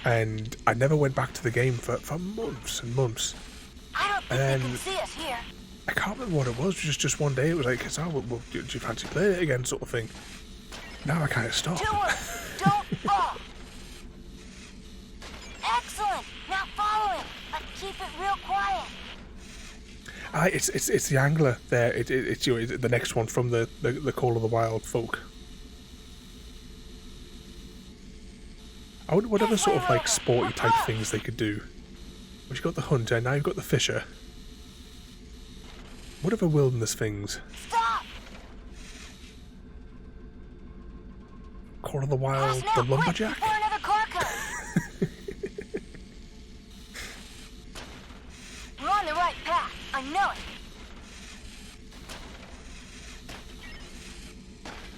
and I never went back to the game for months and months. I don't think they can see us here. I can't remember what it was. Just one day it was like, well, do you fancy playing it again, sort of thing. Now I kind of stopped. Don't fall. Excellent. Now follow him, but keep it real quiet. It's the angler there. It's the next one from the Call of the Wild folk. I wonder what other sort of like sporty type things they could do. Well, you've got the hunter, now you've got the fisher. What other wilderness things? Stop! Call of the Wild, the lumberjack. Before another car comes. We're on the right path. I know it.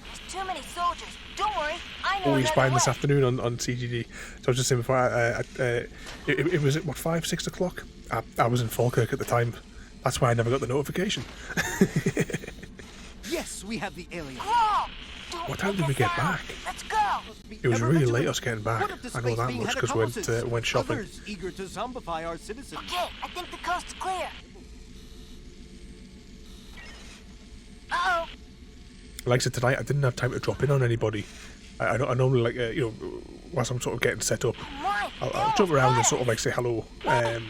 There's too many soldiers. Don't worry. I know. Oh, he's buying this afternoon on CGD. So I was just saying before, it was at what, 5, 6 o'clock? I was in Falkirk at the time. That's why I never got the notification. Yes, we have the alien. What time did we get back? Let's go. It was really late us getting back. I know that much because we went shopping. Others eager to zombify our citizens. Okay, I think the coast's clear. Uh-oh. Like I said tonight, I didn't have time to drop in on anybody. I normally like whilst I'm sort of getting set up, I'll jump around and sort of like say hello, have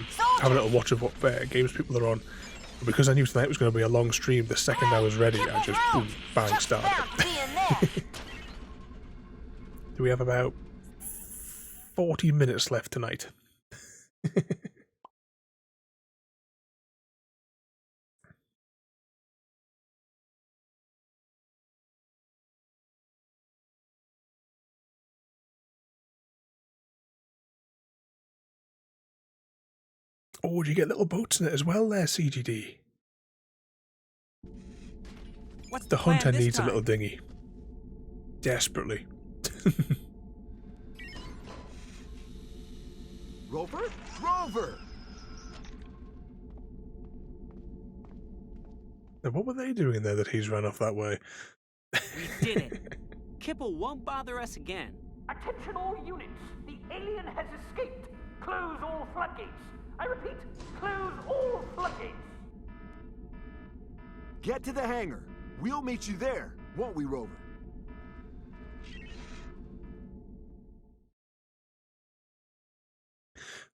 a little watch of what games people are on. But because I knew tonight was going to be a long stream, the second I was ready, I just boom, bang, started. Do we have about 40 minutes left tonight? Oh, do you get little boats in it as well there, CGD? What's the hunter needs a little dinghy. Desperately. Rover? Rover! Now, what were they doing there that he's run off that way? We did it. Kipple won't bother us again. Attention all units. The alien has escaped. Close all floodgates. I repeat, close all floodgates. Get to the hangar. We'll meet you there, won't we, Rover?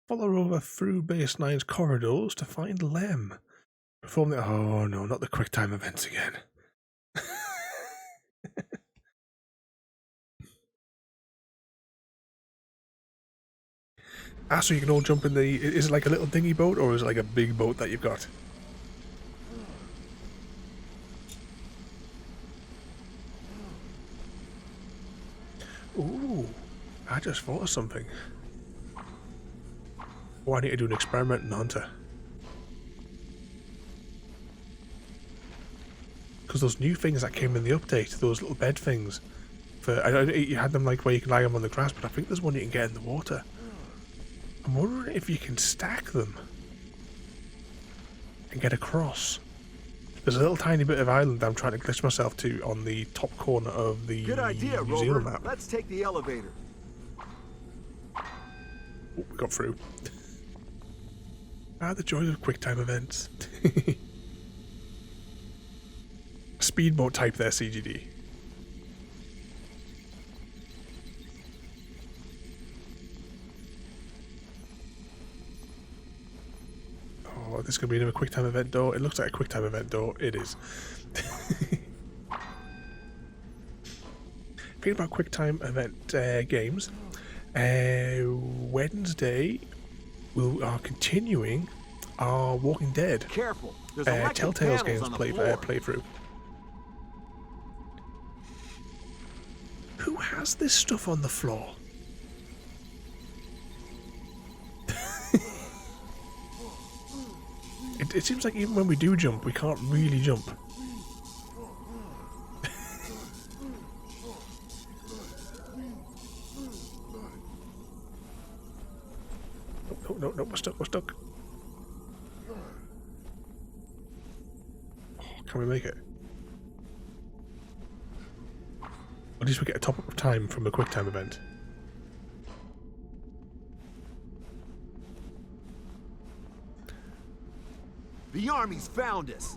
Follow Rover through Base 9's corridors to find Lem. Perform the... Oh no, not the quick time events again. So you can all jump in the... Is it like a little dinghy boat, or is it like a big boat that you've got? Ooh, I just thought of something. Oh, I need to do an experiment in Hunter. Because those new things that came in the update, those little bed things, I know you had them like where you can lie them on the grass, but I think there's one you can get in the water. I'm wondering if you can stack them and get across. There's a little tiny bit of island I'm trying to glitch myself to on the top corner of the Good idea, New Zealand Rover. map. Let's take the elevator. got through. The joys of QuickTime events. Speedboat type there, CGD. Oh, this is going to be another QuickTime event door. It looks like a QuickTime event door. It is. Thinking about QuickTime event games, Wednesday we are continuing our Walking Dead Telltale's games playthrough. Who has this stuff on the floor? It seems like even when we do jump, we can't really jump. No, we're stuck. Oh, can we make it? At least we get a top-up of time from the QuickTime event. The army's found us.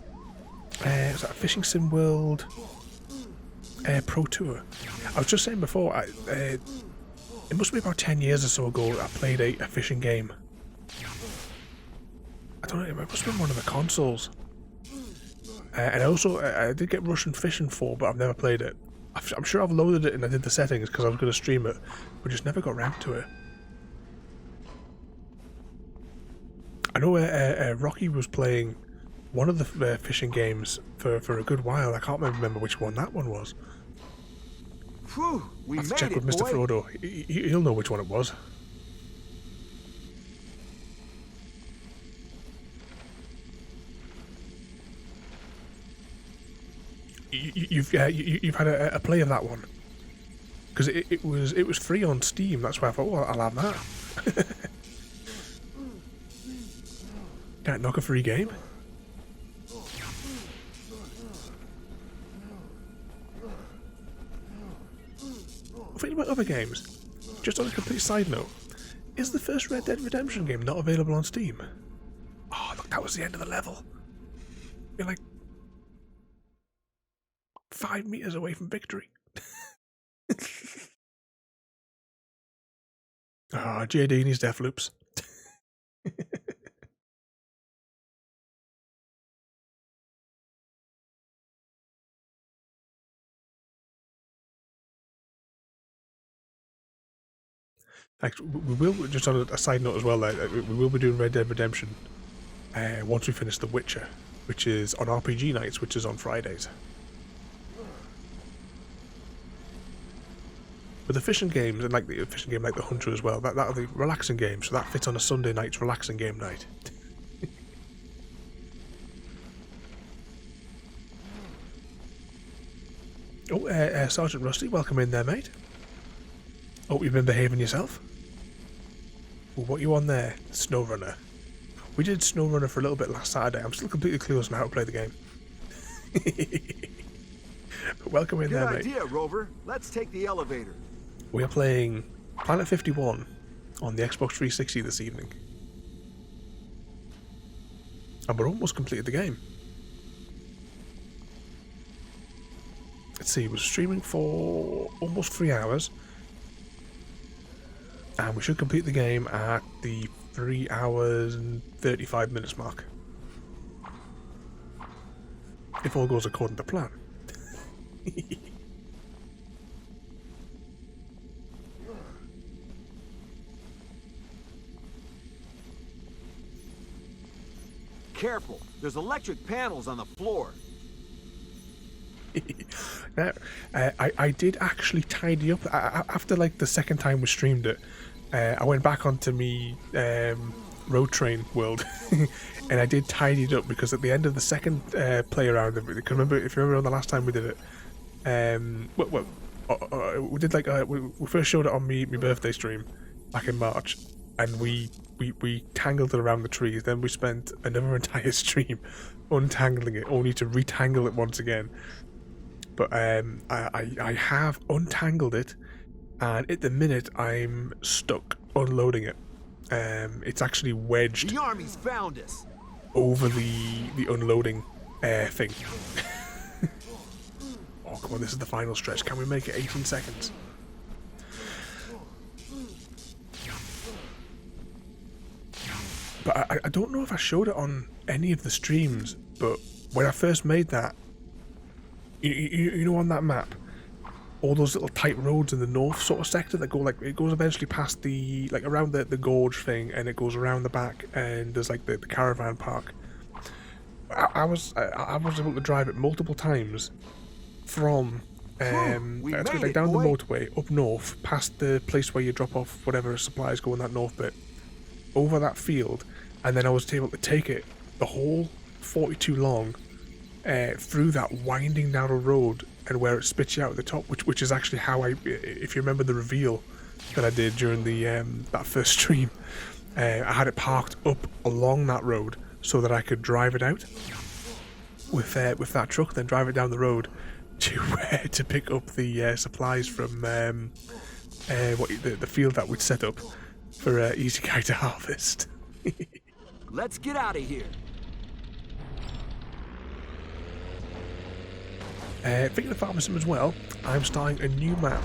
Is that a Fishing Sim World Pro Tour? I was just saying before, it must be about 10 years or so ago I played a fishing game. I don't know, it must have been one of the consoles. And also, I did get Russian Fishing 4, but I've never played it. I'm sure I've loaded it and I did the settings because I was going to stream it, but just never got round to it. I know Rocky was playing one of the fishing games for a good while. I can't remember which one that one was. Whew, we I'll have to made check it, with Mr. boy. Frodo. He'll know which one it was. You've had a play of that one because it was free on Steam. That's why I thought, well, I'll have that. Can't knock a free game. Thinking about other games, just on a complete side note, is the first Red Dead Redemption game not available on Steam? Oh, look, that was the end of the level. You're like 5 meters away from victory. JD and his death loops. Actually, we will, just on a side note as well, we will be doing Red Dead Redemption once we finish The Witcher, which is on RPG nights, which is on Fridays. But the fishing games, and like the fishing game like The Hunter as well, that are the relaxing games, so that fits on a Sunday night's relaxing game night. Sergeant Rusty, welcome in there, mate. Hope you've been behaving yourself. Ooh, what you on there? SnowRunner. We did SnowRunner for a little bit last Saturday. I'm still completely clueless on how to play the game. But welcome in there, mate. Good idea, Rover. Let's take the elevator. We are playing Planet 51 on the Xbox 360 this evening. And we're almost completed the game. Let's see, we're streaming for almost 3 hours. And we should complete the game at the 3 hours and 35 minutes mark. If all goes according to plan. Careful, there's electric panels on the floor. Now, I did actually tidy up after like the second time we streamed it. I went back onto me road train world and I did tidy it up because at the end of the second play around, if you remember on the last time we did it, we did like we first showed it on my birthday stream back in March, and we tangled it around the trees. Then we spent another entire stream untangling it, only to retangle it once again. But I have untangled it, and at the minute I'm stuck unloading it. It's actually wedged The army's found us. over the unloading thing. Oh, come on, this is the final stretch. Can we make it 18 seconds? But I don't know if I showed it on any of the streams, but when I first made that, you know, on that map, all those little tight roads in the north sort of sector that go like, it goes eventually past the, like around the gorge thing, and it goes around the back, and there's like the caravan park. I was able to drive it multiple times from like down the motorway up north, past the place where you drop off whatever supplies go in that north bit, over that field, and then I was able to take it the whole 42 long through that winding narrow road, and where it spits you out at the top, which is actually how I, if you remember the reveal that I did during the that first stream, I had it parked up along that road so that I could drive it out with that truck, then drive it down the road to pick up the supplies from the field that we'd set up for Easy Guy to harvest. Let's get out of here. Thinking of Farming Sim as well, I'm starting a new map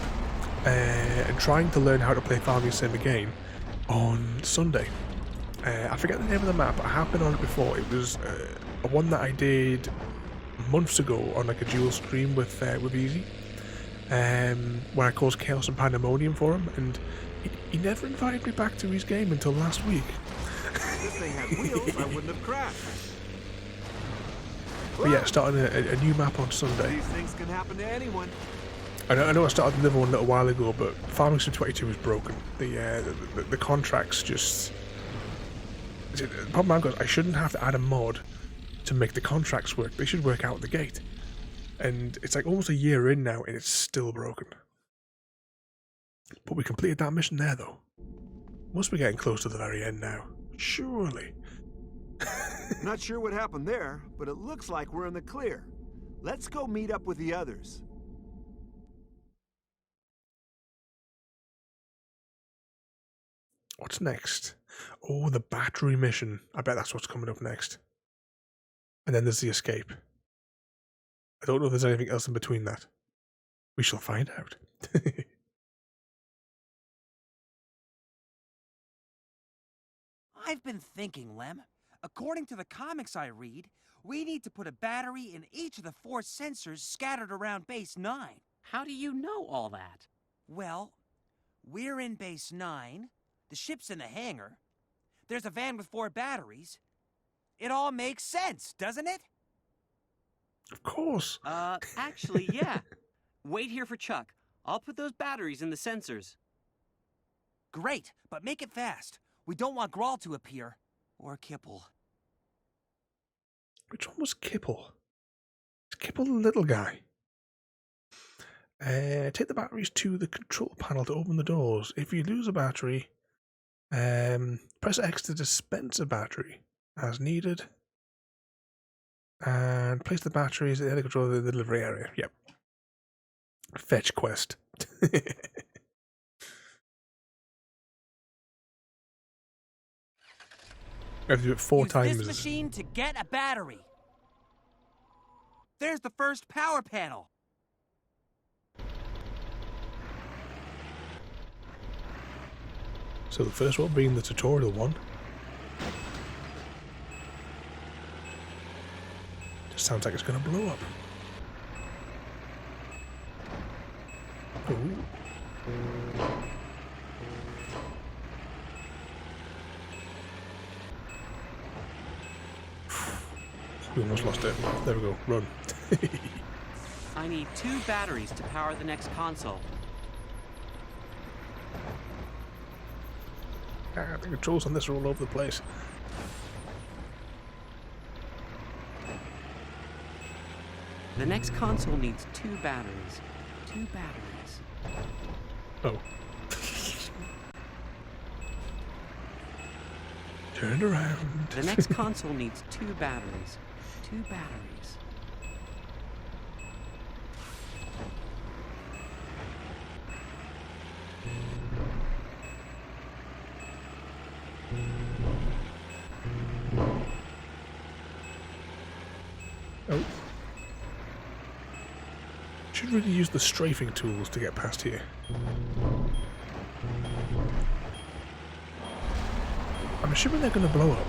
and trying to learn how to play Farming Sim again on Sunday. I forget the name of the map, but I have been on it before. It was one that I did months ago on like a dual stream with Easy, where I caused chaos and pandemonium for him, and he never invited me back to his game until last week. If this thing had wheels, I wouldn't have crashed. But yeah, starting a new map on Sunday. These things can happen to anyone. I know I started another one a little while ago, but Farming Sim 22 is broken. The contracts just... The problem I've got, I shouldn't have to add a mod to make the contracts work. They should work out of the gate. And it's like almost a year in now, and it's still broken. But we completed that mission there, though. Must be getting close to the very end now. Surely. Not sure what happened there, but it looks like we're in the clear. Let's go meet up with the others. What's next? Oh, the battery mission. I bet that's what's coming up next. And then there's the escape. I don't know if there's anything else in between that. We shall find out. I've been thinking, Lem. According to the comics I read, we need to put a battery in each of the 4 sensors scattered around Base 9. How do you know all that? Well, we're in Base 9, the ship's in the hangar, there's a van with 4 batteries. It all makes sense, doesn't it? Of course. Actually, yeah. Wait here for Chuck. I'll put those batteries in the sensors. Great, but make it fast. We don't want Grawl to appear. Or Kipple. Which one was Kipple? Is Kipple the little guy? Take the batteries to the control panel to open the doors. If you lose a battery, press X to dispense a battery as needed. And place the batteries at the control of the delivery area. Yep. Fetch quest. I have to do it 4 times. Use this machine to get a battery. There's the first power panel. So the first one being the tutorial one. Just sounds like it's going to blow up. Ooh. We almost lost it. There we go. Run. I need 2 batteries to power the next console. The controls on this are all over the place. The next console needs 2 batteries. 2 batteries. Oh. Turn around. The next console needs 2 batteries. 2 batteries. Oh. Should really use the strafing tools to get past here. I'm assuming they're going to blow up.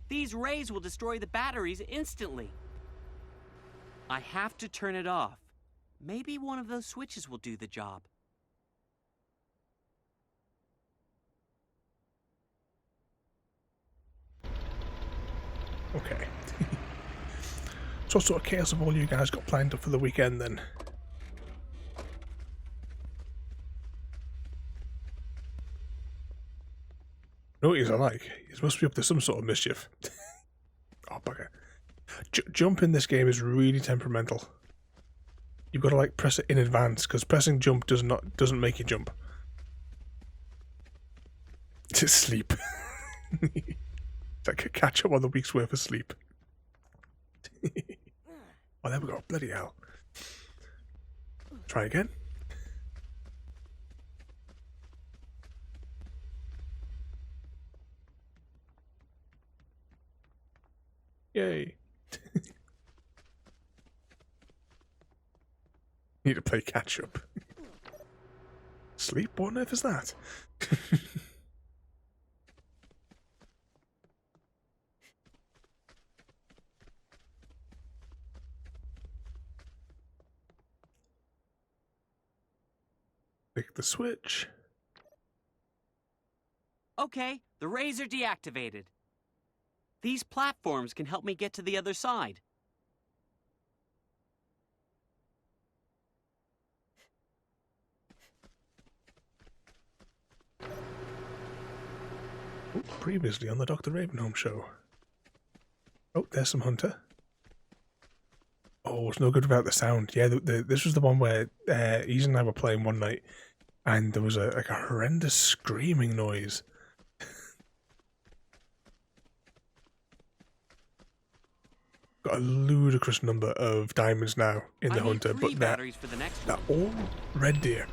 These rays will destroy the batteries instantly. I have to turn it off. Maybe one of those switches will do the job. Okay. So what sort of chaos have all you guys got planned up for the weekend then? You know what he's like? He's must be up to some sort of mischief. Oh, bugger. Jump in this game is really temperamental. You've got to like press it in advance because pressing jump doesn't make you jump. Just sleep. It's like a catch up on the week's worth of sleep. Oh, there we go. Bloody hell. Try again. Yay. Need to play catch up. Sleep? What on earth is that? Click the switch. Okay, the rays are deactivated. These platforms can help me get to the other side. Oh, previously on the Dr. Ravenholm show. Oh, there's some Hunter. Oh, it's no good without the sound. Yeah, this was the one where Ease and I were playing one night, and there was like a horrendous screaming noise. Got a ludicrous number of diamonds now in the Hunter, but they're all red deer.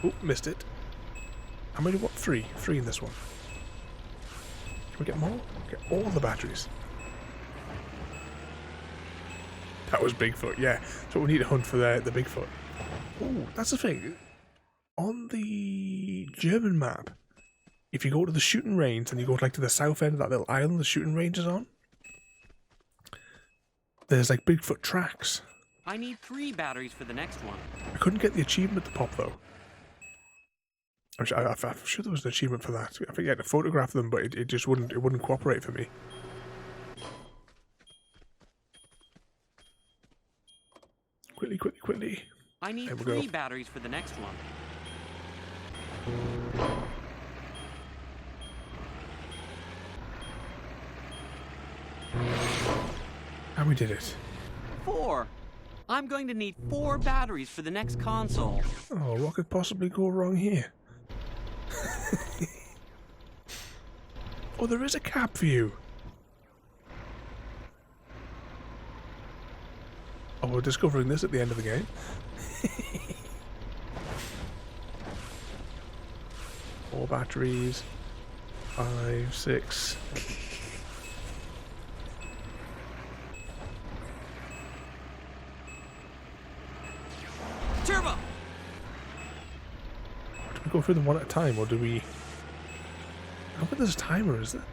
Oh, missed it. How many? What? Three in this one. Can we get more? Get all the batteries. That was Bigfoot, yeah. So we need to hunt for the Bigfoot. Oh, that's the thing. On the German map, if you go to the shooting range and you go like to the south end of that little island the shooting range is on, there's like Bigfoot tracks. I need 3 batteries for the next one. I couldn't get the achievement to pop though. I'm sure there was an achievement for that. I think you had to photograph them, but it just wouldn't cooperate for me. Quickly. I need 3 batteries for the next one. And we did it. 4. I'm going to need 4 batteries for the next console. Oh, what could possibly go wrong here? Oh, there is a cap for you. Oh, we're discovering this at the end of the game. 4 batteries. 5, 6. Turbo! Do we go through them one at a time, or do we... I don't think there's a timer, is there?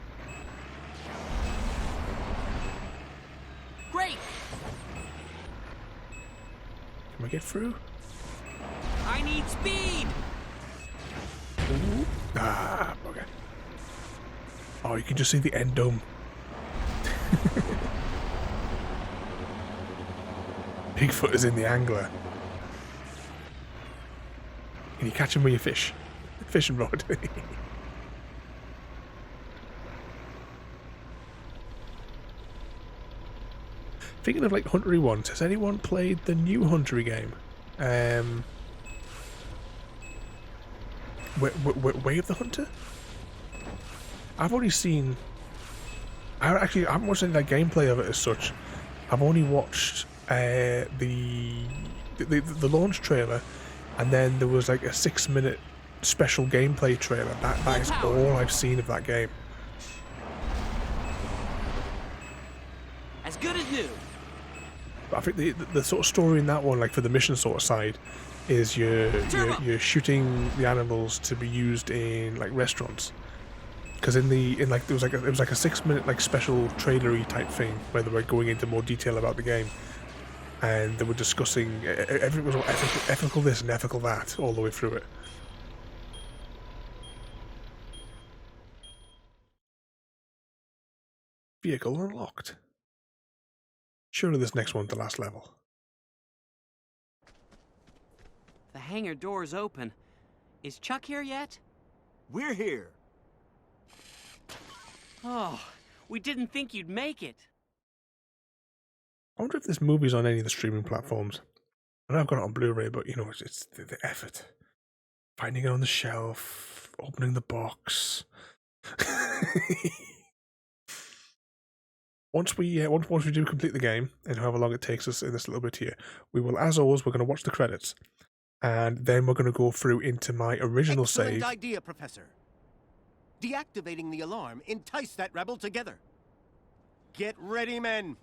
Great! Can we get through? I need speed! Ooh. Ah, okay. Oh, you can just see the end dome. Bigfoot is in the angler. Can you catch him with your fishing rod? Thinking of like Huntery ones, has anyone played the new Huntery game? Way of the Hunter? I've only seen I haven't watched any of that gameplay of it as such. I've only watched the launch trailer, and then there was like a 6-minute special gameplay trailer. That is all I've seen of that game. As good as new. But I think the sort of story in that one, like for the mission sort of side, is you're shooting the animals to be used in like restaurants. Because it was like a 6-minute like special trailery type thing where they were going into more detail about the game, and they were discussing everything was ethical this and ethical that all the way through it. Vehicle unlocked. Surely this next one's the last level. The hangar door's open. Is Chuck here yet? We're here. Oh, we didn't think you'd make it. I wonder if this movie's on any of the streaming platforms. I know I've got it on Blu-ray, but you know, it's the effort. Finding it on the shelf, opening the box. Once we do complete the game, and however long it takes us in this little bit here, we will, as always, we're going to watch the credits, and then we're going to go through into my original save. Excellent idea, Professor. Deactivating the alarm, entice that rebel together. Get ready, men.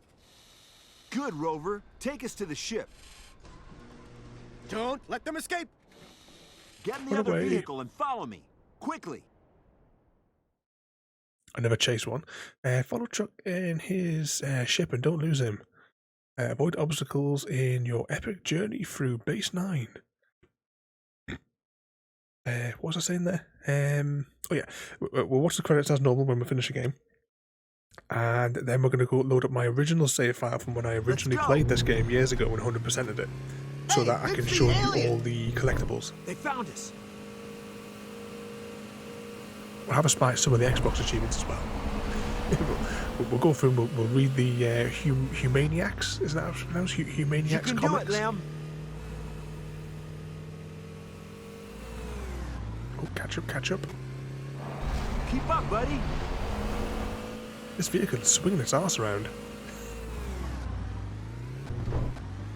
Good, Rover. Take us to the ship. Don't let them escape. Get in the other vehicle and follow me. Quickly. I never chase one. Follow Chuck in his ship and don't lose him. Avoid obstacles in your epic journey through Base 9. What was I saying there? Oh yeah, we'll watch the credits as normal when we finish the game. And then we're going to go load up my original save file from when I originally played this game years ago and 100%ed it. So that I can show you all the collectibles. They found us. We'll have a spy some of the Xbox achievements as well. We'll go through and we'll read the Humaniacs. Is that how it's pronounced? Humaniacs You can comics? do it, Lamb. Oh, catch up. Keep up, buddy. This vehicle is swinging its arse around.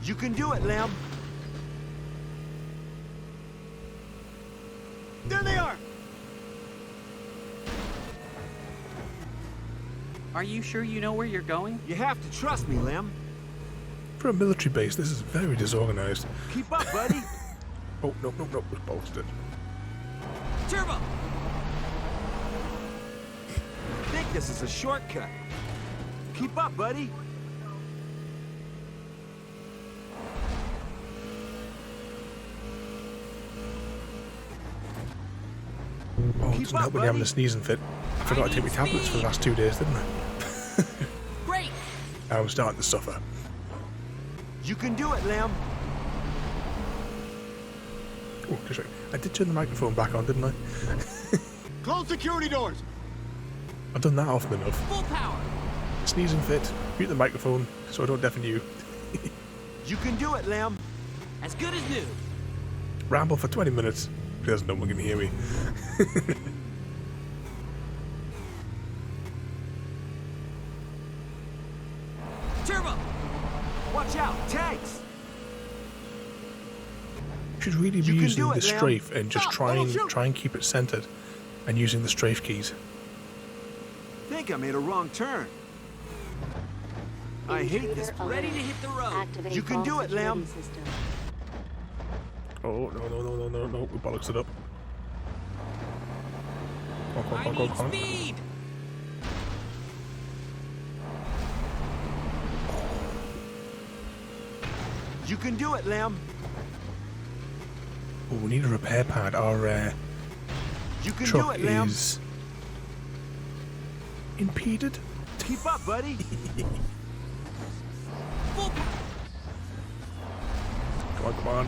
You can do it, Lamb. There they are. Are you sure you know where you're going? You have to trust me, Lamb. For a military base, this is very disorganized. Keep up, buddy. Oh, no, we bolted it. Turbo! I think this is a shortcut. Keep up, buddy. Oh, it doesn't help when you're having a sneezing fit. I forgot to take my tablets for the last 2 days, didn't I? Great! I'm starting to suffer. You can do it, Lamb. Oh, just right. I did turn the microphone back on, didn't I? Close security doors. I've done that often enough. Full power. Sneezing fit. Mute the microphone so I don't deafen you. You can do it, Lamb. As good as new. Ramble for 20 minutes. Because no one can hear me. Turbo! Watch out, tanks! Should really be using the strafe and just try and keep it centered, and using the strafe keys. I think I made a wrong turn. I hate this. Ready to hit the road. You can do it, Lamb. Oh no! We bollocks it up. I need speed. You can do it, Lamb. Oh, we need a repair pad. Our truck is impeded. Keep up, buddy. Come on.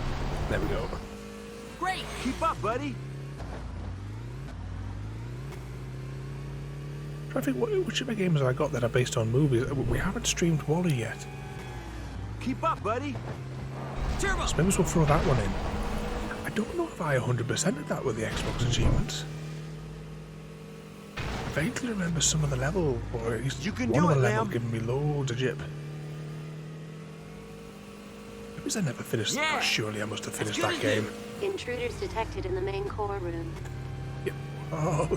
There we go. Great. Keep up, buddy. I think which of the games have I got that are based on movies? We haven't streamed Wall-E yet. Keep up, buddy. Turbo. So maybe we'll throw that one in. I don't know if I 100%ed that with the Xbox achievements. I vaguely remember some of the level, or at least You can one do of the it, levels Lamb. giving me loads of jip. Because I never finished. Yeah. Oh, surely I must have finished good that as game. Intruders detected in the main core room. Oh,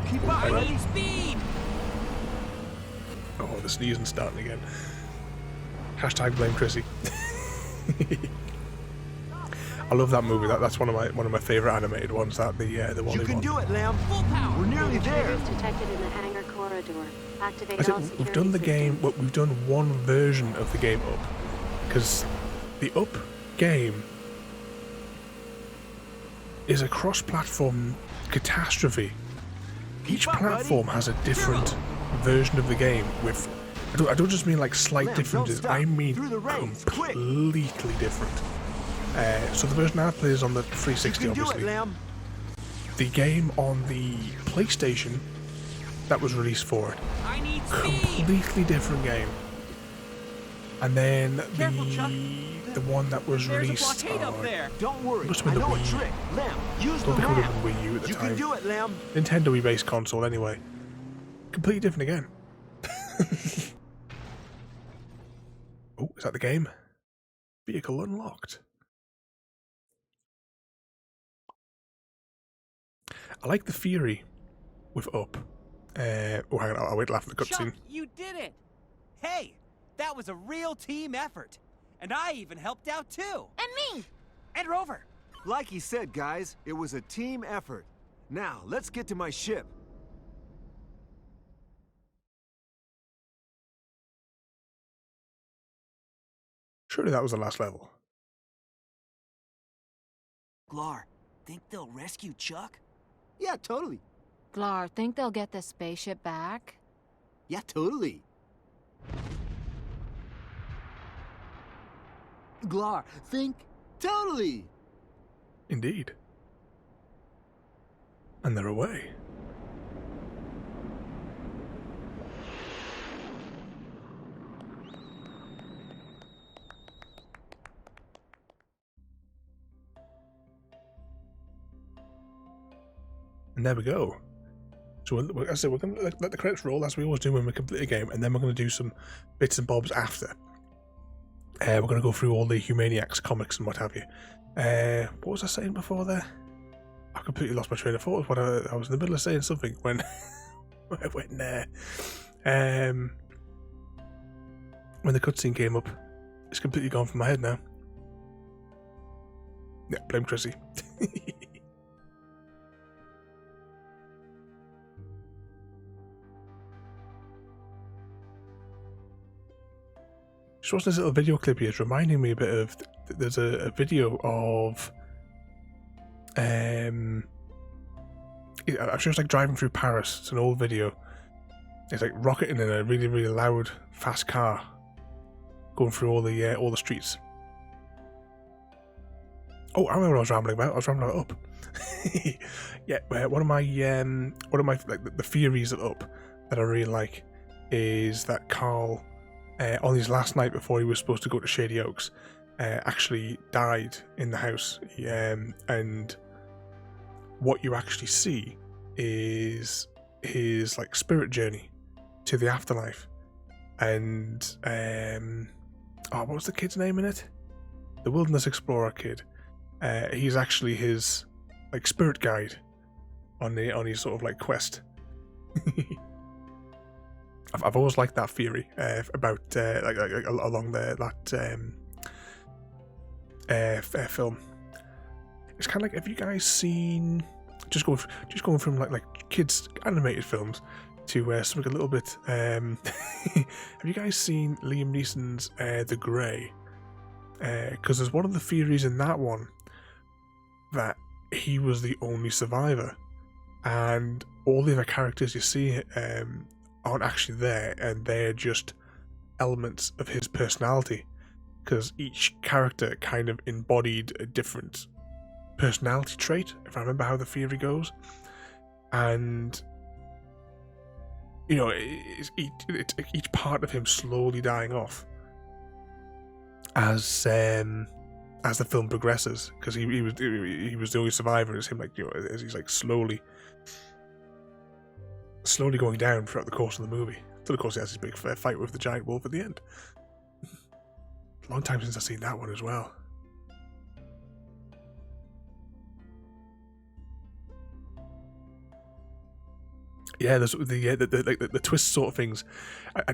Keep up, I buddy. need speed! oh, the sneezing's starting again. Hashtag blame Chrissy. I love that movie. That's one of my favorite animated ones. That the Wally You can one. do it, Lamb. Full power! We're nearly there. Intruders detected in the hangar corridor. Activate I all think security we've done the game. systems. Well, we've done one version of the game up, because the up game is a cross-platform catastrophe. Each Keep up, buddy. platform has a different version of the game. With I don't just mean like slight Lamb, don't differences. stop. I mean Through the reins, quick. completely different. So the version I play is on the 360, You can do obviously. it, Lamb. The game on the PlayStation that was released for it, I need speed! completely different game. And then Careful, Chuck. the one that was There's a released blockade up on there. Don't worry. Must I have been the know a Wii. trick. Lamb, use the Don't think it would ramp. have been Wii U at the You time. can do it, Lamb. Nintendo Wii based console anyway. Completely different again. Oh, is that the game? Vehicle unlocked. I like the Fury with Up. Oh, hang on, I'll wait till after the Chuck, cutscene. you did it! Hey, that was a real team effort. And I even helped out too. And me! And Rover. Like he said, guys, it was a team effort. Now, let's get to my ship. Surely that was the last level. Glar, think they'll rescue Chuck? Yeah, totally. Glar, think they'll get the spaceship back? Yeah, totally. Glar, think totally. Indeed. And they're away. And there we go. So as I said, we're going to let the credits roll as we always do when we complete a game, and then we're going to do some bits and bobs after. We're going to go through all the Humaniacs comics and what have you. What was I saying before there? I completely lost my train of thought. What I was in the middle of saying something when when the cutscene came up. It's completely gone from my head now. Yeah, blame Chrissy. Just watching this little video clip here. It's reminding me a bit of. There's a video of. I'm sure it's like driving through Paris. It's an old video. It's like rocketing in a really, really loud, fast car, going through all the streets. Oh, I remember what I was rambling about. I was rambling about Up. Yeah, one of my like the theories of Up that I really like is that Carl, on his last night before he was supposed to go to Shady Oaks, actually died in the house. And what you actually see is his like spirit journey to the afterlife. And what was the kid's name in it? The Wilderness Explorer kid. He's actually his like spirit guide on his sort of like quest. I've always liked that theory about along that film. It's kind of like, have you guys seen just going from like kids animated films to something a little bit? Have you guys seen Liam Neeson's The Grey? Because there's one of the theories in that one that he was the only survivor, and all the other characters you see aren't actually there, and they're just elements of his personality, because each character kind of embodied a different personality trait, if I remember how the theory goes. And you know, it's each part of him slowly dying off as the film progresses, because he was the only survivor. As him, like, you know, as he's like slowly slowly going down throughout the course of the movie. So of course he has this big fight with the giant wolf at the end. Long time since I've seen that one as well. Yeah, there's the twist sort of things. I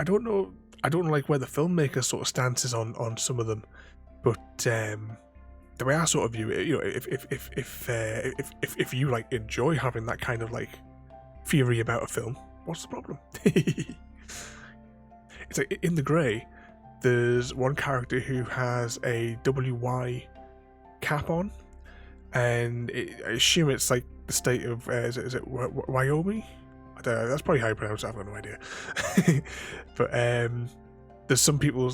don't know. I don't know like where the filmmaker sort of stances on some of them, but the way I sort of view it, you know, if you like enjoy having that kind of like theory about a film, what's the problem? It's like in The Grey, there's one character who has a WY cap on, and I assume it's like the state of is it Wyoming? I don't know. That's probably how you pronounce it. I've got no idea. But there's some people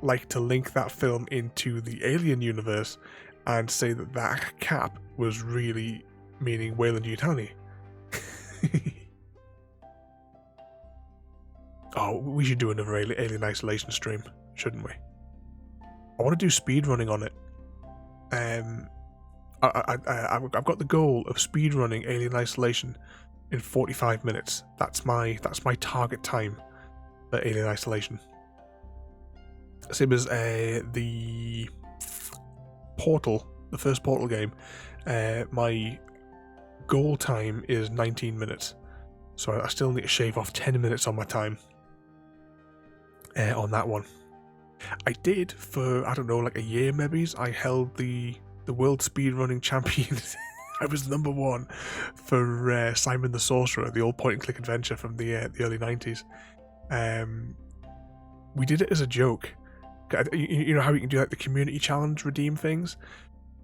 like to link that film into the Alien universe and say that that cap was really meaning Weyland-Yutani. Oh, we should do another Alien Isolation stream, shouldn't we? I want to do speed running on it. I've got the goal of speed running Alien Isolation in 45 minutes. That's my target time for Alien Isolation. Same as the Portal, the first Portal game. My goal time is 19 minutes, so I still need to shave off 10 minutes on my time on that one. I did for, I don't know, like a year maybe. I held the world speedrunning champion. I was number one for Simon the Sorcerer, the old point-and-click adventure from the early 90s. We did it as a joke. You know how you can do like the community challenge redeem things?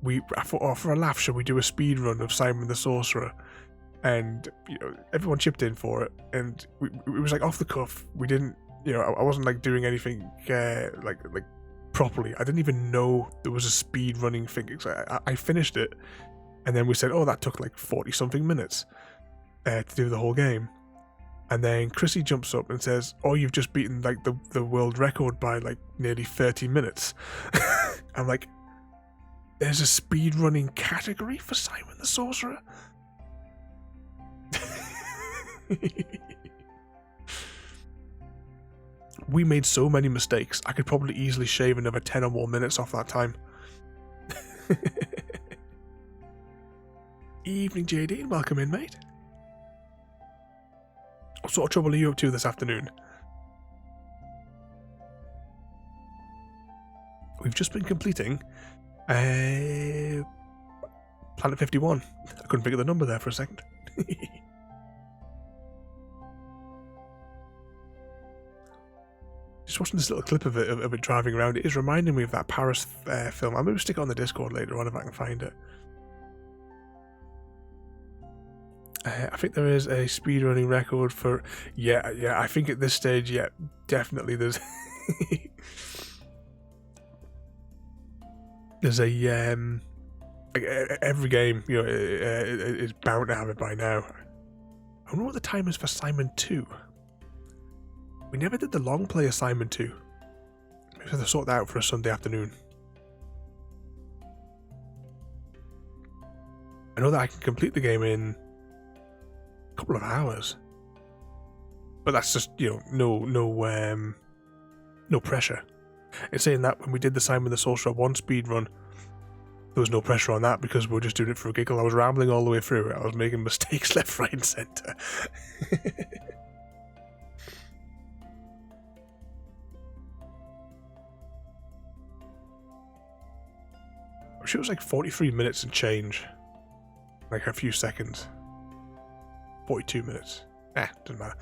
I thought, oh, for a laugh, should we do a speed run of Simon the Sorcerer? And you know, everyone chipped in for it, and it was like off the cuff. We didn't, you know, I wasn't like doing anything like properly. I didn't even know there was a speed running thing. So I finished it, and then we said, oh, that took like 40 something minutes to do the whole game. And then Chrissy jumps up and says, oh, you've just beaten like the world record by like nearly 30 minutes. I'm like, there's a speed running category for Simon the Sorcerer? We made so many mistakes. I could probably easily shave another 10 or more minutes off that time. Evening, JD, and welcome in, mate. What sort of trouble are you up to this afternoon? We've just been completing Planet 51. I couldn't figure the number there for a second. Just watching this little clip of it driving around. It is reminding me of that Paris film. I'll maybe stick it on the Discord later on if I can find it. I think there is a speedrunning record for... Yeah, I think at this stage, yeah, definitely there's... there's a... every game, you know, is bound to have it by now. I wonder what the time is for Simon 2. We never did the long play of Simon 2. Maybe I have to sort that out for a Sunday afternoon. I know that I can complete the game in a couple of hours, but that's just, you know, no pressure. It's saying that when we did the Simon the Sorcerer 1 speed run, there was no pressure on that because we were just doing it for a giggle. I was rambling all the way through it. I was making mistakes left, right, and centre. I'm sure it was like 43 minutes and change. Like a few seconds. 42 minutes. Doesn't matter.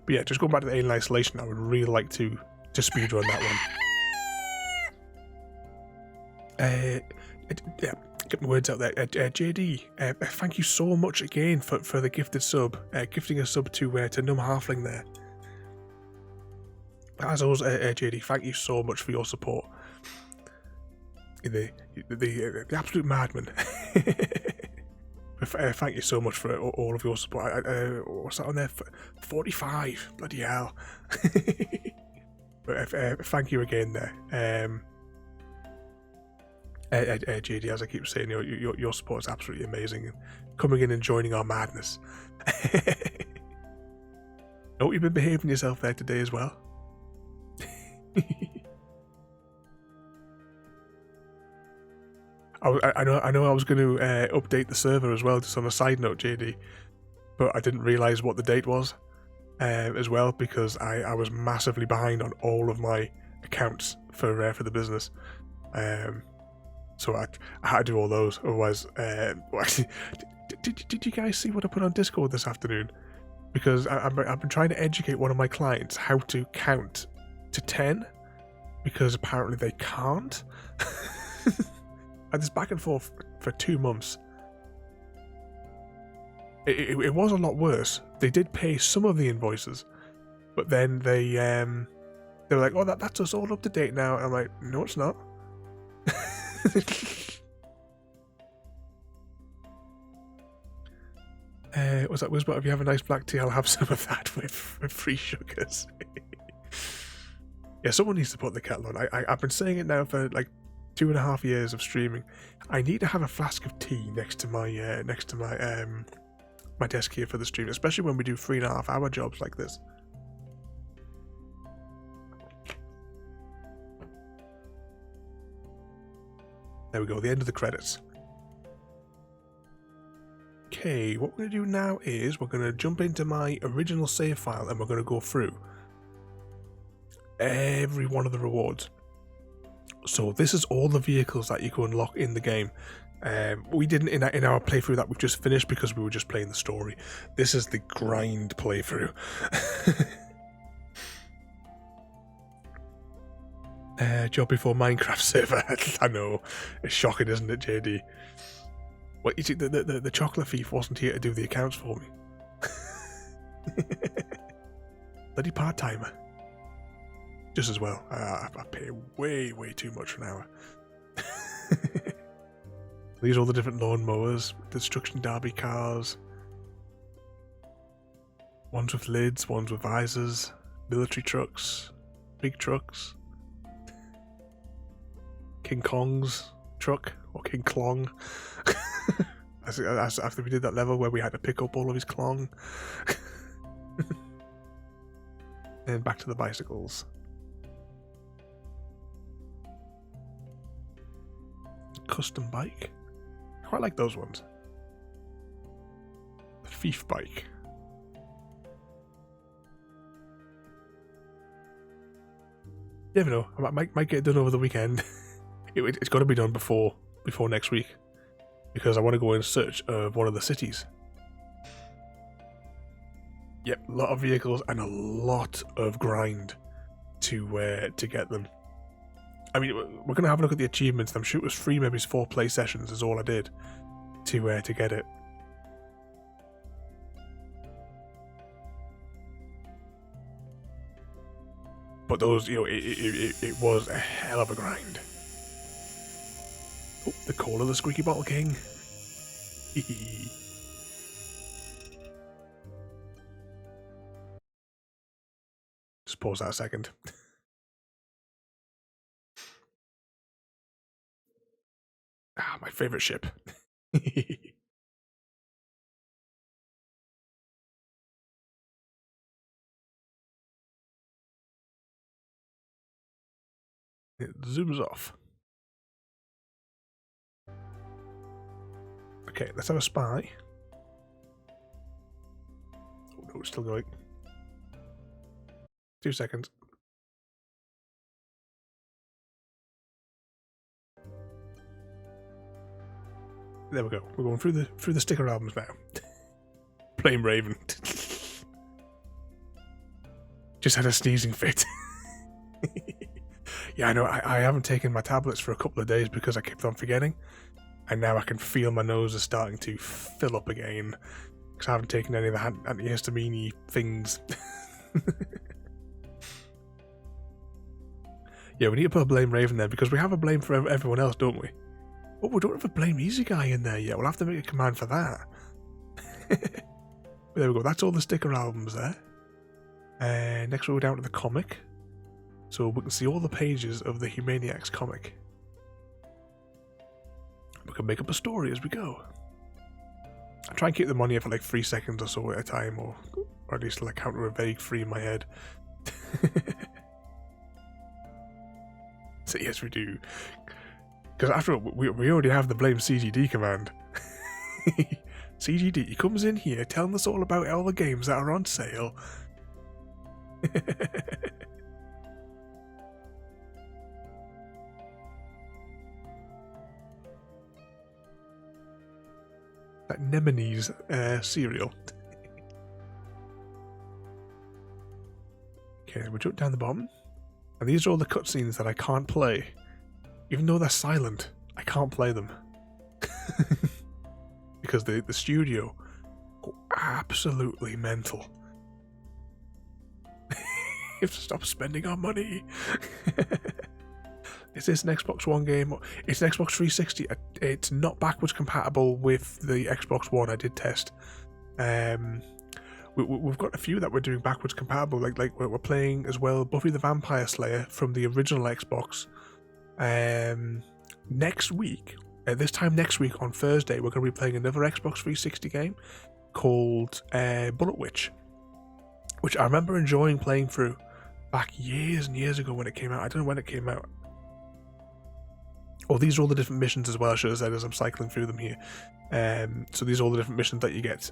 But yeah, just going back to the Alien Isolation, I would really like to speedrun that one. Yeah, get my words out there. JD, thank you so much again for the gifted sub. Gifting a sub to Numb Halfling there. As always, JD, thank you so much for your support. The absolute madman. Thank you so much for all of your support. What's that on there? 45. Bloody hell. But thank you again there. JD, as I keep saying, your support is absolutely amazing. coming in and joining our madness. Note you've been behaving yourself there today as well. I know I was going to update the server as well, just on a side note, JD, but I didn't realise what the date was as well, because I was massively behind on all of my accounts for the business. So I had to do all those, otherwise... did you guys see what I put on Discord this afternoon? Because I've been trying to educate one of my clients how to count to 10, because apparently they can't. I had this back and forth for 2 months. It was a lot worse. They did pay some of the invoices, but then they were like, "Oh, that's us all up to date now." And I'm like, "No, it's not." Was that Wizbot? If you have a nice black tea, I'll have some of that with free sugars. Yeah, someone needs to put the kettle on. I've been saying it now for like 2.5 years of streaming. I need to have a flask of tea next to my my desk here for the stream, especially when we do 3.5 hour jobs like this. There we go, the end of the credits. Okay, what we're going to do now is we're going to jump into my original save file and we're going to go through every one of the rewards. So this is all the vehicles that you can unlock in the game. We didn't in our playthrough that we've just finished because we were just playing the story. This is the grind playthrough. Job before Minecraft server. I know, it's shocking, isn't it, JD? Well, you see, the chocolate thief wasn't here to do the accounts for me. Bloody part-timer. Just as well. I pay way too much for an hour. These are all the different lawn mowers, destruction derby cars. Ones with lids, ones with visors, military trucks, big trucks. King Kong's truck, or King Klong. After we did that level where we had to pick up all of his Klong. And back to the bicycles. Custom bike. I quite like those ones. The thief bike. You never know. I might get it done over the weekend. It's got to be done before next week, because I want to go in search of one of the cities. Yep, a lot of vehicles and a lot of grind to get them. I mean, we're going to have a look at the achievements. I'm sure it was 3, maybe it's 4 play sessions is all I did to get it. But those, it was a hell of a grind. Oh, the call of the Squeaky Bottle King. Just pause that a second. My favourite ship. It zooms off. Okay, let's have a spy. Oh no, it's still going. 2 seconds. There we go. We're going through the sticker albums now. Blame Raven. Just had a sneezing fit. Yeah, I know. I haven't taken my tablets for a couple of days because I kept on forgetting. And now I can feel my nose is starting to fill up again. Because I haven't taken any of the antihistamine things. Yeah, we need to put a Blame Raven there because we have a blame for everyone else, don't we? Oh, we don't have a Blame Easy Guy in there yet. We'll have to make a command for that. There we go. That's all the sticker albums there. Next we'll go down to the comic. So we can see all the pages of the Humaniacs comic. We can make up a story as we go. I try and keep them on here for like 3 seconds or so at a time, or at least like count to a vague 3 in my head. So yes, we do. Because after all, we already have the blame CGD command. CGD comes in here telling us all about all the games that are on sale. That Nemesis cereal. Okay, we jump down the bottom. And these are all the cutscenes that I can't play. Even though they're silent, I can't play them. Because the studio go absolutely mental. You have to stop spending our money. Is this an Xbox One game? It's an Xbox 360. It's not backwards compatible with the Xbox One. I did test. We've got a few that we're doing backwards compatible. Like we're playing as well Buffy the Vampire Slayer from the original Xbox. Next week, at this time next week on Thursday, we're going to be playing another Xbox 360 game called Bullet Witch, which I remember enjoying playing through back years and years ago when it came out. I don't know when it came out. Oh, these are all the different missions as well, I should have said, as I'm cycling through them here. So these are all the different missions that you get.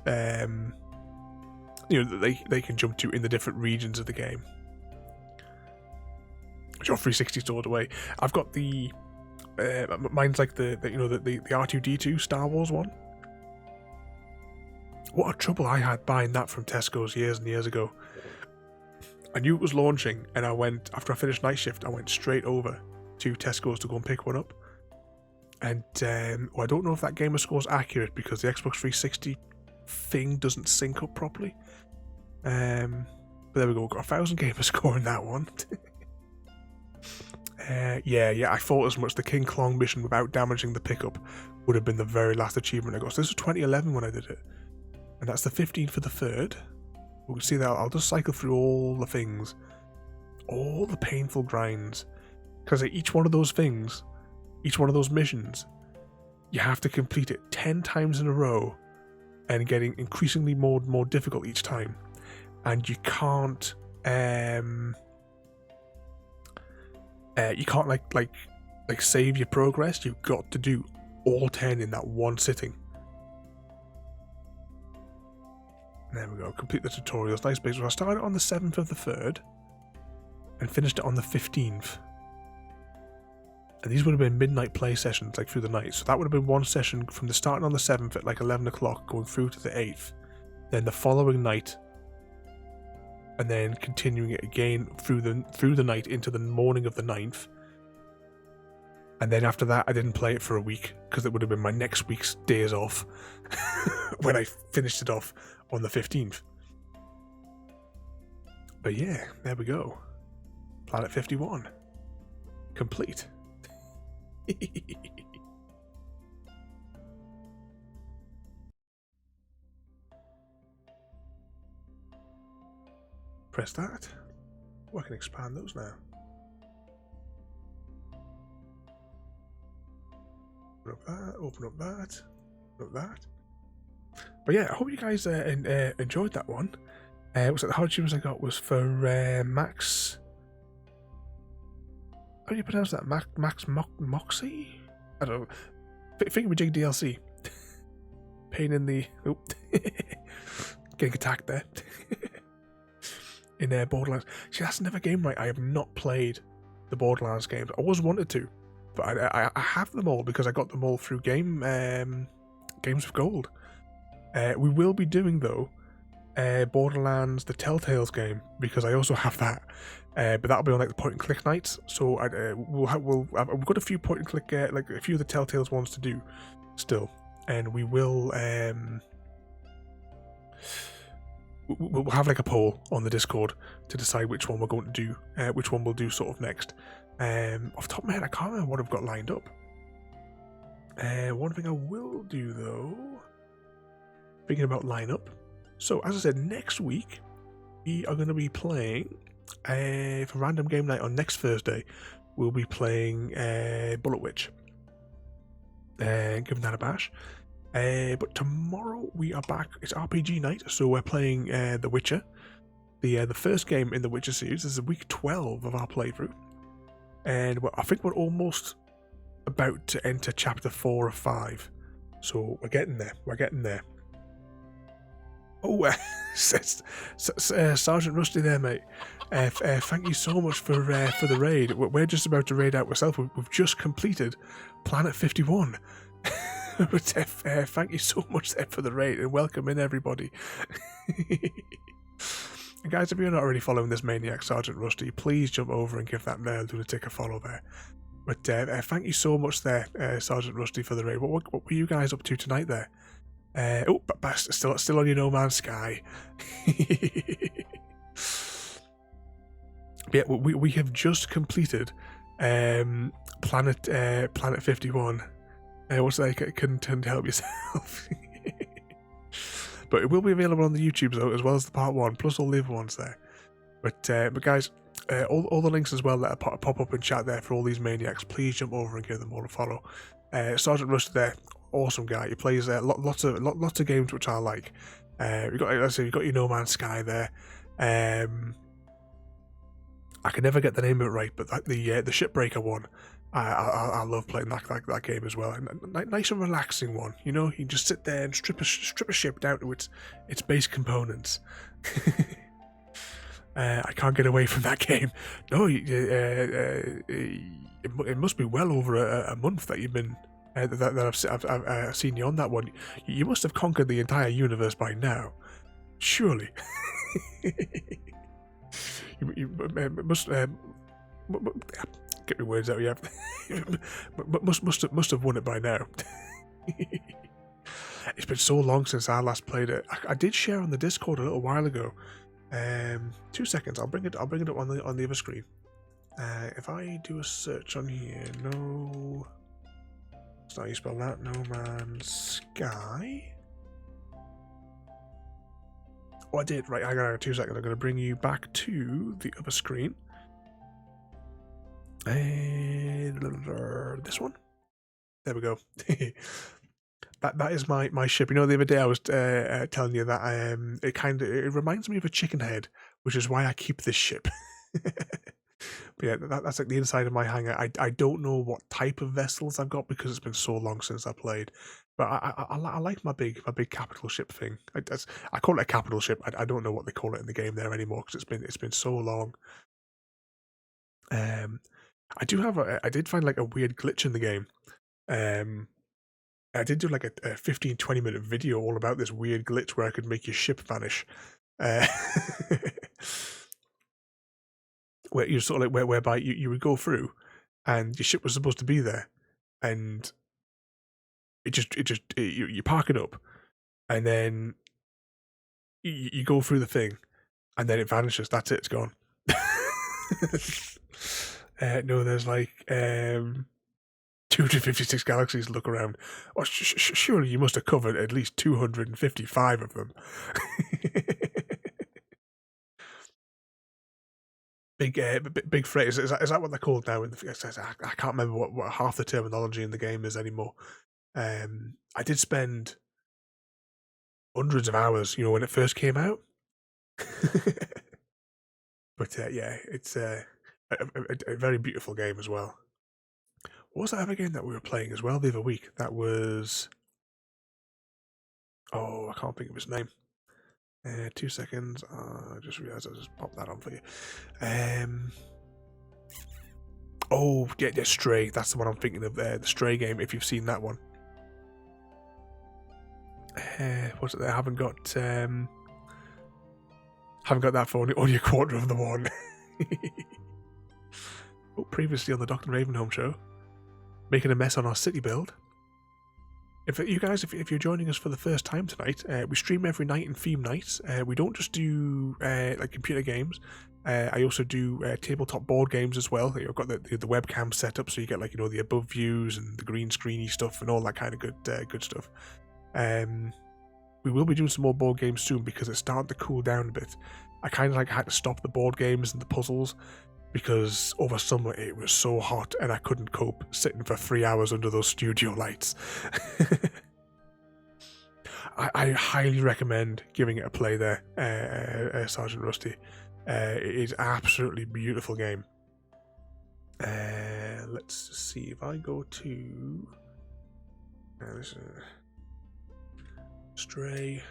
You know, they can jump to in the different regions of the game. Your 360 stored away. I've got the mine's like the R2D2 Star Wars one. What a trouble I had buying that from Tesco's years and years ago. I knew it was launching, and I went after I finished night shift. I went straight over to Tesco's to go and pick one up. And I don't know if that gamer score is accurate because the Xbox 360 thing doesn't sync up properly. But there we go. We've got 1,000 gamer score in that one. Yeah, I thought as much. The King Klong mission without damaging the pickup would have been the very last achievement I got. So this was 2011 when I did it. And that's the 15th for the 3rd. We can see that I'll just cycle through all the things. All the painful grinds. Because at each one of those things, each one of those missions, you have to complete it 10 times in a row and getting increasingly more difficult each time. And you can't like save your progress. You've got to do all 10 in that one sitting. There we go. Complete the tutorials. Nice base. So I started on the 7th of the 3rd and finished it on the 15th. And these would have been midnight play sessions, like through the night. So that would have been one session from the starting on the 7th at like 11 o'clock, going through to the 8th. Then the following night, and then continuing it again through the night into the morning of the 9th. And then after that, I didn't play it for a week because it would have been my next week's days off when I finished it off on the 15th. But yeah, there we go. Planet 51. Complete. Press that. Oh, I can expand those now. Open up that. But yeah, I hope you guys enjoyed that one. Was it the hard achievements I got was for Max? How do you pronounce that? Max Moxie? I don't know. Thingamajig DLC. Pain in the... Oh. Getting attacked there. In Borderlands. See, that's another game, right? I have not played the Borderlands games. I always wanted to, but I have them all because I got them all through Games of Gold. We will be doing, though, Borderlands, the Telltales game, because I also have that. But that'll be on like the point and click nights. So we've got a few point and click, like a few of the Telltales ones to do still, and we will. We'll have like a poll on the Discord to decide which one we're going to do, which one we'll do sort of next. Off the top of my head, I can't remember what I've got lined up. One thing I will do though, thinking about lineup. So as I said, next week we are going to be playing for Random Game Night on next Thursday. We'll be playing Bullet Witch. Giving that a bash. But tomorrow we are back. It's RPG night, so we're playing The Witcher. The first game in the Witcher series. This is week 12 of our playthrough, and I think we're almost about to enter chapter 4 of 5. So we're getting there. We're getting there. Oh, Sergeant Rusty there, mate. Thank you so much for the raid. We're just about to raid out ourselves. We've just completed Planet 51. But, thank you so much there for the raid, and welcome in, everybody. And guys, if you're not already following this maniac, Sergeant Rusty, please jump over and give that lunatic a follow there. But thank you so much there, Sergeant Rusty, for the raid. What were you guys up to tonight there? But still on your No Man's Sky. Yeah, we have just completed Planet 51. What's that? Couldn't help yourself. But it will be available on the YouTube though, as well as the part 1, plus all the other ones there. But guys, all the links as well that pop up in chat there for all these maniacs, please jump over and give them all a follow. Sergeant Rusty there, awesome guy. He plays lots of games which I like. You've got your No Man's Sky there. I can never get the name of it right, but the Shipbreaker one, I love playing that game as well. Nice and relaxing one, you know. You just sit there and strip a ship down to its base components. I can't get away from that game. No, it must be well over a month that you've been that I've seen you on that one. You must have conquered the entire universe by now, surely. you must get my words out. Yeah, must have won it by now. It's been so long since I last played it. I did share on the Discord a little while ago. 2 seconds. I'll bring it up on the other screen. If I do a search on here, no. That's not how you spell that. No Man's Sky. Oh, I did. Right, I got 2 seconds. I'm going to bring you back to the other screen. And this one. There we go. That is my ship. You know, the other day I was telling you that it reminds me of a chicken head, which is why I keep this ship. But yeah, that's like the inside of my hangar. I don't know what type of vessels I've got because it's been so long since I played. But I like my big capital ship thing. I call it a capital ship. I don't know what they call it in the game there anymore because it's been so long. I did find like a weird glitch in the game. I did do like a 15-20 minute video all about this weird glitch where I could make your ship vanish. Where you sort of like whereby you would go through and your ship was supposed to be there, and you park it up, and then you go through the thing, and then it vanishes. That's it. It's gone. No, there's like 256 galaxies to look around. Oh, surely you must have covered at least 255 of them. Big phrase. Is that what they're called now? I can't remember what half the terminology in the game is anymore. I did spend hundreds of hours, you know, when it first came out. But yeah, it's a very beautiful game as well. What was that other game that we were playing as well the other week? That was... Oh, I can't think of his name. 2 seconds. I just realised I just popped that on for you. Oh, yeah, Stray. That's the one I'm thinking of there. The Stray game, if you've seen that one. What's it? I haven't got that for only a quarter of the one. Oh, previously on the Dr. Ravenholm show, making a mess on our city build. If you're joining us for the first time tonight, we stream every night in theme nights. We don't just do like computer games. I also do tabletop board games as well. I've got the webcam set up, so you get like, you know, the above views and the green screeny stuff and all that kind of good stuff. We will be doing some more board games soon because it's starting to cool down a bit. I kind of like had to stop the board games and the puzzles because over summer it was so hot and I couldn't cope sitting for 3 hours under those studio lights. I highly recommend giving it a play there, Sergeant Rusty. It is absolutely beautiful game. Let's see if I go to this Stray.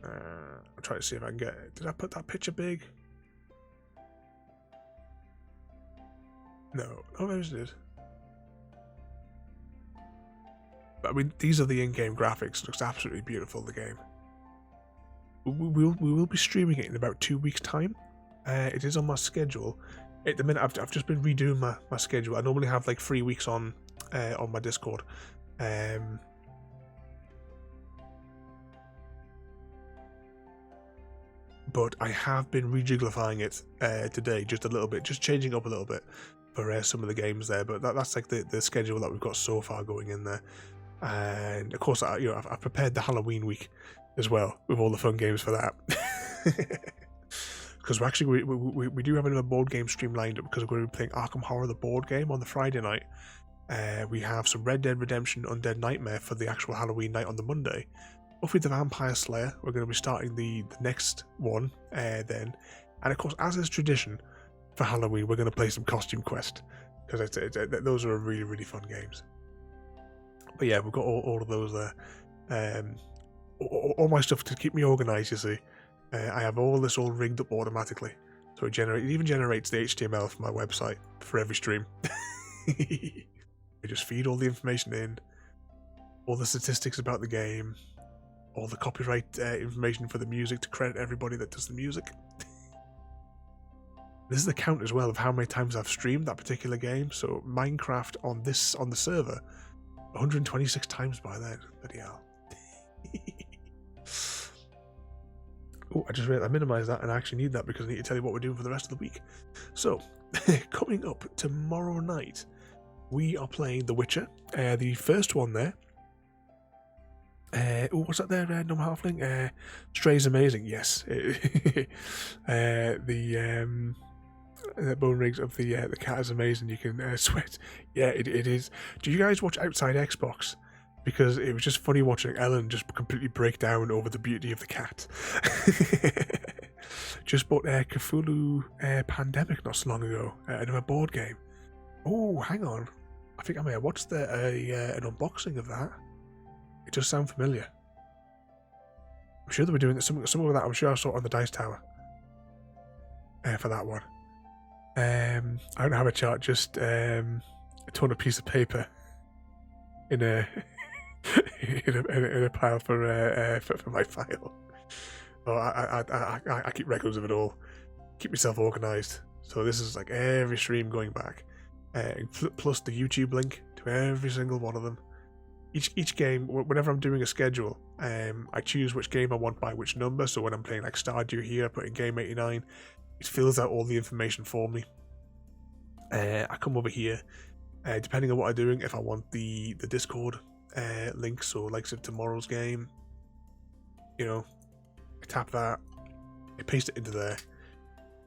I'll try to see if I can get it. Did I put that picture big? No, maybe it did. But I mean, these are the in-game graphics. It looks absolutely beautiful, the game. We will be streaming it in about 2 weeks' time. It is on my schedule. At the minute, I've just been redoing my schedule. I normally have like 3 weeks on my Discord. But I have been rejiggifying it today just a little bit, just changing up a little bit for some of the games there. But that's like the schedule that we've got so far going in there. And of course, I've prepared the Halloween week as well with all the fun games for that. Because we do have another board game stream lined up because we're going to be playing Arkham Horror, the board game, on the Friday night. We have some Red Dead Redemption Undead Nightmare for the actual Halloween night on the Monday. Buffy the Vampire Slayer, we're going to be starting the next one then. And of course, as is tradition for Halloween, we're going to play some Costume Quest. Because those are really, really fun games. But yeah, we've got all of those there. All my stuff to keep me organised, you see. I have all this all rigged up automatically. So it even generates the HTML for my website for every stream. I just feed all the information in. All the statistics about the game. All the copyright information for the music to credit everybody that does the music. This is the count as well of how many times I've streamed that particular game. So Minecraft on the server, 126 times by then. Bloody hell. Oh, I just realized I minimized that and I actually need that because I need to tell you what we're doing for the rest of the week. So, coming up tomorrow night, we are playing The Witcher. The first one there. What's that there, Numb Halfling? Stray's amazing, yes. The bone rings of the cat is amazing. You can sweat. Yeah, it is. Do you guys watch Outside Xbox? Because it was just funny watching Ellen just completely break down over the beauty of the cat. Just bought Cthulhu Pandemic not so long ago, another board game. Oh, hang on. I think I may have watched an unboxing of that. It does sound familiar. I'm sure they were doing some of that. I'm sure I saw it on the Dice Tower for that one. I don't have a chart, just a ton of piece of paper in a in a pile for my file. Oh, I keep records of it all. Keep myself organised. So this is like every stream going back, plus the YouTube link to every single one of them. Each game, whenever I'm doing a schedule, I choose which game I want by which number. So when I'm playing like Stardew here, I put in game 89. It fills out all the information for me. I come over here, depending on what I'm doing. If I want the Discord link, so like tomorrow's game, I tap that, I paste it into there,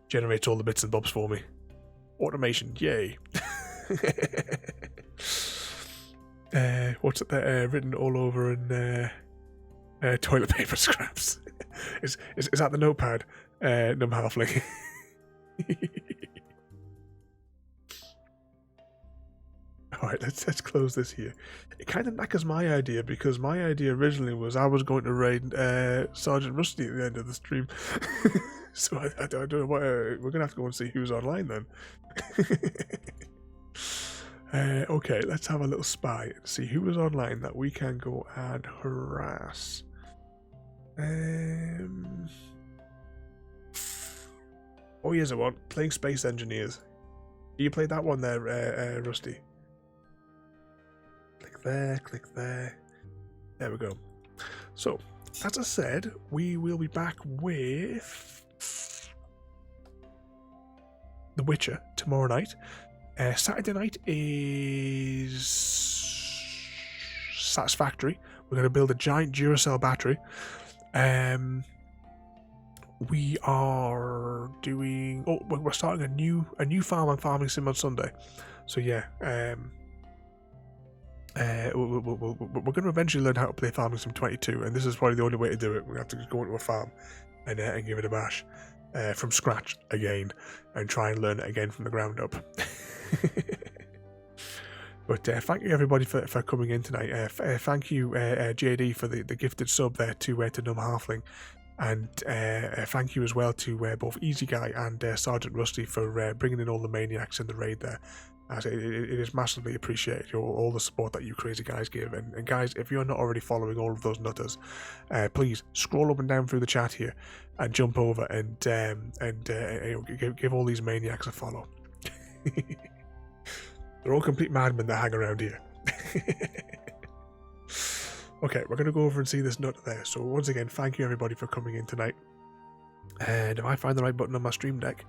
generates all the bits and bobs for me. Automation, yay! What's it there? Written all over in toilet paper scraps. Is that the notepad? Numb Halfling. Alright, let's close this here. It kind of knackers my idea, because my idea originally was I was going to raid Sergeant Rusty at the end of the stream. So I don't know what... we're going to have to go and see who's online then. Okay, let's have a little spy and see who was online that we can go and harass. Oh, here's a one. Playing Space Engineers. You played that one there, Rusty? Click there, click there. There we go. So, as I said, we will be back with The Witcher tomorrow night. Saturday night is satisfactory. We're going to build a giant Duracell battery. We are doing... Oh, we're starting a new farm on Farming Sim on Sunday. So yeah, we're going to eventually learn how to play Farming Sim 22, and this is probably the only way to do it. We're going to have to go into a farm and give it a bash from scratch again, and try and learn it again from the ground up. But thank you everybody for coming in tonight. Thank you JD for the gifted sub there to Numb Halfling, and thank you as well to both Easy Guy and Sergeant Rusty for bringing in all the maniacs in the raid there. As it is massively appreciated, all the support that you crazy guys give. And guys, if you're not already following all of those nutters, please scroll up and down through the chat here and jump over and give all these maniacs a follow. They're all complete madmen that hang around here. Okay, we're going to go over and see this nut there. So once again, thank you everybody for coming in tonight. And if I find the right button on my stream deck,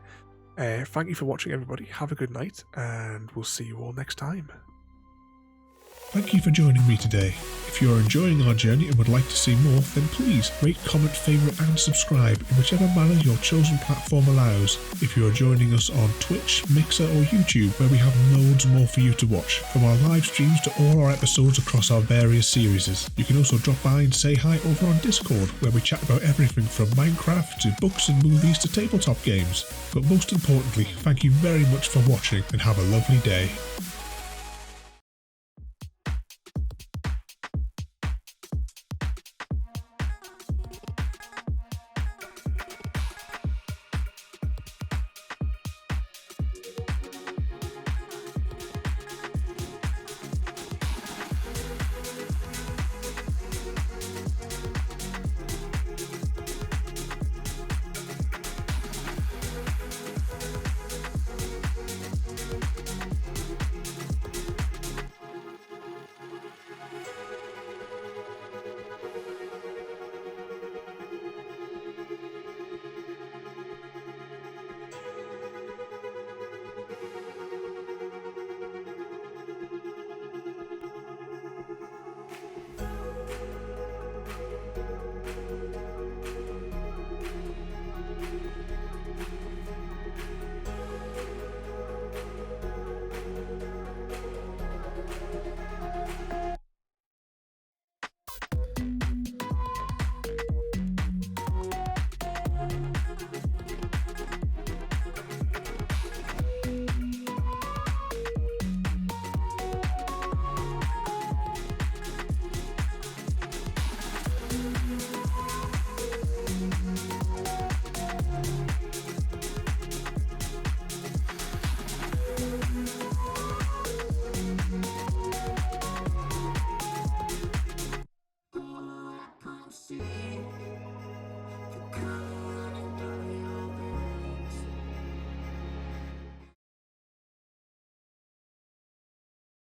thank you for watching everybody. Have a good night, and we'll see you all next time. Thank you for joining me today. If you are enjoying our journey and would like to see more, then please rate, comment, favourite and subscribe in whichever manner your chosen platform allows. If you are joining us on Twitch, Mixer or YouTube, where we have loads more for you to watch, from our live streams to all our episodes across our various series. You can also drop by and say hi over on Discord, where we chat about everything from Minecraft to books and movies to tabletop games. But most importantly, thank you very much for watching and have a lovely day.